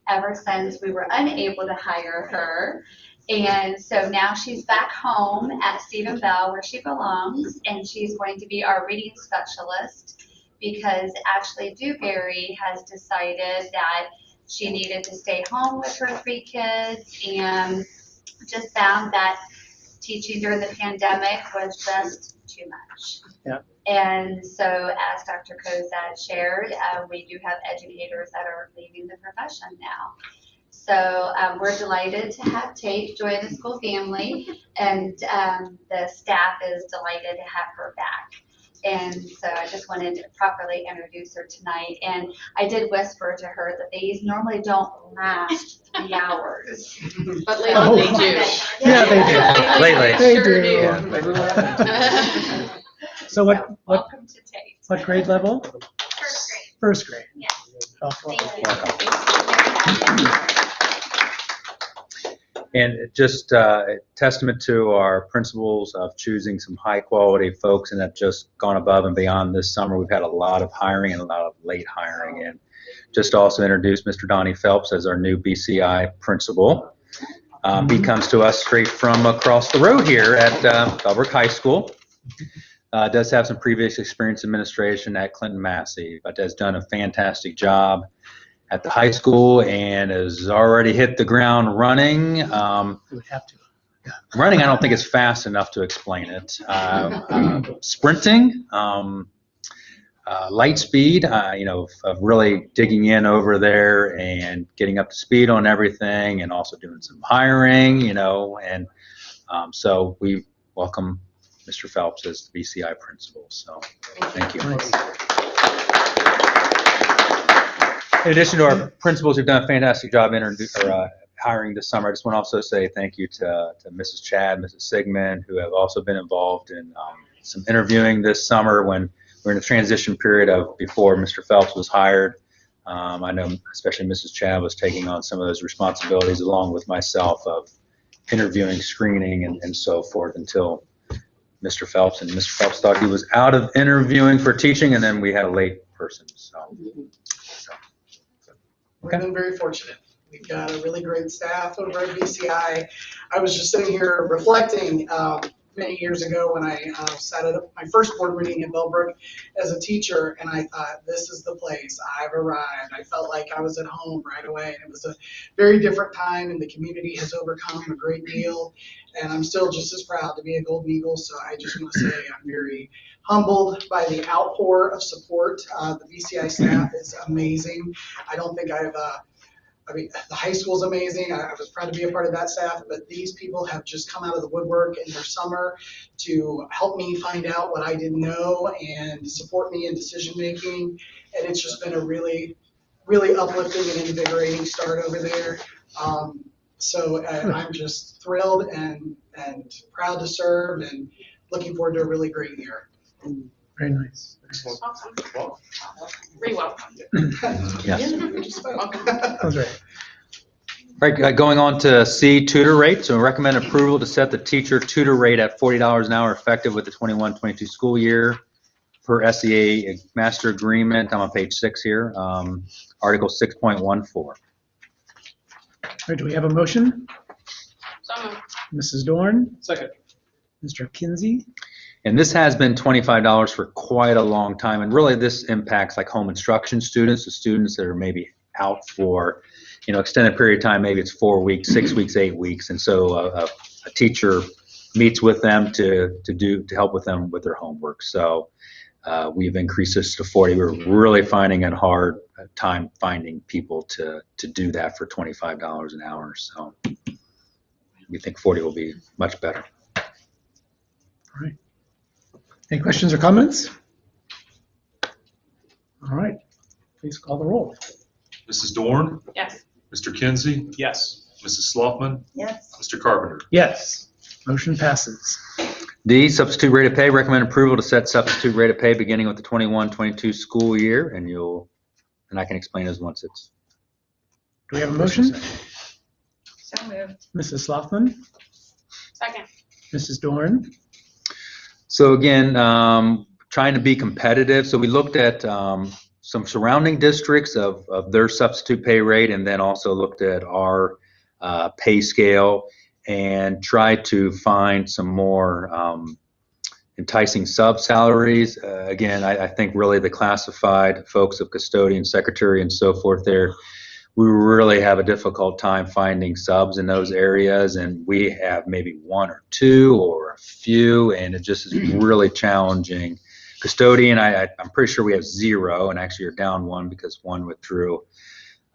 ever since we were unable to hire her. And so now she's back home at Stephen Bell where she belongs, and she's going to be our reading specialist because Ashley Dewberry has decided that she needed to stay home with her 3 kids and just found that teaching during the pandemic was just too much. Yeah. And so as Dr. Kozad shared, we do have educators that are leaving the profession now. So we're delighted to have Tate join the school family, and the staff is delighted to have her back. And so I just wanted to properly introduce her tonight. And I did whisper to her that these normally don't last 3 hours. But lately they do. Yeah, they do. Lately. They Sure do. do. So Welcome to Tate. what grade level? First grade. First grade. Yes. Oh, Thank you. And just a testament to our principals of choosing some high quality folks and have just gone above and beyond this summer. We've had a lot of hiring and a lot of late hiring. And just to also introduce Mr. Donnie Phelps as our new BCI principal. He comes to us straight from across the road here at Bellbrook High School. Does have some previous experience in administration at Clinton Massey, but has done a fantastic job at the high school and has already hit the ground running. You would have to. Running, I don't think it's fast enough to explain it. Sprinting, light speed, of really digging in over there and getting up to speed on everything, and also doing some hiring, and so we welcome Mr. Phelps as the BCI principal. So thank you. Nice. In addition to our principals who've done a fantastic job hiring this summer, I just want to also say thank you to Mrs. Chad, Mrs. Sigmund, who have also been involved in some interviewing this summer when we're in a transition period of before Mr. Phelps was hired. I know especially Mrs. Chad was taking on some of those responsibilities along with myself of interviewing, screening, and so forth until Mr. Phelps. And Mr. Phelps thought he was out of interviewing for teaching, and then we had a late person. We've been very fortunate. We've got a really great staff over at BCI. I was just sitting here reflecting many years ago when I sat at my first board meeting at Bellbrook as a teacher, and I thought, this is the place. I've arrived. I felt like I was at home right away, and it was a very different time, and the community has overcome a great deal, and I'm still just as proud to be a Golden Eagle. So I just want to say I'm very humbled by the outpour of support. The BCI staff is amazing. I don't think the high school's amazing. I was proud to be a part of that staff, but these people have just come out of the woodwork in their summer to help me find out what I didn't know and support me in decision making. And it's just been a really, really uplifting and invigorating start over there. So I'm just thrilled and proud to serve and looking forward to a really great year. Very nice. Awesome. Re-welcome. Yes. That was great. All right, going on to C, tutor rate. So we recommend approval to set the teacher tutor rate at $40 an hour effective with the 21-22 school year per SEA master agreement. I'm on page 6 here, article 6.14. All right, do we have a motion? So moved. Mrs. Dorn, Second. Mr. Kinsey. And this has been $25 for quite a long time. And really this impacts like home instruction students, the students that are maybe out for, extended period of time. Maybe it's 4 weeks, 6 weeks, 8 weeks. And so a teacher meets with them to help with them with their homework. So we've increased this to 40. We're really finding it hard time finding people to do that for $25 an hour. So we think 40 will be much better. All right. Any questions or comments? All right, please call the roll. Mrs. Dorn, Yes. Mr. Kinsey, Yes. Mrs. Sloughman, Yes. Mr. Carpenter. Yes, motion passes. D, substitute rate of pay. Recommend approval to set substitute rate of pay beginning with the 21-22 school year, and I can explain those once it's. Do we have a motion? So moved. Mrs. Sloughman, Second. Mrs. Dorn. So again, trying to be competitive. So we looked at some surrounding districts of their substitute pay rate, and then also looked at our pay scale and tried to find some more enticing sub salaries. Again, I think really the classified folks of custodian, secretary, and so forth there, we really have a difficult time finding subs in those areas, and we have maybe one or two or a few, and it just is really challenging. Custodian, I'm pretty sure we have 0, and actually you're down 1 because 1 withdrew.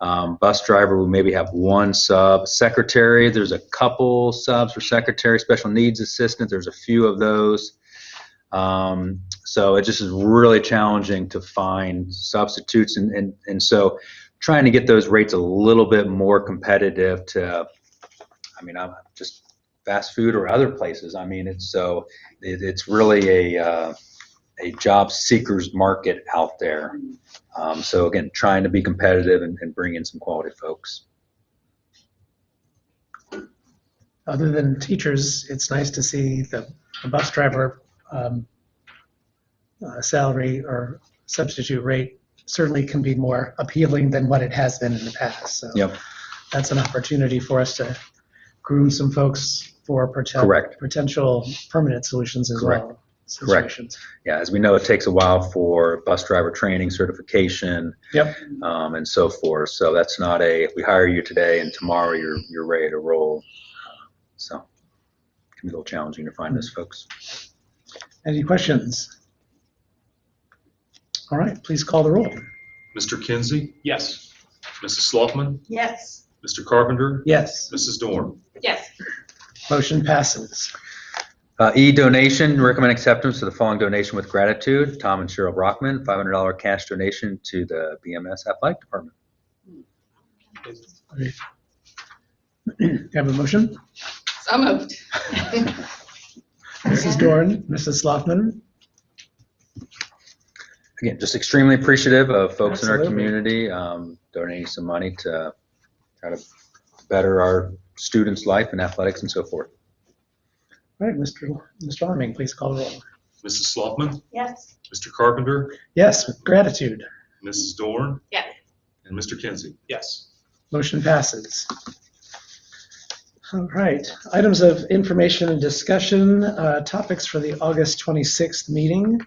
Bus driver, we maybe have 1 sub. Secretary, there's a couple subs for secretary. Special needs assistant, there's a few of those. So it just is really challenging to find substitutes, and so trying to get those rates a little bit more competitive to, I'm just fast food or other places. It's really a job seekers market out there. So again, trying to be competitive and bring in some quality folks. Other than teachers, it's nice to see the bus driver salary or substitute rate certainly can be more appealing than what it has been in the past. So Yep. that's an opportunity for us to groom some folks for Correct. potential permanent solutions as Correct. well. Correct. Situations. Yeah, as we know, it takes a while for bus driver training, certification, Yep. and so forth. So that's not we hire you today and tomorrow you're ready to roll. So it can be a little challenging to find those folks. Any questions? All right, please call the roll. Mr. Kinsey, Yes. Mrs. Sloughman, Yes. Mr. Carpenter, Yes, Mrs. Dorn. Yes. motion passes. E, donation, recommend acceptance of the following donation with gratitude. Tom and Cheryl Brockman, $500 cash donation to the BMS Athletic Department. You have a motion? So moved. Mrs. Dorn, Mrs. Sloughman. Again, just extremely appreciative of folks in our Absolutely. community donating some money to try to better our students' life in athletics and so forth. All right, Mr. Arming, please call the roll. Mrs. Sloughman, Yes. Mr. Carpenter, Yes, with gratitude. Mrs. Dorn, Yes. and Mr. Kinsey. Yes. Motion passes. All right, items of information and discussion, topics for the August 26th meeting.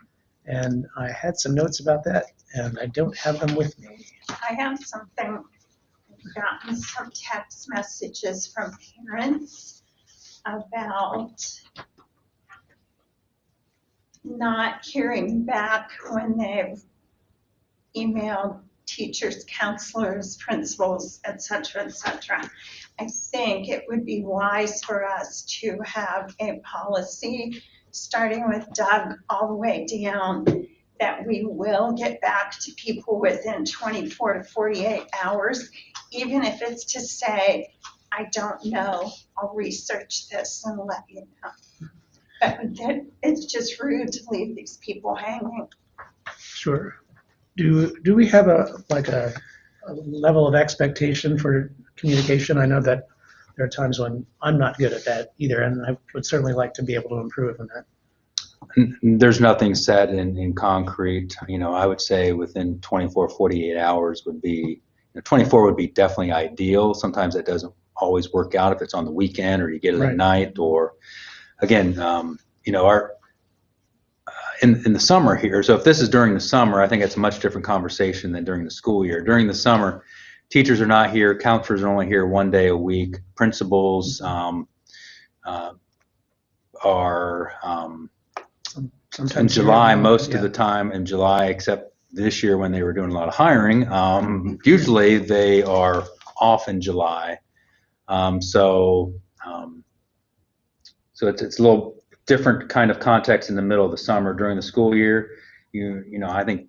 And I had some notes about that, and I don't have them with me. I have something, I've gotten some text messages from parents about not hearing back when they've emailed teachers, counselors, principals, et cetera, et cetera. I think it would be wise for us to have a policy, starting with Doug all the way down, that we will get back to people within 24 to 48 hours, even if it's to say, I don't know, I'll research this and let you know. But it's just rude to leave these people hanging. Sure. Do we have a level of expectation for communication? I know that there are times when I'm not good at that either, and I would certainly like to be able to improve on that. There's nothing set in concrete. I would say within 24, 48 hours would be, 24 would be definitely ideal. Sometimes that doesn't always work out if it's on the weekend or you get it Right. at night, or again, our in the summer here. So if this is during the summer, I think it's a much different conversation than during the school year. During the summer, teachers are not here, counselors are only here 1 day a week, principals are Sometimes in July, here, most yeah. of the time in July, except this year when they were doing a lot of hiring, usually they are off in July. So it's a little different kind of context in the middle of the summer during the school year. You know, I think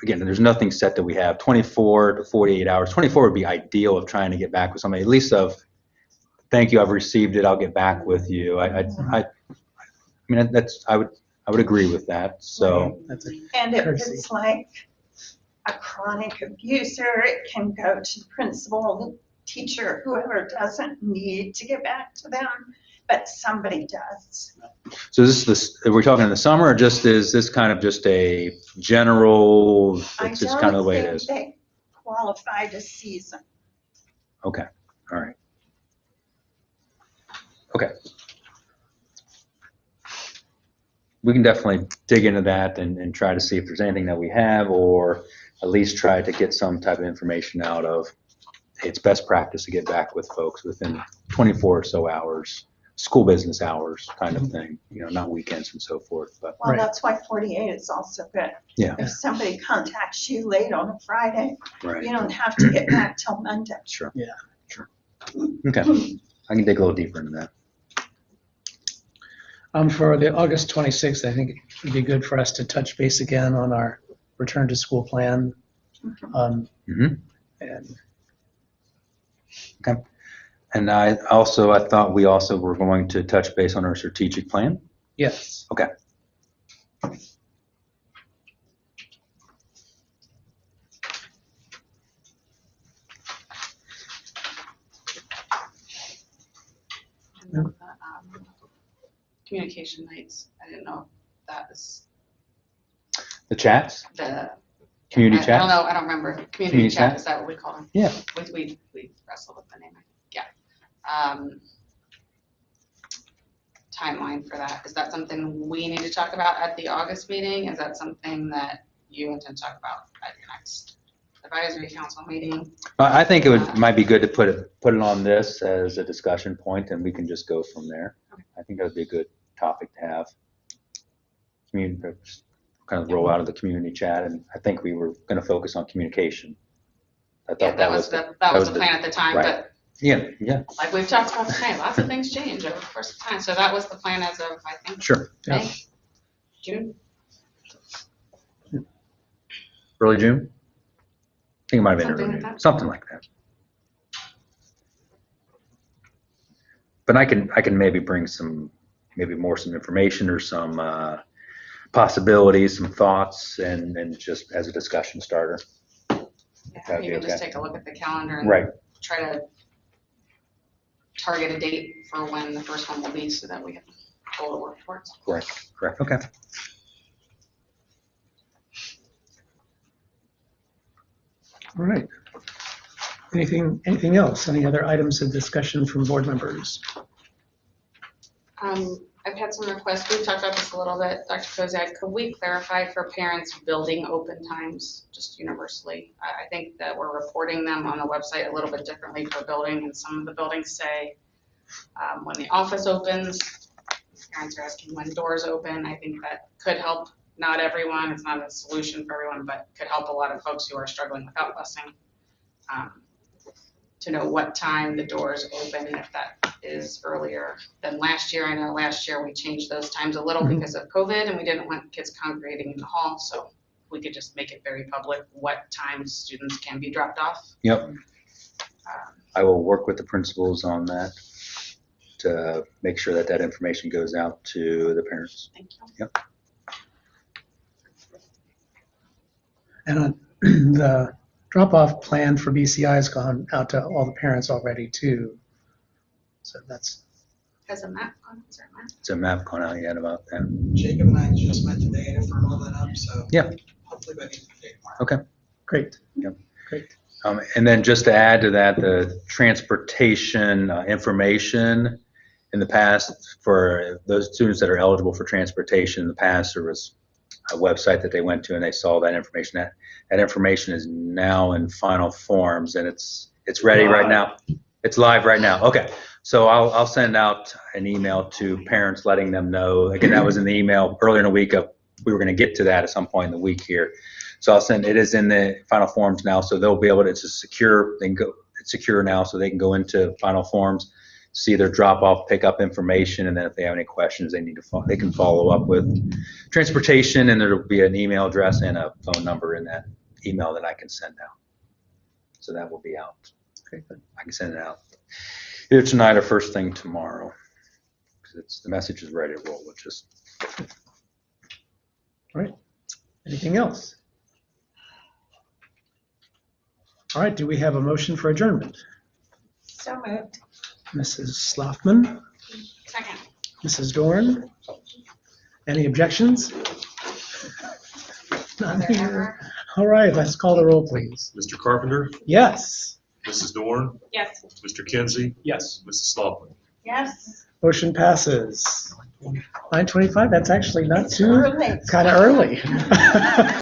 again, there's nothing set that we have. 24 to 48 hours. 24 would be ideal of trying to get back with somebody, at least of, thank you, I've received it, I'll get back with you. I mean, I would agree with that. So. And if it's like a chronic abuser, it can go to the principal, teacher, whoever doesn't need to get back to them, but somebody does. So are we talking in the summer, or is this kind of just a general, it's just kind of the way it is? I don't think they qualify to season. Okay, all right. Okay. We can definitely dig into that and try to see if there's anything that we have, or at least try to get some type of information out of, hey, it's best practice to get back with folks within 24 or so hours, school business hours kind of thing, you know, not weekends and so forth. But Well, that's why 48 is also good. Yeah. If somebody contacts you late on a Friday, Right. you don't have to get back till Monday. Sure. Yeah. Sure. Okay. I can dig a little deeper into that. For the August 26th, I think it would be good for us to touch base again on our return to school plan. And Okay. And I thought we also were going to touch base on our strategic plan. yes, Okay. And then the, communication nights, I didn't know if that was The chats? the. Community I chats? don't know, I don't remember. Community chat, is that what we call them? Yeah. We wrestled with the name, I think, yeah. Timeline for that, is that something we need to talk about at the August meeting? Is that something that you intend to talk about at your next advisory council meeting? I think might be good to put it on this as a discussion point, and we can just go from there. Okay. I think that would be a good topic to have. Kind of roll out of the community chat, and I think we were going to focus on communication. I thought That was the plan at the time, right. but Yeah. like we've talked about tonight, lots of things change over the course of time. So that was the plan as of, I think, Sure. May, June. Early June? I think it might have been Something early like June. that. Something like that. But I can maybe bring some information or some possibilities, some thoughts, and just as a discussion starter. Yeah, even just take a look at the calendar and Right. try to target a date for when the first one will be so that we have a goal to work towards. Correct. Okay. all right. Anything else? Any other items of discussion from board members? I've had some requests, we've talked about this a little bit, Dr. Kozak, could we clarify for parents building open times, just universally? I think that we're reporting them on the website a little bit differently per building, and some of the buildings say when the office opens, parents are asking when doors open. I think that could help, not everyone, it's not a solution for everyone, but could help a lot of folks who are struggling without busing to know what time the doors open, and if that is earlier than last year. I know last year we changed those times a little because of COVID, and we didn't want kids congregating in the hall, so we could just make it very public what times students can be dropped off. Yep. I will work with the principals on that to make sure that information goes out to the parents. Thank you. Yep. And the drop-off plan for BCI has gone out to all the parents already too. So that's. Has a map on it, is there a map? It's a map going out yet about that. Jacob and I just met today to firm all that up, so. Yeah. Hopefully by the end of the day tomorrow. Okay. Great. Yep. Great. And then just to add to that, the transportation information in the past for those students that are eligible for transportation in the past, there was a website that they went to and they saw that information. That information is now in final forms, and it's ready right now. It's live right now. Okay. So I'll send out an email to parents letting them know. Again, that was in the email earlier in the week. We were going to get to that at some point in the week here. So I'll send, it is in the final forms now, so they'll be able to, it's secure, it's secure now, so they can go into final forms, see their drop-off, pick-up information, and then if they have any questions, they can follow up with transportation, and there'll be an email address and a phone number in that email that I can send out. So that will be out. Okay, good. I can send it out either tonight or first thing tomorrow, because the message is ready to roll. It's just. All right. Anything else? All right. Do we have a motion for adjournment? So moved. Mrs. Sloughman, Second. Mrs. Dorn. Any objections? None here. All right. Let's call the roll, please. Mr. Carpenter, Yes. Mrs. Dorn, Yes. Mr. Kinsey, Yes. Mrs. Sloughman. Yes. Motion passes. 9:25. That's actually not too. Early. It's kind of early.